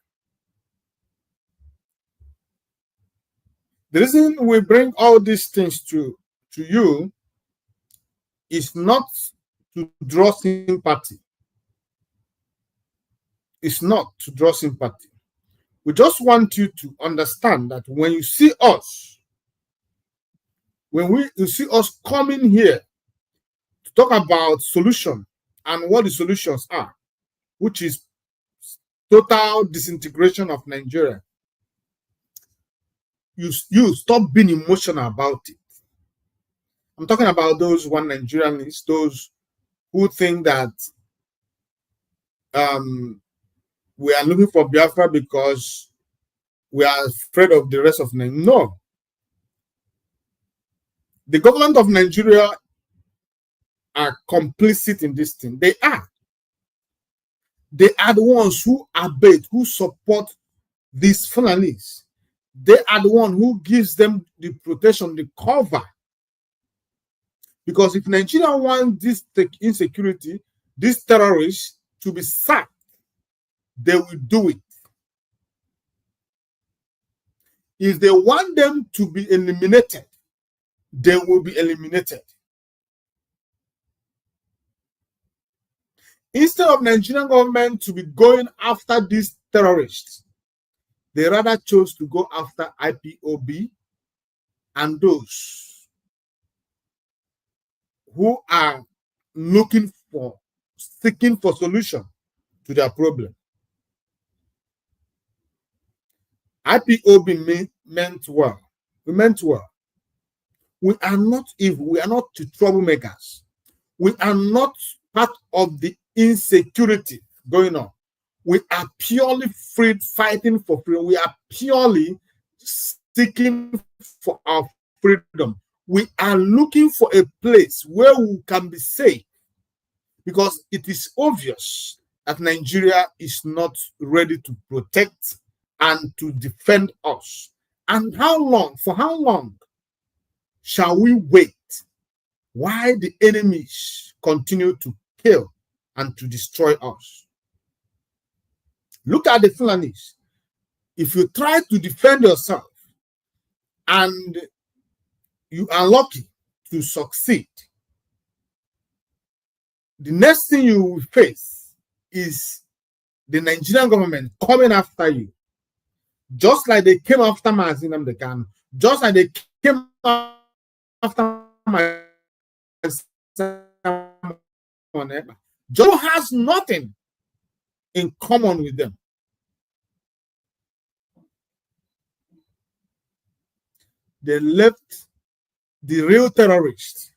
The reason we bring all these things to you is not to draw sympathy. It's not to draw sympathy. We just want you to understand that when you see us, you see us coming here to talk about solution and what the solutions are, which is total disintegration of Nigeria, you stop being emotional about it. I'm talking about those one Nigerians, those who think that we are looking for Biafra because we are afraid of the rest of Nigeria. No. The government of Nigeria are complicit in this thing. They are. They are the ones who abet, who support these Fulanis. They are the one who gives them the protection, the cover. Because if Nigeria wants this insecurity, these terrorists to be sacked, they will do it. If they want them to be eliminated, they will be eliminated. Instead of Nigerian government to be going after these terrorists, they rather chose to go after IPOB and those who are seeking for solution to their problem. IPOB meant well. We meant well. We are not evil. We are not the troublemakers. We are not part of the insecurity going on. We are purely fighting for freedom. We are purely seeking for our freedom. We are looking for a place where we can be safe, because it is obvious that Nigeria is not ready to protect and to defend us. And how long, for how long shall we wait while the enemies continue to kill and to destroy us? Look at the Fulanis. If you try to defend yourself and you are lucky to succeed, the next thing you will face is the Nigerian government coming after you. Just like they came after Mazinam Dekan, just like they came after my Joe has nothing in common with them. They left the real terrorists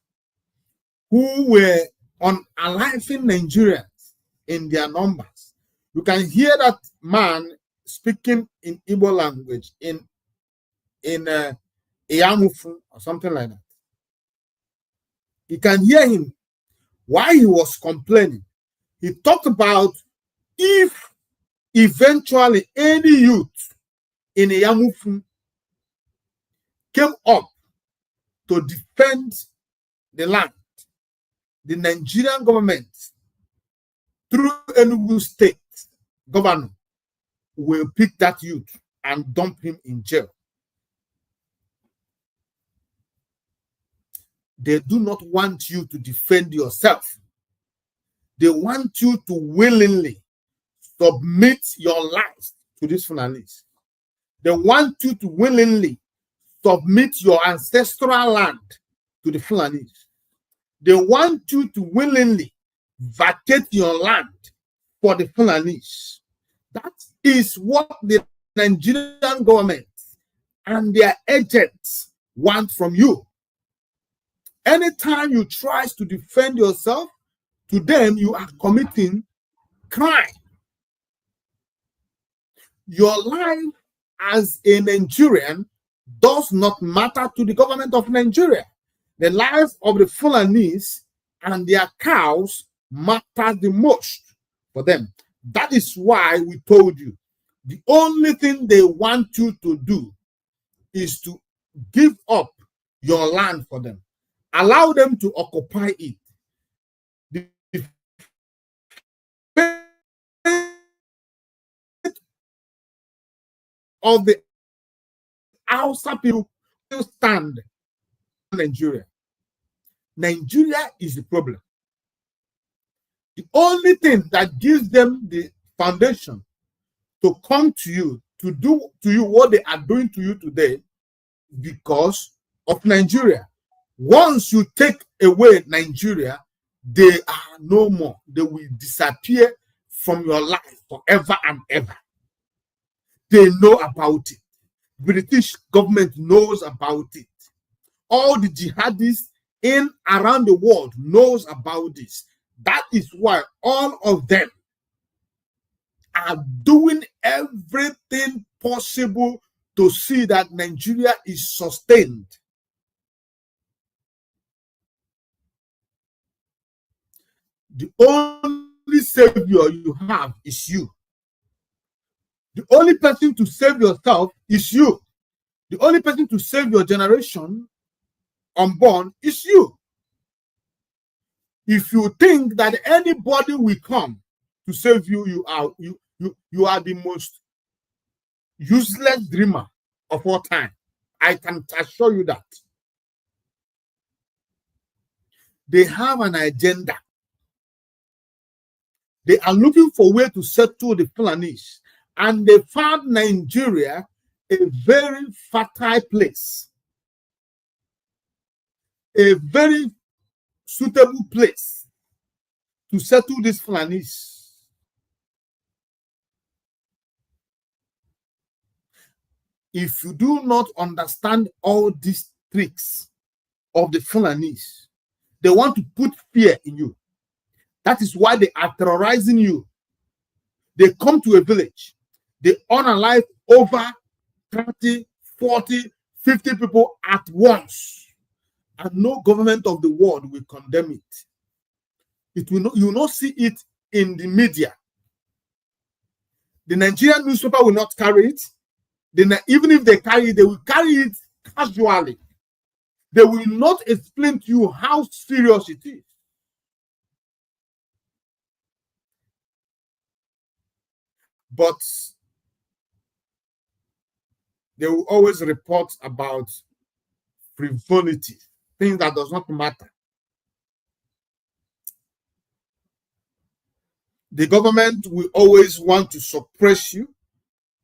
who were unaliving Nigerians in their numbers. You can hear that man speaking in Igbo language in Eyamufu or something like that. You can hear him while he was complaining. He talked about if eventually any youth in Eyamufu came up to defend the land, the Nigerian government, through Enugu State governor, will pick that youth and dump him in jail. They do not want you to defend yourself. They want you to willingly submit your lives to these Fulanis. They want you to willingly submit your ancestral land to the Fulanis. They want you to willingly vacate your land for the Fulanis. That is what the Nigerian government and their agents want from you. Anytime you try to defend yourself, to them you are committing crime. Your life as a Nigerian does not matter to the government of Nigeria. The life of the Fulanis and their cows matter the most for them. That is why we told you the only thing they want you to do is to give up your land for them. Allow them to occupy it. The of the Hausa people stand Nigeria. Nigeria is the problem. The only thing that gives them the foundation to come to you, to do to you what they are doing to you today, because of Nigeria. Once you take away Nigeria, they are no more. They will disappear from your life forever and ever. They know about it. British government knows about it. All the jihadists in around the world knows about this. That is why all of them are doing everything possible to see that Nigeria is sustained. The only savior you have is you. The only person to save yourself is you. The only person to save your generation unborn is you. If you think that anybody will come to save you, you are the most useless dreamer of all time. I can assure you that. They have an agenda. They are looking for a way to settle the Fulanis, and they found Nigeria a very fertile place, a very suitable place to settle these Fulanis. If you do not understand all these tricks of the Fulanis, they want to put fear in you. That is why they are terrorizing you. They come to a village, they unalive over 30, 40, 50 people at once, and no government of the world will condemn it. It will not, you will not see it in the media. The Nigerian newspaper will not carry it. Even if they carry it, they will carry it casually. They will not explain to you how serious it is. But they will always report about frivolity, things that does not matter. The government will always want to suppress you,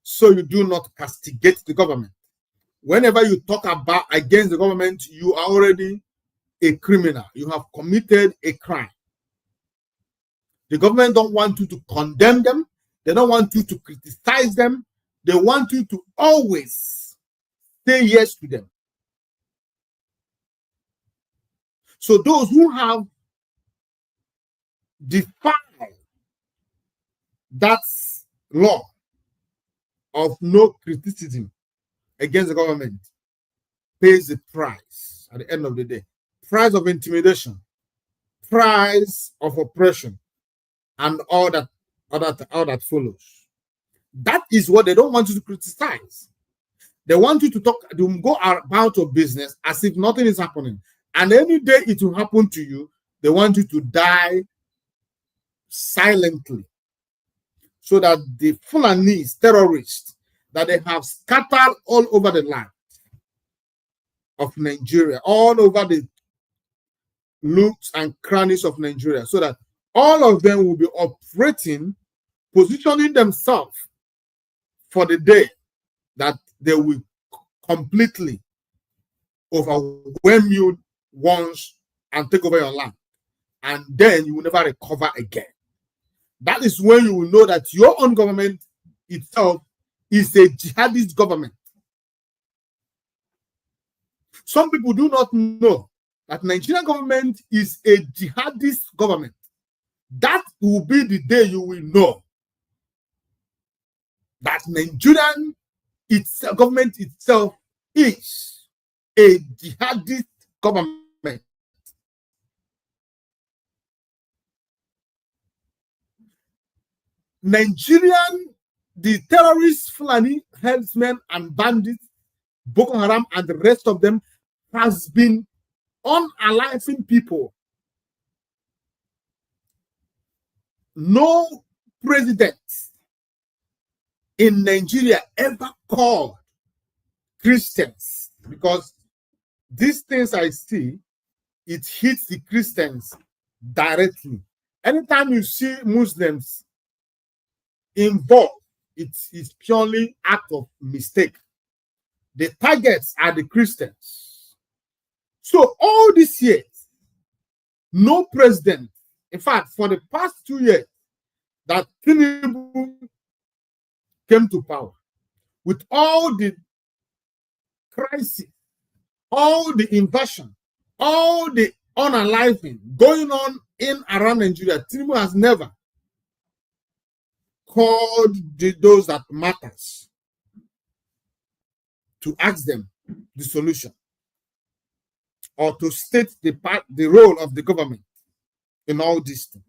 so you do not castigate the government. Whenever you talk about against the government, you are already a criminal. You have committed a crime. The government don't want you to condemn them. They don't want you to criticize them. They want you to always say yes to them. So those who have defied that law of no criticism against the government pays the price at the end of the day. Price of intimidation, price of oppression, and all that follows. That is what they don't want you to criticize. They want you to talk, to go about your business as if nothing is happening. And any day it will happen to you, they want you to die silently, so that the Fulanese terrorists that they have scattered all over the land of Nigeria, all over the nooks and crannies of Nigeria, so that all of them will be operating, positioning themselves for the day that they will completely overwhelm you once and take over your land. And then you will never recover again. That is when you will know that your own government itself is a jihadist government. Some people do not know that Nigerian government is a jihadist government. That will be the day you will know that Nigerian government itself is a jihadist government. Nigerian, the terrorists, Fulani, herdsmen, and bandits, Boko Haram, and the rest of them has been unaliving people. No president in Nigeria ever called Christians because these things I see, it hits the Christians directly. Anytime you see Muslims involved, it's purely act of mistake. The targets are the Christians. So all these years, no president, in fact, for the past 2 years that Tinubu came to power, with all the crisis, all the invasion, all the unaliving going on in around Nigeria, Tinubu has never called those that matters to ask them the solution or to state the role of the government in all these things.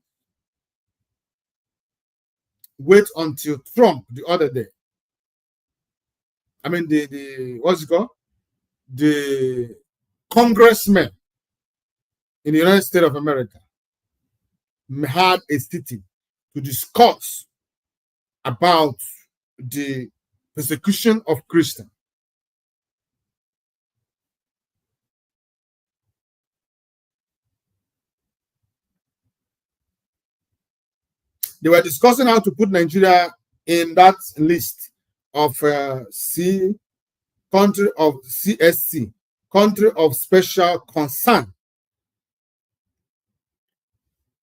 Wait until Trump the other day. I mean, the what's it called? The congressman in the United States of America had a sitting to discuss about the persecution of Christians. They were discussing how to put Nigeria in that list of country of CSC, country of special concern.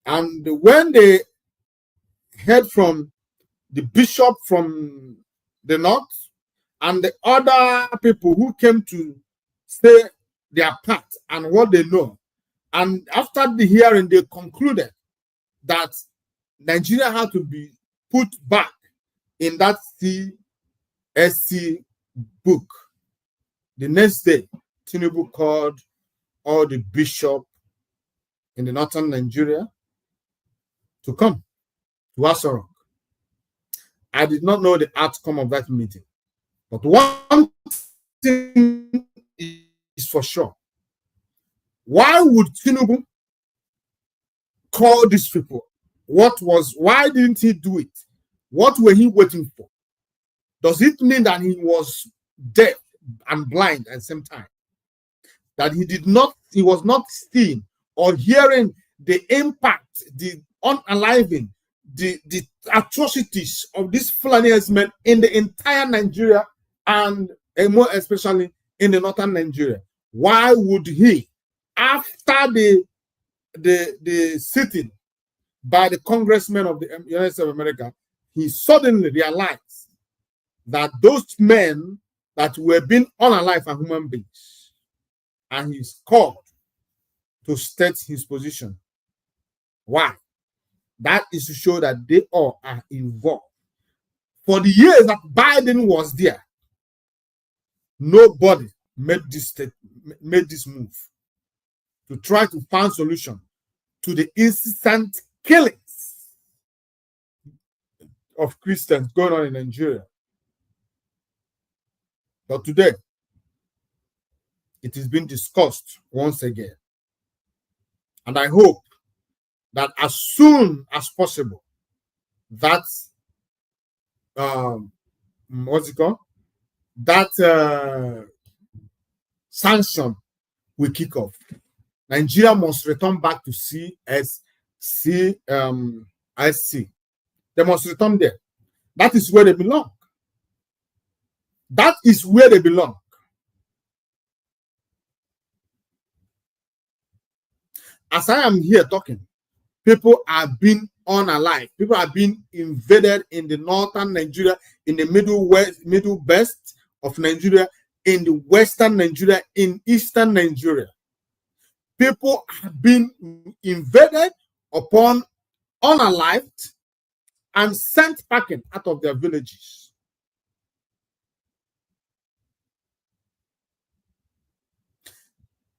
And when they heard from the bishop from the north and the other people who came to say their part and what they know, and after the hearing, they concluded that Nigeria had to be put back in that CSC book. The next day, Tinubu called all the bishops in the northern Nigeria to come to Aso. I did not know the outcome of that meeting. But one thing is for sure. Why would Tinubu call these people? Why didn't he do it? What were he waiting for? Does it mean that he was deaf and blind at the same time? That he was not seeing or hearing the impact, the unaliving, the atrocities of these Fulani men in the entire Nigeria and more especially in the northern Nigeria? Why would he, after the sitting by the congressmen of the United States of America, he suddenly realized that those men that were being unalive are human beings, and he's called to state his position? Why? That is to show that they all are involved. For the years that Biden was there, nobody made this move to try to find solution to the incessant killings of Christians going on in Nigeria. But today, it is being discussed once again. And I hope that as soon as possible, that what's it called? That sanction will kick off. Nigeria must return back to CSC. They must return there. That is where they belong. That is where they belong. As I am here talking, people are being unalive. People are being invaded in the northern Nigeria, in the middle best of Nigeria, in the western Nigeria, in eastern Nigeria. People have been invaded upon unalived and sent packing out of their villages.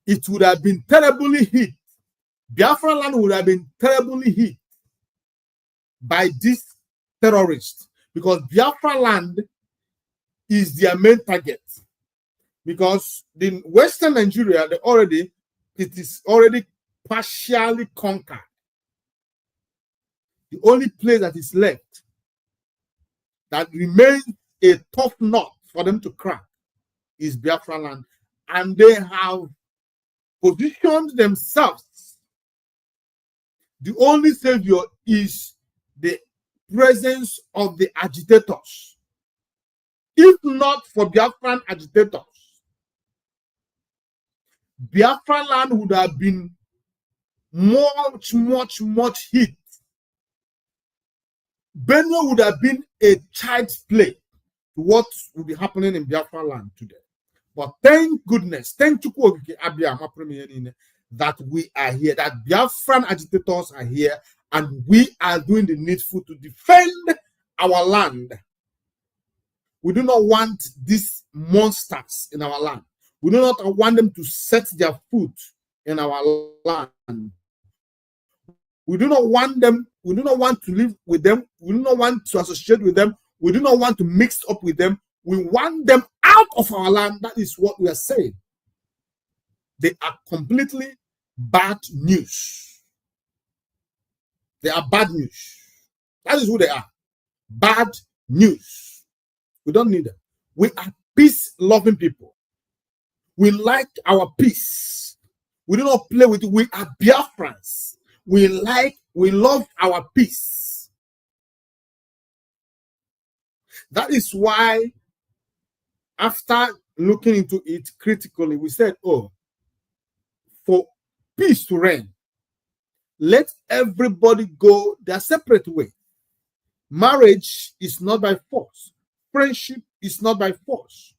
It would have been terribly hit. Biafra land would have been terribly hit by these terrorists, because Biafra land is their main target. Because in western Nigeria, it is already partially conquered. The only place that is left that remains a tough nut for them to crack is Biafra land. and they have positioned themselves. The only savior is the presence of the agitators. If not for Biafran agitators, Biafran land would have been much hit. Benue would have been a child's play to what would be happening in Biafran land today. But thank goodness, thank you that we are here, that Biafran agitators are here, and we are doing the needful to defend our land. We do not want these monsters in our land. We do not want them to set their foot in our land. We do not want them, we do not want to live with them, we do not want to associate with them, we do not want to mix up with them. We want them out of our land. That is what we are saying. They are completely bad news. They are bad news. That is who they are. Bad news. We don't need them. We are peace-loving people. We like our peace. We do not play with it. We are Biafrans. We love our peace. That is why, after looking into it critically, we said, oh, for peace to reign, let everybody go their separate way. Marriage is not by force. Friendship is not by force.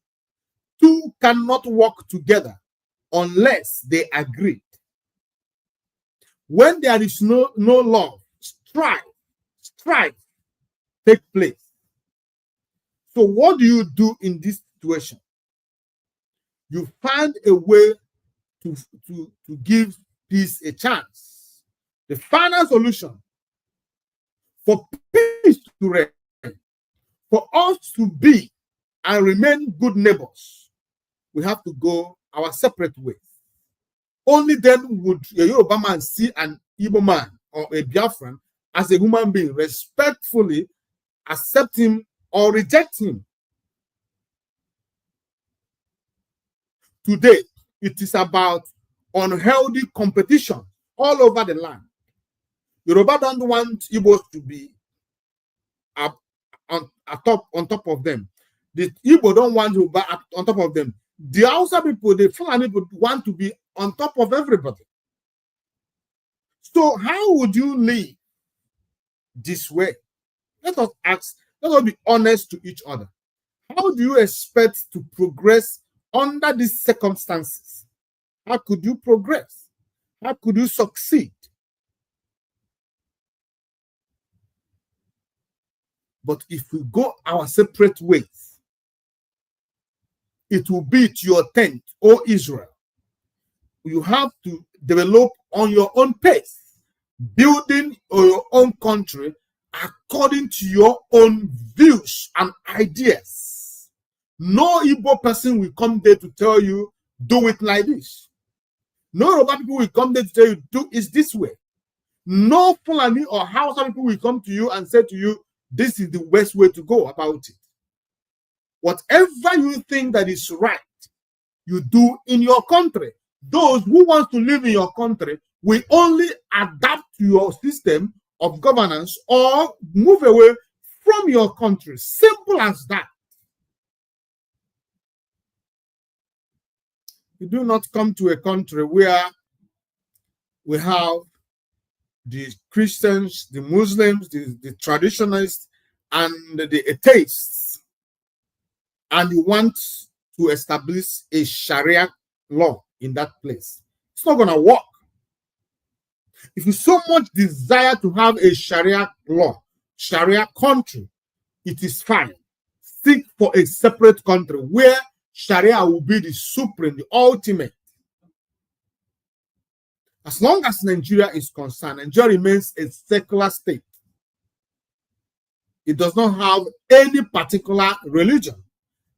Two cannot work together unless they agree. When there is no love, strife take place. So what do you do in this situation? You find a way to give peace a chance. The final solution for peace to reign, for us to be and remain good neighbors, we have to go our separate ways. Only then would a Yoruba man see an Igbo man or a Biafran as a human being, respectfully accept him or reject him. Today, it is about unhealthy competition all over the land. Yoruba don't want Igbos to be on top of them. The Igbo don't want Yoruba on top of them. The Hausa people, the Fulani people want to be on top of everybody. So how would you live this way? Let us ask, let us be honest to each other. How do you expect to progress under these circumstances? How could you progress? How could you succeed? But if we go our separate ways, it will be to your tent, O Israel. You have to develop on your own pace, building your own country according to your own views and ideas. No Igbo person will come there to tell you, do it like this. No Yoruba people will come there to tell you, do it this way. No Fulani or Hausa people will come to you and say to you, this is the best way to go about it. Whatever you think that is right, you do in your country. Those who want to live in your country will only adapt to your system of governance or move away from your country. Simple as that. You do not come to a country where we have the Christians, the Muslims, the traditionalists, and the atheists, and you want to establish a Sharia law in that place. It's not going to work. If you so much desire to have a Sharia law, Sharia country, it is fine. Seek for a separate country where Sharia will be the supreme, the ultimate. As long as Nigeria is concerned, Nigeria remains a secular state. It does not have any particular religion.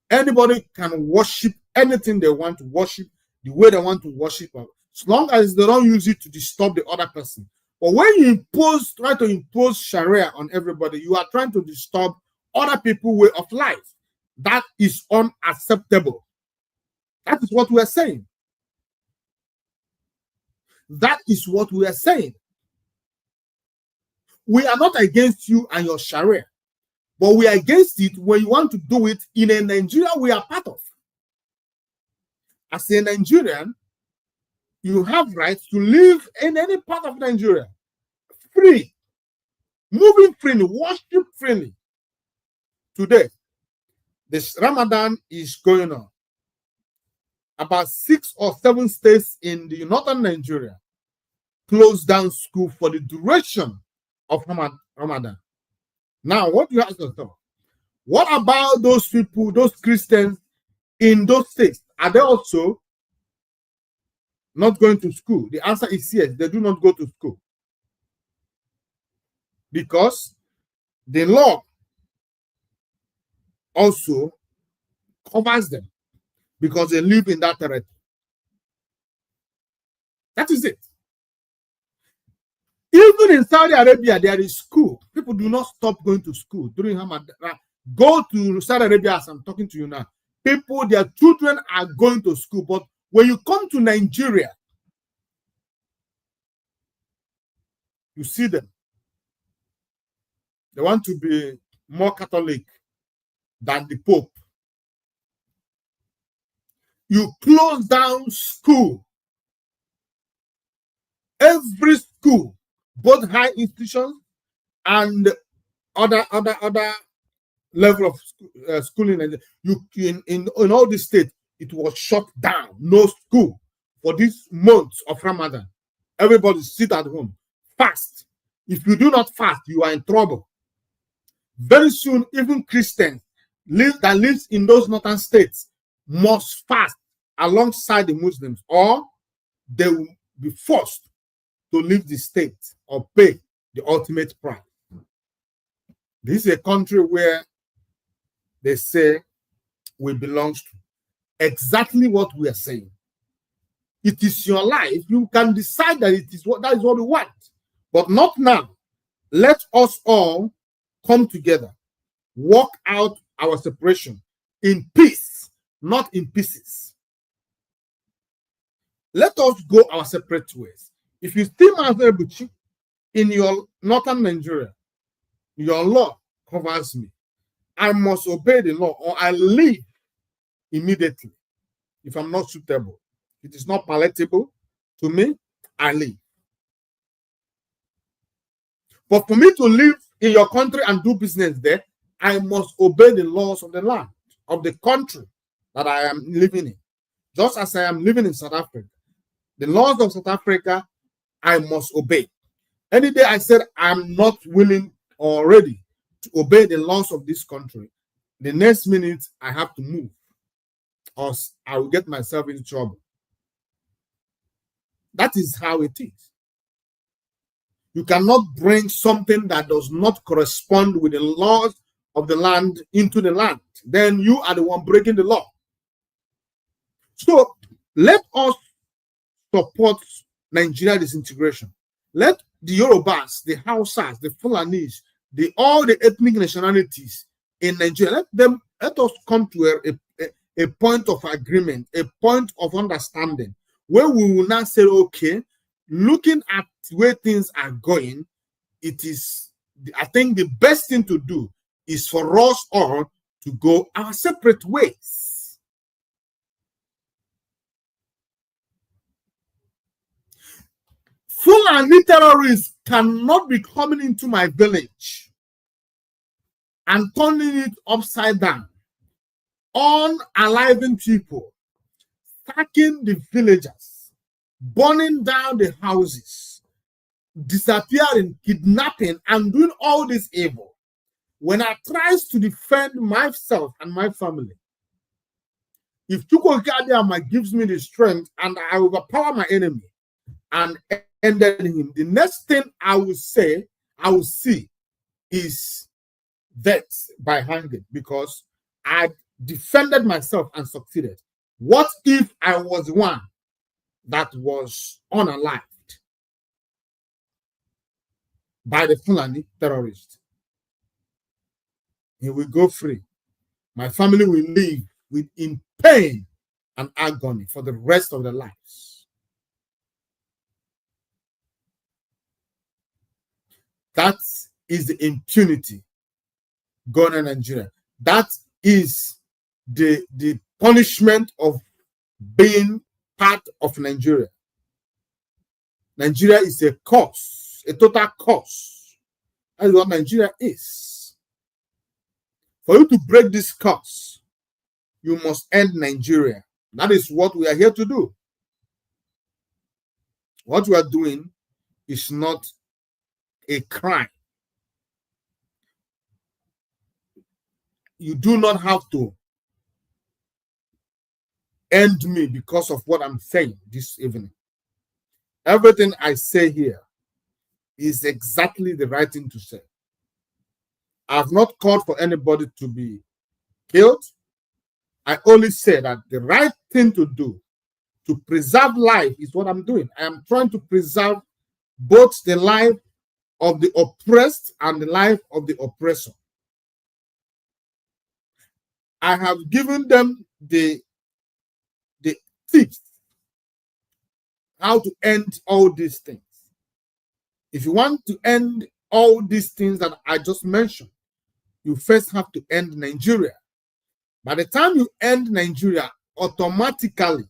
Anybody can worship anything they want to worship, the way they want to worship, as long as they don't use it to disturb the other person. But when you try to impose Sharia on everybody, you are trying to disturb other people's way of life. That is unacceptable. That is what we are saying. That is what we are saying. We are not against you and your Sharia, but we are against it when you want to do it in a Nigeria we are part of. As a Nigerian, you have rights to live in any part of Nigeria, free, moving freely, worship freely. Today, this Ramadan is going on. About 6 or 7 states in the northern Nigeria closed down school for the duration of Ramadan. Now, what do you ask yourself? What about those people, those Christians in those states? Are they also not going to school? The answer is yes, they do not go to school. Because the law also covers them because they live in that territory. That is it. Even in Saudi Arabia, there is school. People do not stop going to school during Ramadan. Go to Saudi Arabia as I'm talking to you now. People, their children are going to school. But when you come to Nigeria, you see them. They want to be more Catholic than the Pope. You close down school. Every school, both high institutions and other level of schooling, in all the states, it was shut down. No school for this month of Ramadan. Everybody sit at home, fast. If you do not fast, you are in trouble. Very soon, even Christians that lives in those northern states must fast alongside the Muslims, or they will be forced to leave the state or pay the ultimate price. This is a country where they say we belong to. Exactly what we are saying. It is your life. You can decide that that is what you want, but not now. Let us all come together, work out our separation in peace, not in pieces. Let us go our separate ways. If you still Buchi in your northern Nigeria, your law covers me. I must obey the law or I leave immediately if I'm not suitable. It is not palatable to me, I leave. But for me to live in your country and do business there, I must obey the laws of the land, of the country that I am living in. Just as I am living in South Africa. The laws of South Africa, I must obey. Any day I said I'm not willing or ready to obey the laws of this country, the next minute I have to move, or I will get myself into trouble. That is how it is. You cannot bring something that does not correspond with the laws of the land into the land. Then you are the one breaking the law. So let us support Nigeria disintegration. Let the Yorubas, the Hausas, the Fulanis, all the ethnic nationalities in Nigeria, let us come to a point of agreement, a point of understanding, where we will now say, okay, looking at where things are going, I think the best thing to do is for us all to go our separate ways. Fulani terrorists cannot be coming into my village and turning it upside down, unaliving people, sacking the villagers, burning down the houses, disappearing, kidnapping, and doing all this evil. When I try to defend myself and my family, if Chukwukadiyama gives me the strength and I overpower my enemy and ended him, the next thing I will see is death by hanging, because I defended myself and succeeded. What if I was one that was unalived by the Fulani terrorists? He will go free. My family will live in pain and agony for the rest of their lives. That is the impunity going on in Nigeria. That is the punishment of being part of Nigeria. Nigeria is a curse, a total curse. That is what Nigeria is. For you to break this curse, you must end Nigeria. That is what we are here to do. What we are doing is not a crime. You do not have to end me because of what I'm saying this evening. Everything I say here is exactly the right thing to say. I've not called for anybody to be killed. I only say that the right thing to do to preserve life is what I'm doing. I am trying to preserve both the life of the oppressed and the life of the oppressor. I have given them the tips how to end all these things. If you want to end all these things that I just mentioned, you first have to end Nigeria. By the time you end Nigeria, automatically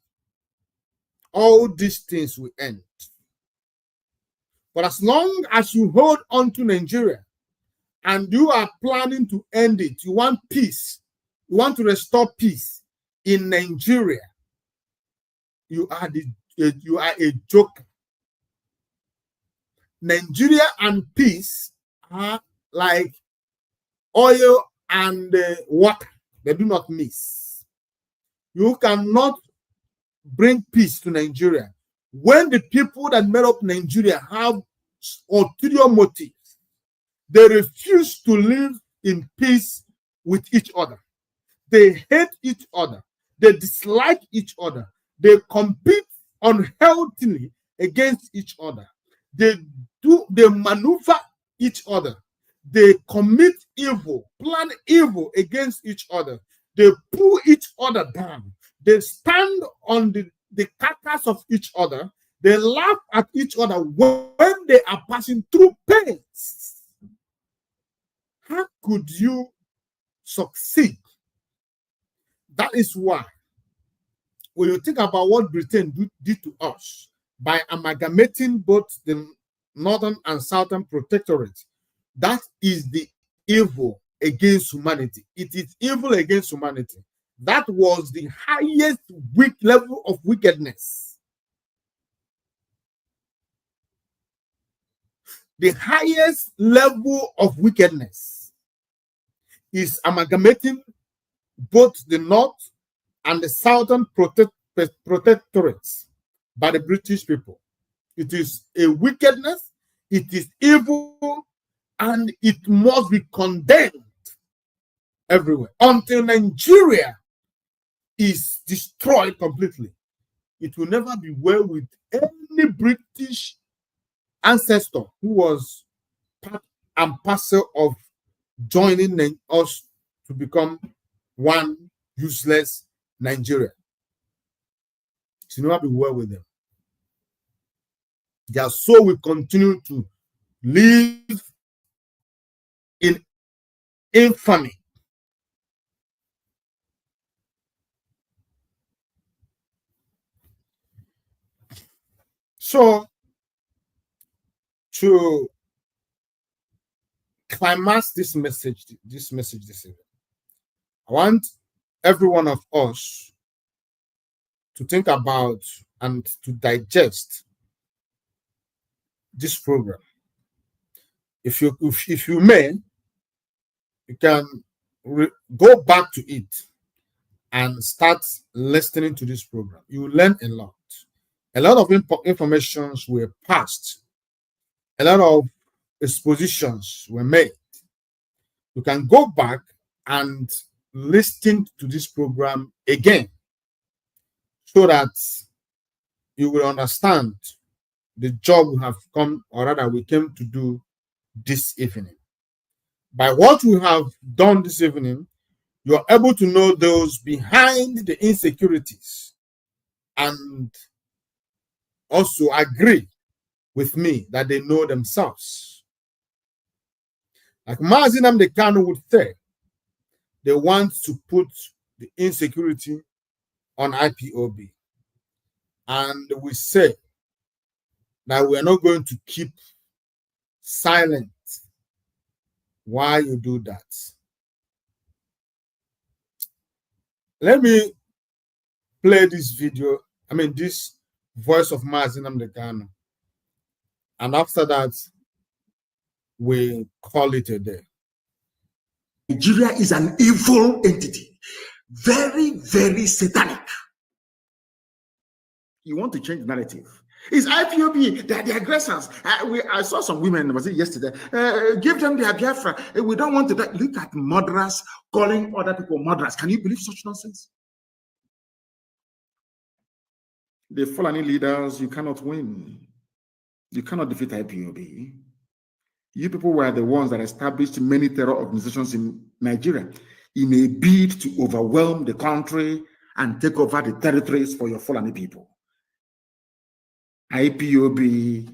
all these things will end. But as long as you hold on to Nigeria and you are planning to end it, you want peace, you want to restore peace in Nigeria, you are a joker. Nigeria and peace are like oil and water. They do not mix. You cannot bring peace to Nigeria when the people that made up Nigeria have ulterior motives. They refuse to live in peace with each other. They hate each other. They dislike each other. They compete unhealthily against each other. They maneuver each other. They commit evil, plan evil against each other. They pull each other down. They stand on the carcass of each other. They laugh at each other when they are passing through pains. How could you succeed? That is why, when you think about what Britain did to us by amalgamating both the northern and southern protectorates, that is the evil against humanity. It is evil against humanity. That was the highest level of wickedness. The highest level of wickedness is amalgamating both the north and the southern protectorates by the British people. It is a wickedness, it is evil, and it must be condemned everywhere until Nigeria is destroyed completely. It will never be well with any British ancestor who was part and parcel of joining us to become one useless Nigeria. It will never be well with them. Their soul will continue to live in infamy. So, to climax this message this evening, I want every one of us to think about and to digest this program. If you may, you can go back to it and start listening to this program. You will learn a lot. A lot of informations were passed. A lot of expositions were made. You can go back and listen to this program again so that you will understand the job we have come, or rather we came to do this evening. By what we have done this evening, you are able to know those behind the insecurities and also agree with me that they know themselves. Like Mazi Nnamdi Kanu would say, they want to put the insecurity on IPOB. And we say that we are not going to keep silent while you do that. Let me play this video, this voice of Mazi Nnamdi Kanu. And after that, we call it a day. Nigeria is an evil entity, very, very satanic. You want to change the narrative. It's IPOB, they're the aggressors. I saw some women, was it yesterday? Give them their Biafra. We don't want to die. Look at murderers calling other people murderers. Can you believe such nonsense? The Fulani leaders, you cannot win. You cannot defeat IPOB. You people were the ones that established many terror organizations in Nigeria in a bid to overwhelm the country and take over the territories for your Fulani people. IPOB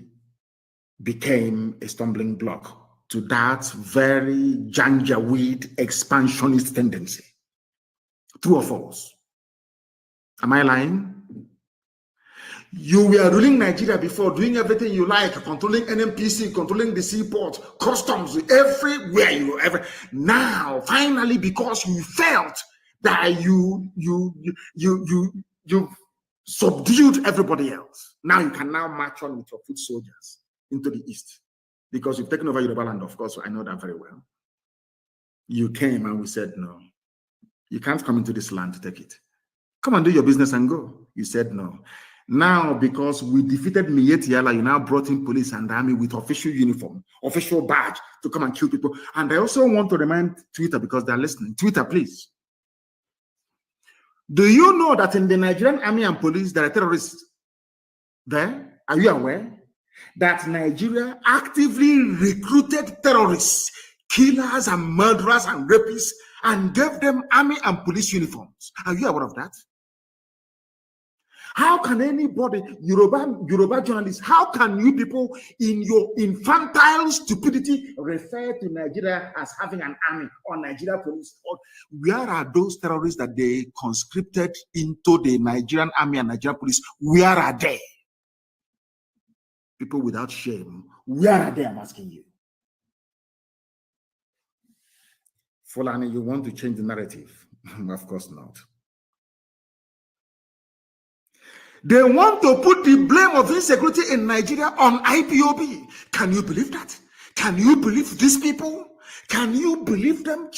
became a stumbling block to that very janjaweed expansionist tendency. True or false? Am I lying? You were ruling Nigeria before, doing everything you like, controlling NMPC, controlling the seaport, customs, everywhere you ever. Now, finally, because you felt that you subdued everybody else, now you can now march on with your foot soldiers into the east, because you've taken over Yoruba land. Of course, I know that very well. You came and we said, no, you can't come into this land to take it. Come and do your business and go. You said no. Now, because we defeated Mietiala, you now brought in police and army with official uniform, official badge to come and kill people. And I also want to remind Twitter, because they're listening. Twitter, please. Do you know that in the Nigerian army and police, there are terrorists there? Are you aware that Nigeria actively recruited terrorists, killers and murderers and rapists, and gave them army and police uniforms? Are you aware of that? How can anybody, Yoruba journalists, how can you people in your infantile stupidity refer to Nigeria as having an army or Nigeria police? Or where are those terrorists that they conscripted into the Nigerian army and Nigerian police? Where are they? People without shame, where are they? I'm asking you. Fulani, you want to change the narrative? Of course not. They want to put the blame of insecurity in Nigeria on IPOB. Can you believe that? Can you believe these people? Can you believe them?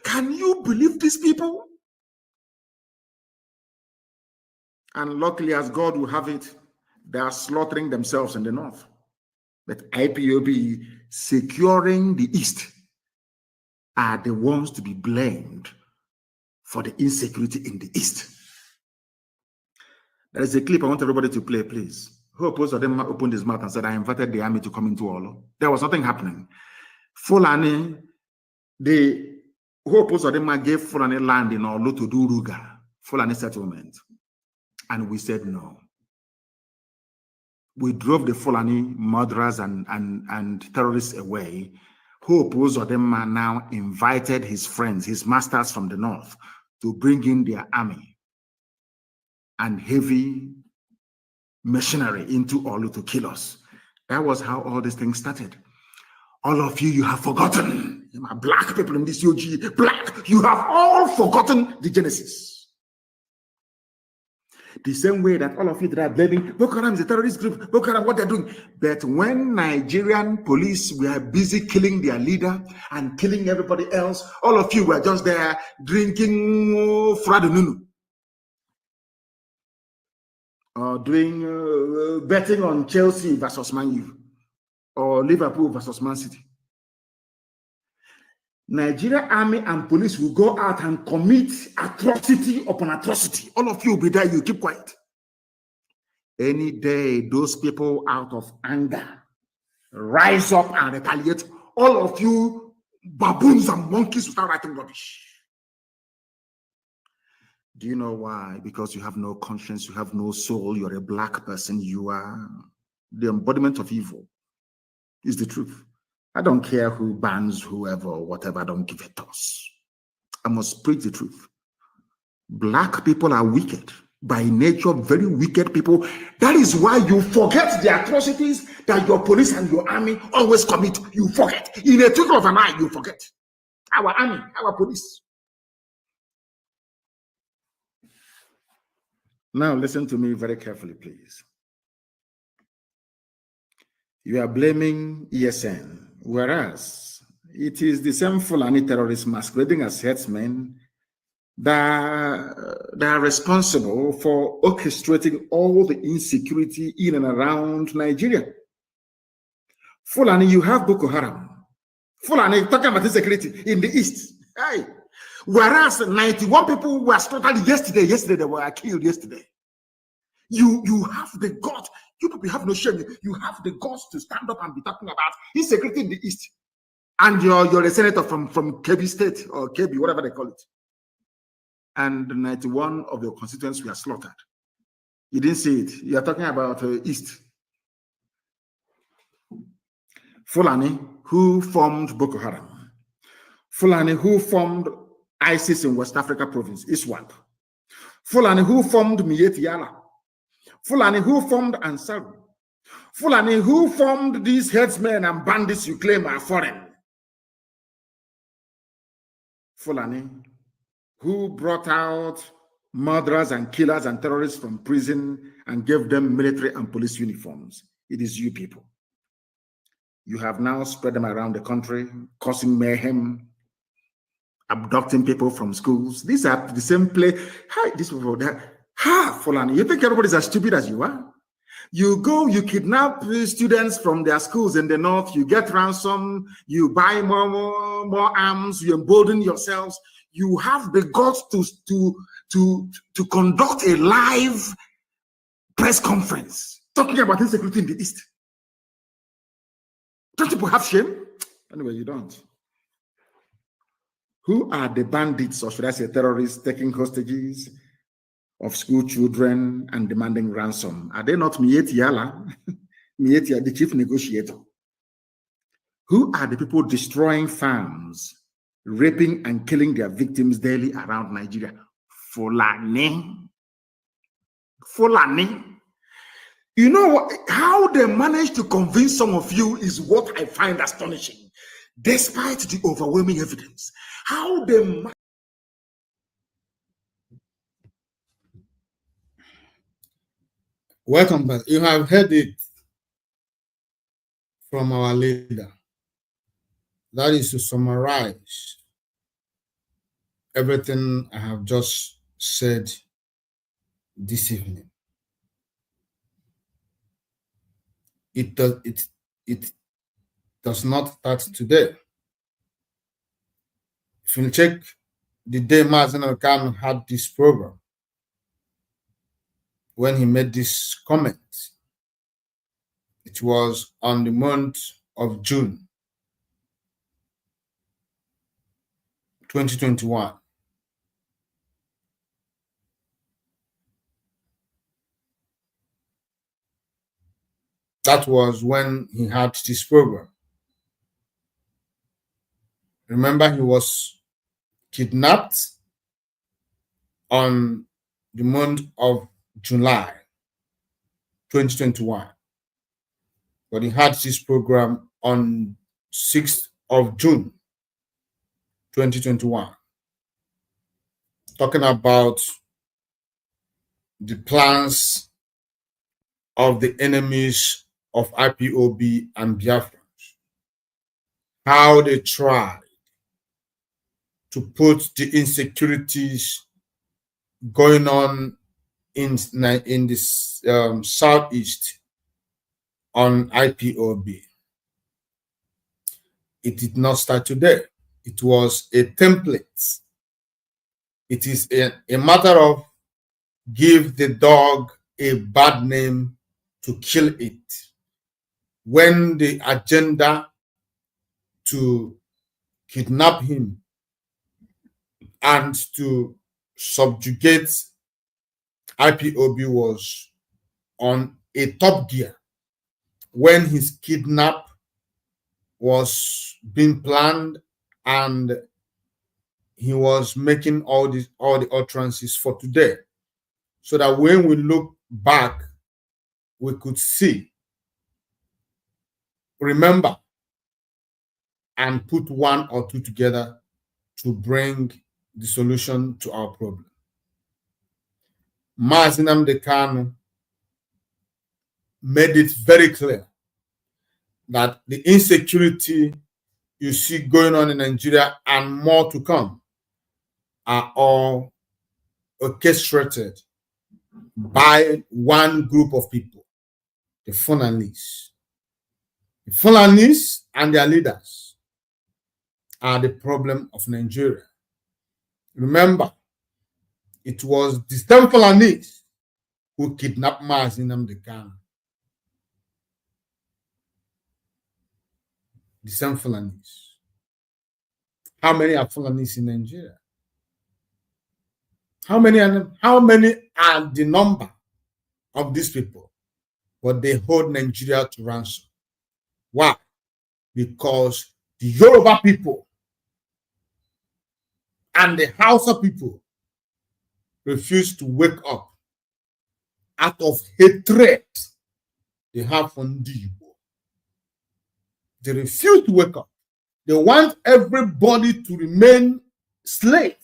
Can you believe these people? And luckily, as God will have it, they are slaughtering themselves in the north. But IPOB securing the east are the ones to be blamed for the insecurity in the east. There is a clip I want everybody to play, please. Hope most of them opened his mouth and said, I invited the army to come into Olo. There was nothing happening. Fulani, the Hope most of them gave Fulani land in Olo to do Ruga, Fulani settlement. And we said no. We drove the Fulani murderers and terrorists away. Hope most of them now invited his friends, his masters from the north, to bring in their army and heavy machinery into Olu to kill us. That was how all these things started. All of you, you have forgotten. Black people in this UG, black, you have all forgotten the Genesis. The same way that all of you that are blaming Boko Haram is a terrorist group, Boko Haram, what they're doing. But when Nigerian police were busy killing their leader and killing everybody else, all of you were just there drinking Fradununu. Or doing betting on Chelsea versus Man U or Liverpool versus Man City. Nigeria army and police will go out and commit atrocity upon atrocity. All of you will be there, you keep quiet. Any day, those people out of anger rise up and retaliate. All of you baboons and monkeys will start writing rubbish. Do you know why? Because you have no conscience, you have no soul, you're a black person, you are the embodiment of evil. Is the truth. I don't care who bans whoever or whatever, I don't give a toss. I must preach the truth. Black people are wicked. By nature, very wicked people. That is why you forget the atrocities that your police and your army always commit. You forget. In a twinkle of an eye, you forget. Our army, our police. Now listen to me very carefully, please. You are blaming ESN, whereas it is the same Fulani terrorists masquerading as headsmen that are responsible for orchestrating all the insecurity in and around Nigeria. Fulani, you have Boko Haram. Fulani, talking about insecurity in the east. Hey. Whereas 91 people were slaughtered yesterday. Yesterday, they were killed yesterday. You have the guts. You people have no shame. You have the guts to stand up and be talking about insecurity in the east. And you're a senator from Kebbi State or Kebbi, whatever they call it. And 91 of your constituents were slaughtered. You didn't see it. You are talking about east. Fulani, who formed Boko Haram. Fulani, who formed ISIS in West Africa province, ISWAP. Fulani, who formed Miyetti Allah. Fulani, who formed Ansar. Fulani, who formed these headsmen and bandits you claim are foreign. Fulani, who brought out murderers and killers and terrorists from prison and gave them military and police uniforms. It is you people. You have now spread them around the country, causing mayhem, abducting people from schools. These are the same play. Hi, these people. Fulani, you think everybody's as stupid as you are? You go, you kidnap students from their schools in the north, you get ransom, you buy more arms, you embolden yourselves. You have the guts to conduct a live press conference talking about insecurity in the East. Don't people have shame? Anyway, you don't. Who are the bandits, or should I say terrorists, taking hostages of school children and demanding ransom? Are they not Miyetti Allah, Miyetti, the chief negotiator? Who are the people destroying farms, raping and killing their victims daily around Nigeria? Fulani. Fulani. You know what? How they manage to convince some of you is what I find astonishing, despite the overwhelming evidence. How they. Welcome back. You have heard it from our leader. That is to summarize everything I have just said this evening. It does not start today. If you check the day Mazen Khan had this program, when he made this comment, it was on the month of June 2021. That was when he had this program. Remember, he was kidnapped on the month of July 2021. But he had this program on 6th of June 2021, talking about the plans of the enemies of IPOB and Biafrans, how they tried to put the insecurities going on in this southeast on IPOB. It did not start today. It was a template. It is a matter of give the dog a bad name to kill it. When the agenda to kidnap him and to subjugate IPOB was on a top gear when his kidnap was being planned and he was making all the utterances for today, so that when we look back, we could see, remember, and put one or two together to bring the solution to our problem. Mazi Nnamdi Kanu made it very clear that the insecurity you see going on in Nigeria and more to come are all orchestrated by one group of people, the Fulanis. The Fulanis and their leaders are the problem of Nigeria. Remember, it was the same Fulanis who kidnapped Mazi Nnamdi Kanu. The same Fulanis. How many are Fulanis in Nigeria? How many are the number of these people? But they hold Nigeria to ransom. Why? Because the Yoruba people and the Hausa people refuse to wake up out of hatred they have for Ndibo. They refuse to wake up. They want everybody to remain slave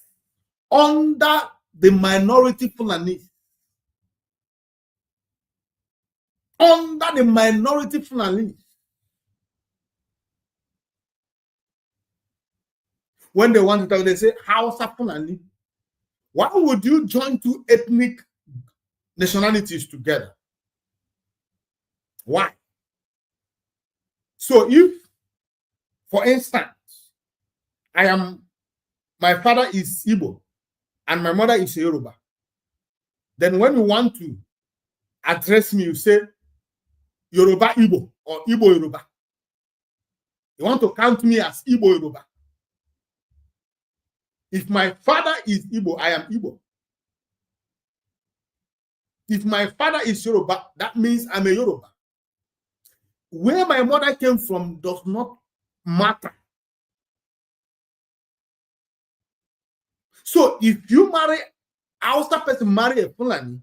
under the minority Fulani. Under the minority Fulani. When they want to talk, they say, Hausa Fulani. Why would you join two ethnic nationalities together? Why? So if, for instance, my father is Igbo and my mother is Yoruba, then when you want to address me, you say Yoruba Igbo or Igbo Yoruba. You want to count me as Igbo Yoruba. If my father is Igbo, I am Igbo. If my father is Yoruba, that means I'm a Yoruba. Where my mother came from does not matter. So if you marry, Hausa person marry a Fulani,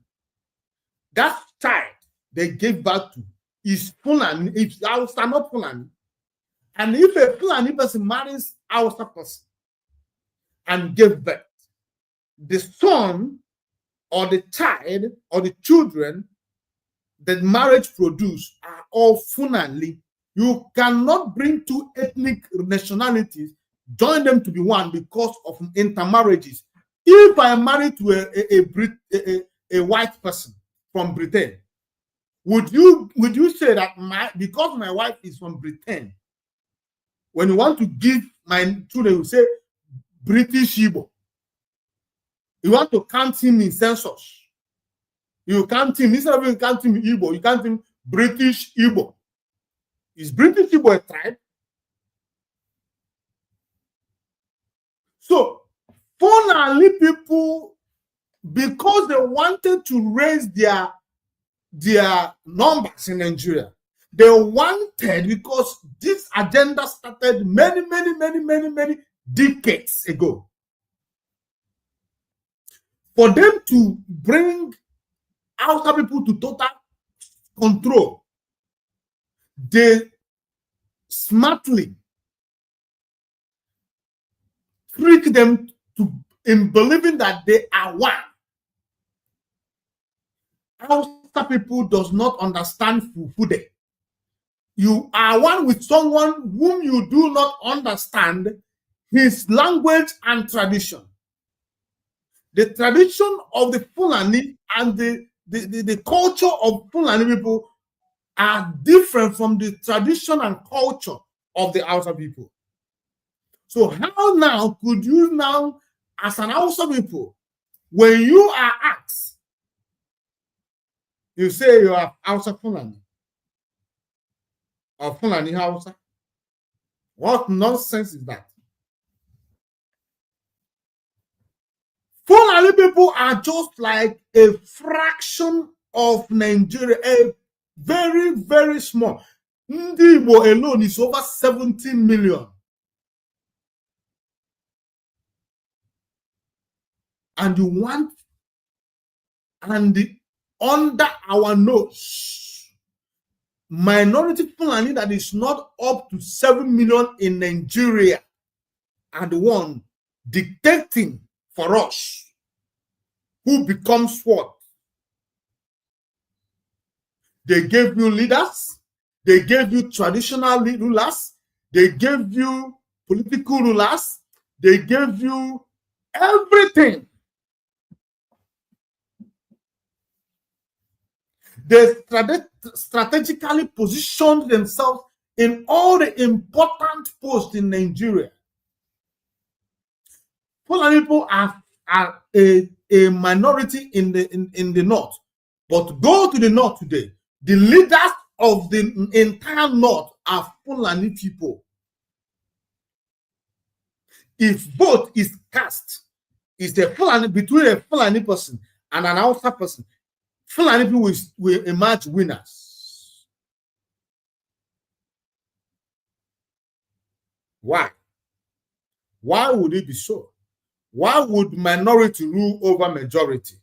that child they gave birth to is Fulani, if Hausa not Fulani. And if a Fulani person marries Hausa person and give birth, the son or the child or the children that marriage produce are all Fulani. You cannot bring two ethnic nationalities, join them to be one because of intermarriages. If I am married to a white person from Britain, would you say that because my wife is from Britain, when you want to give my children, you say British Igbo. You want to count him in census. You count him, instead of counting Igbo, you count him British Igbo. Is British Igbo a tribe? So, Fulani people, because they wanted to raise their numbers in Nigeria, they wanted, because this agenda started many decades ago, for them to bring outer people to total control. They smartly trick them in believing that they are one. Outer people does not understand Fufude. You are one with someone whom you do not understand his language and tradition. The tradition of the Fulani and the culture of Fulani people are different from the tradition and culture of the Hausa people. So how now could you now, as an Hausa people, when you are asked, you say you are Hausa Fulani or Fulani Hausa? What nonsense is that? Fulani people are just like a fraction of Nigeria, a very, very small. Ndi Igbo alone is over 17 million. And you want, and under our nose, minority Fulani that is not up to 7 million in Nigeria are the one dictating for us who becomes what? They gave you leaders, they gave you traditional rulers, they gave you political rulers, they gave you everything. They strategically positioned themselves in all the important posts in Nigeria. Fulani people are a minority in the north. But go to the north today, the leaders of the entire north are Fulani people. If vote is cast, is a Fulani between a Fulani person and an Hausa person, Fulani people will emerge winners. Why? Why would it be so? Why would minority rule over majority?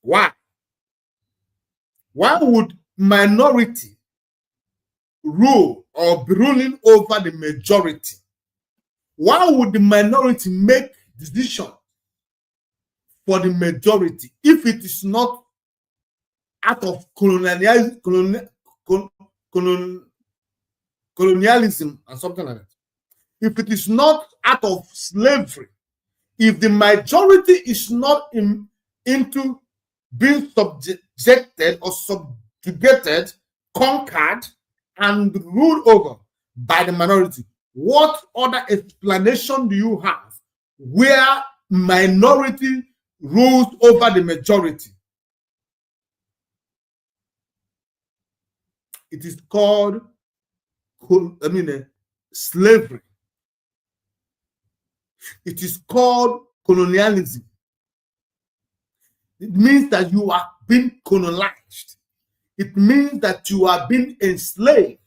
Why? Why would minority rule or be ruling over the majority? Why would the minority make decisions for the majority if it is not out of colonialism and something like that? If it is not out of slavery, if the majority is not into being subjected or subjugated, conquered, and ruled over by the minority, what other explanation do you have where minority rules over the majority? It is called, slavery. It is called colonialism. It means that you are being colonized. It means that you are being enslaved.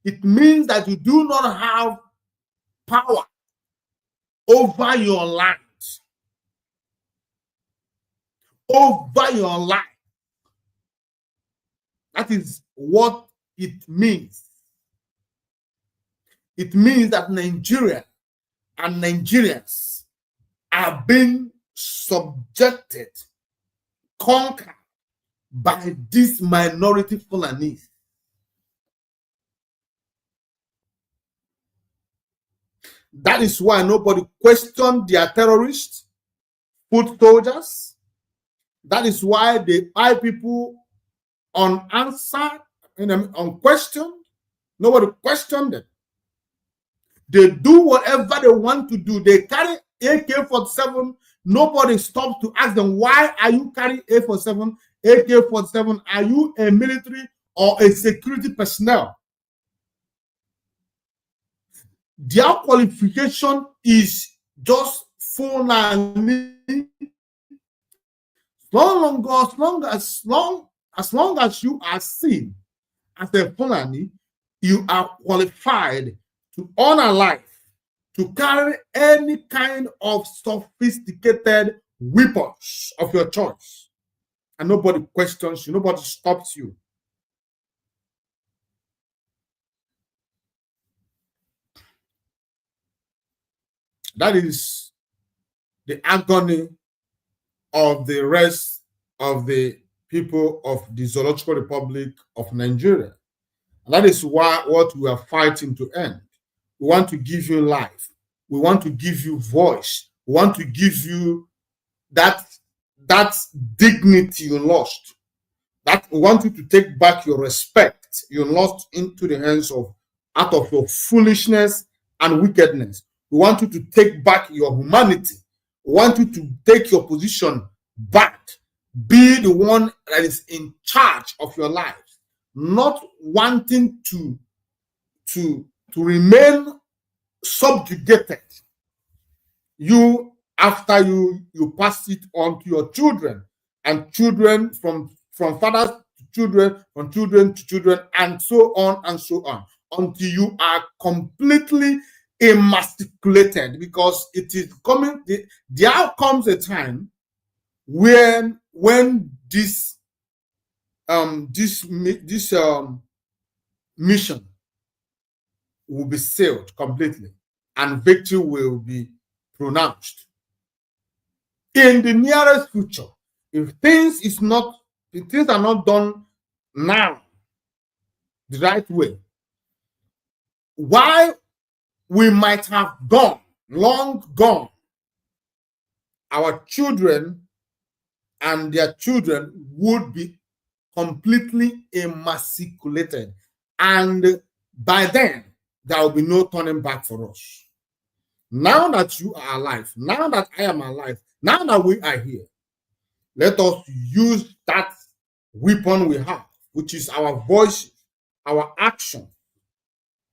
It means that you do not have power over your land. Over your life. That is what it means. It means that Nigeria and Nigerians are being subjected, conquered by this minority Fulani. That is why nobody questioned their terrorists, foot soldiers. That is why they buy people unanswered, unquestioned. Nobody questioned them. They do whatever they want to do. They carry AK-47. Nobody stops to ask them, why are you carrying AK-47? AK-47, are you a military or a security personnel? Their qualification is just Fulani. As long as you are seen as a Fulani, you are qualified to honor life, to carry any kind of sophisticated weapons of your choice. And nobody questions you, nobody stops you. That is the agony of the rest of the people of the Zoological Republic of Nigeria. And that is what we are fighting to end. We want to give you life. We want to give you voice. We want to give you that dignity you lost. That we want you to take back your respect you lost into the hands of, out of your foolishness and wickedness. We want you to take back your humanity. We want you to take your position back. Be the one that is in charge of your life. Not wanting to remain subjugated. You after you pass it on to your children, and children from fathers to children, from children to children, and so on until you are completely emasculated, because it is coming. There comes a time when this mission will be sealed completely, and victory will be pronounced. In the nearest future, if things are not done now the right way, while we might have long gone, our children and their children would be completely emasculated, and by then there will be no turning back for us. Now that you are alive, now that I am alive, now that we are here, let us use that weapon we have, which is our voice, our action.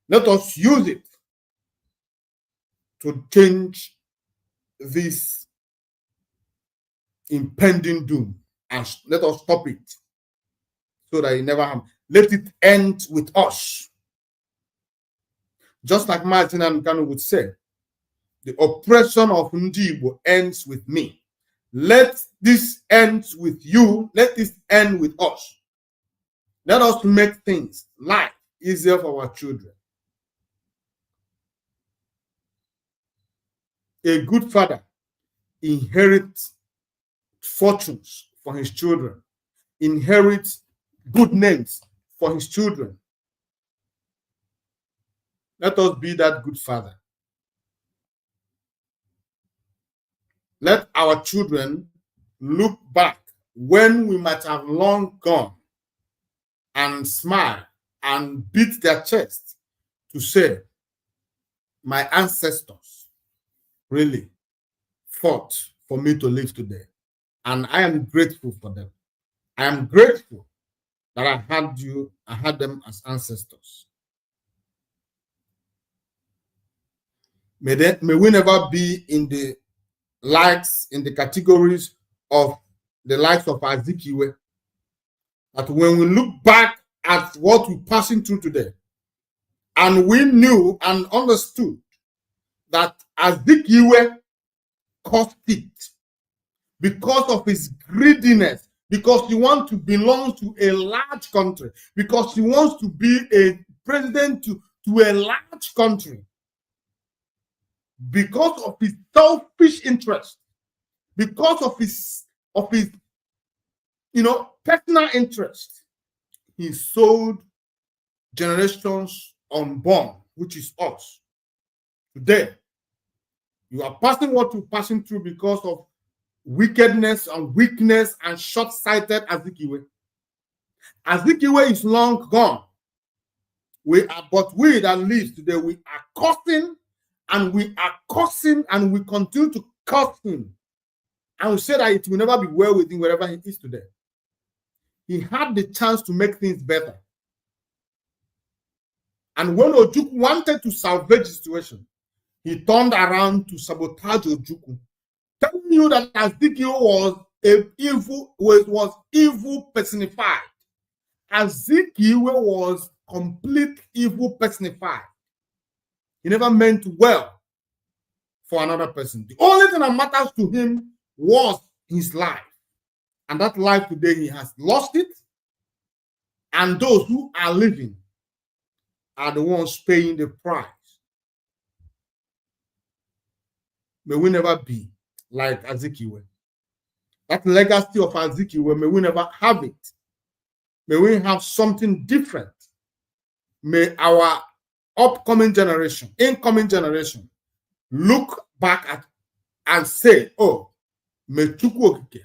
Let us use it to change this impending doom, and let us stop it so that it never happens. Let it end with us. Just like Martin and Kanu would say, the oppression of Ndibo ends with me. Let this end with you. Let this end with us. Let us make things, life, easier for our children. A good father inherits fortunes for his children, inherits good names for his children. Let us be that good father. Let our children look back when we might have long gone and smile and beat their chest to say, my ancestors really fought for me to live today. And I am grateful for them. I am grateful that I had them as ancestors. May we never be in the categories of the likes of Azikiwe, that when we look back at what we're passing through today, and we knew and understood that Azikiwe caused it because of his greediness, because he wants to belong to a large country, because he wants to be a president to a large country, because of his selfish interest, because of his personal interest, he sold generations unborn, which is us. Today, you are passing what you're passing through because of wickedness and weakness and short-sighted Azikiwe. Azikiwe is long gone. But we that live today, we are cursing and we continue to curse him. And we say that it will never be well with him wherever he is today. He had the chance to make things better. And when Ojukwu wanted to salvage the situation, he turned around to sabotage Ojukwu, telling you that Ezekiel was evil personified. Ezekiel was complete evil personified. He never meant well for another person. The only thing that matters to him was his life. And that life today, he has lost it. And those who are living are the ones paying the price. May we never be like Azikiwe. That legacy of Azikiwe, may we never have it. May we have something different. May our incoming generation, look back at and say, oh, may Chukwu Okike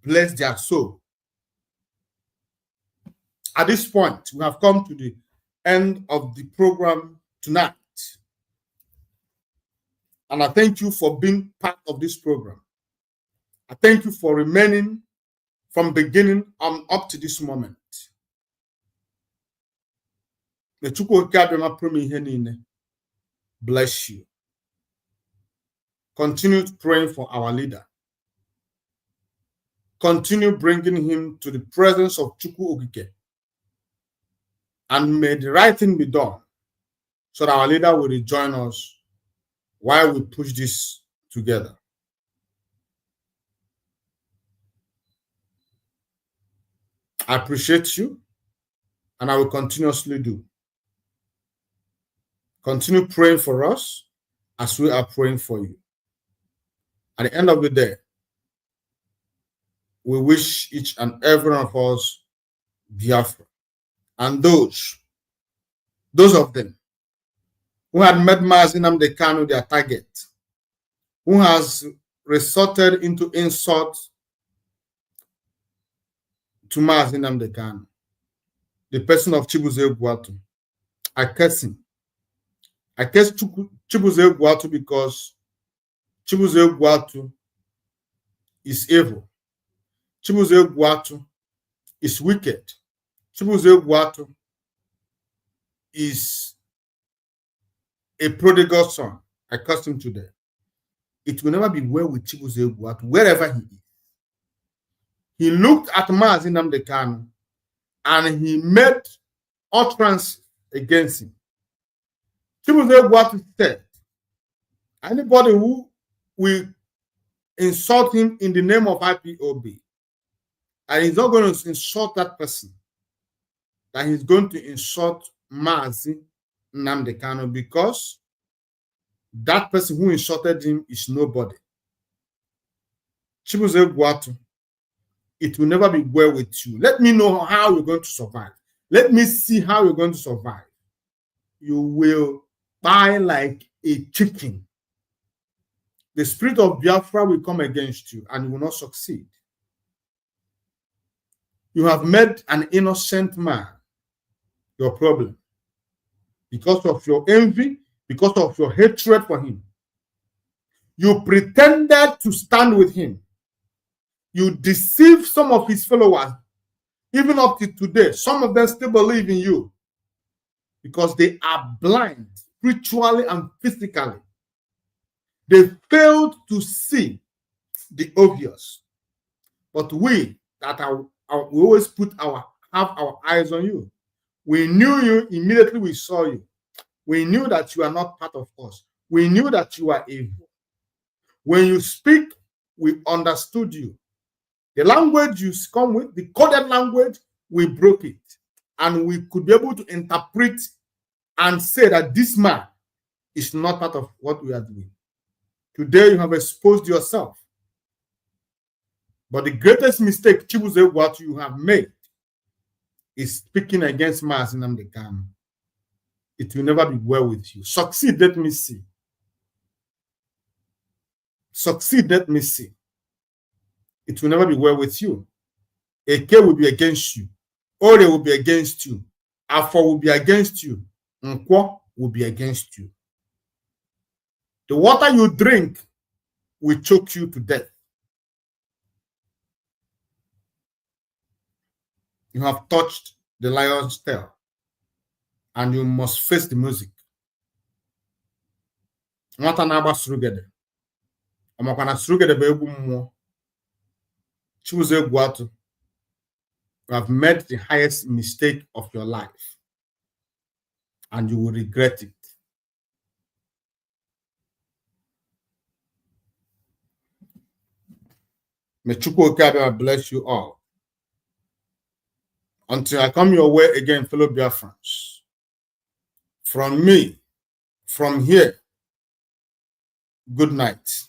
bless their soul. At this point, we have come to the end of the program tonight. And I thank you for being part of this program. I thank you for remaining from beginning on up to this moment. May Chukwu Okike bless you. continue praying for our leader. Continue bringing him to the presence of Chukwu Okike. And may the right thing be done so that our leader will rejoin us while we push this together. I appreciate you, and I will continuously do. Continue praying for us as we are praying for you. At the end of the day, we wish each and every one of us Biafra. And those of them who had made Mazi Nnamdi Kanu their target, who has resorted into insult to Mazi Nnamdi Kanu, the person of Chibuze Ogwuatu, I curse him. I curse Chibuze Ogwuatu because Chibuze Ogwuatu is evil. Chibuze Ogwuatu is wicked. Chibuze Ogwuatu is a prodigal son. I curse him today. It will never be well with Chibuze Ogwuatu, wherever he is. He looked at Mazi Nnamdi Kanu and he made utterance against him. Chibuze Ogwuatu said, anybody who will insult him in the name of IPOB, and he's not going to insult that person, that he's going to insult Mazi Nnamdi Kanu, because that person who insulted him is nobody. Chibuze Ogwuatu, it will never be well with you. Let me know how you're going to survive. Let me see how you're going to survive. You will die like a chicken. The spirit of Biafra will come against you and you will not succeed. You have made an innocent man your problem because of your envy, because of your hatred for him. You pretended to stand with him. You deceived some of his followers. Even up to today, some of them still believe in you because they are blind spiritually and physically. They failed to see the obvious. But we that are we always have our eyes on you. We knew you immediately we saw you. We knew that you are not part of us. We knew that you are evil. When you speak, we understood you. The language you come with, the coded language, we broke it. And we could be able to interpret and say that this man is not part of what we are doing. Today you have exposed yourself. But the greatest mistake, Chibuze Ogwuatu, you have made is speaking against Mazi Nnamdi Kanu. It will never be well with you. Succeed, let me see. Succeed, let me see. It will never be well with you. Eke will be against you. Ore will be against you. Afo will be against you. Nkwo will be against you. The water you drink will choke you to death. You have touched the lion's tail, and you must face the music. Nwata na-agba surugede. Ọmakwana surugede bụ egwu mmụọ. Chibuze Ogwuatu, you have made the highest mistake of your life, and you will regret it. May Chukwu Okike bless you all. Until I come your way again, fellow Biafrans, from me, from here, good night.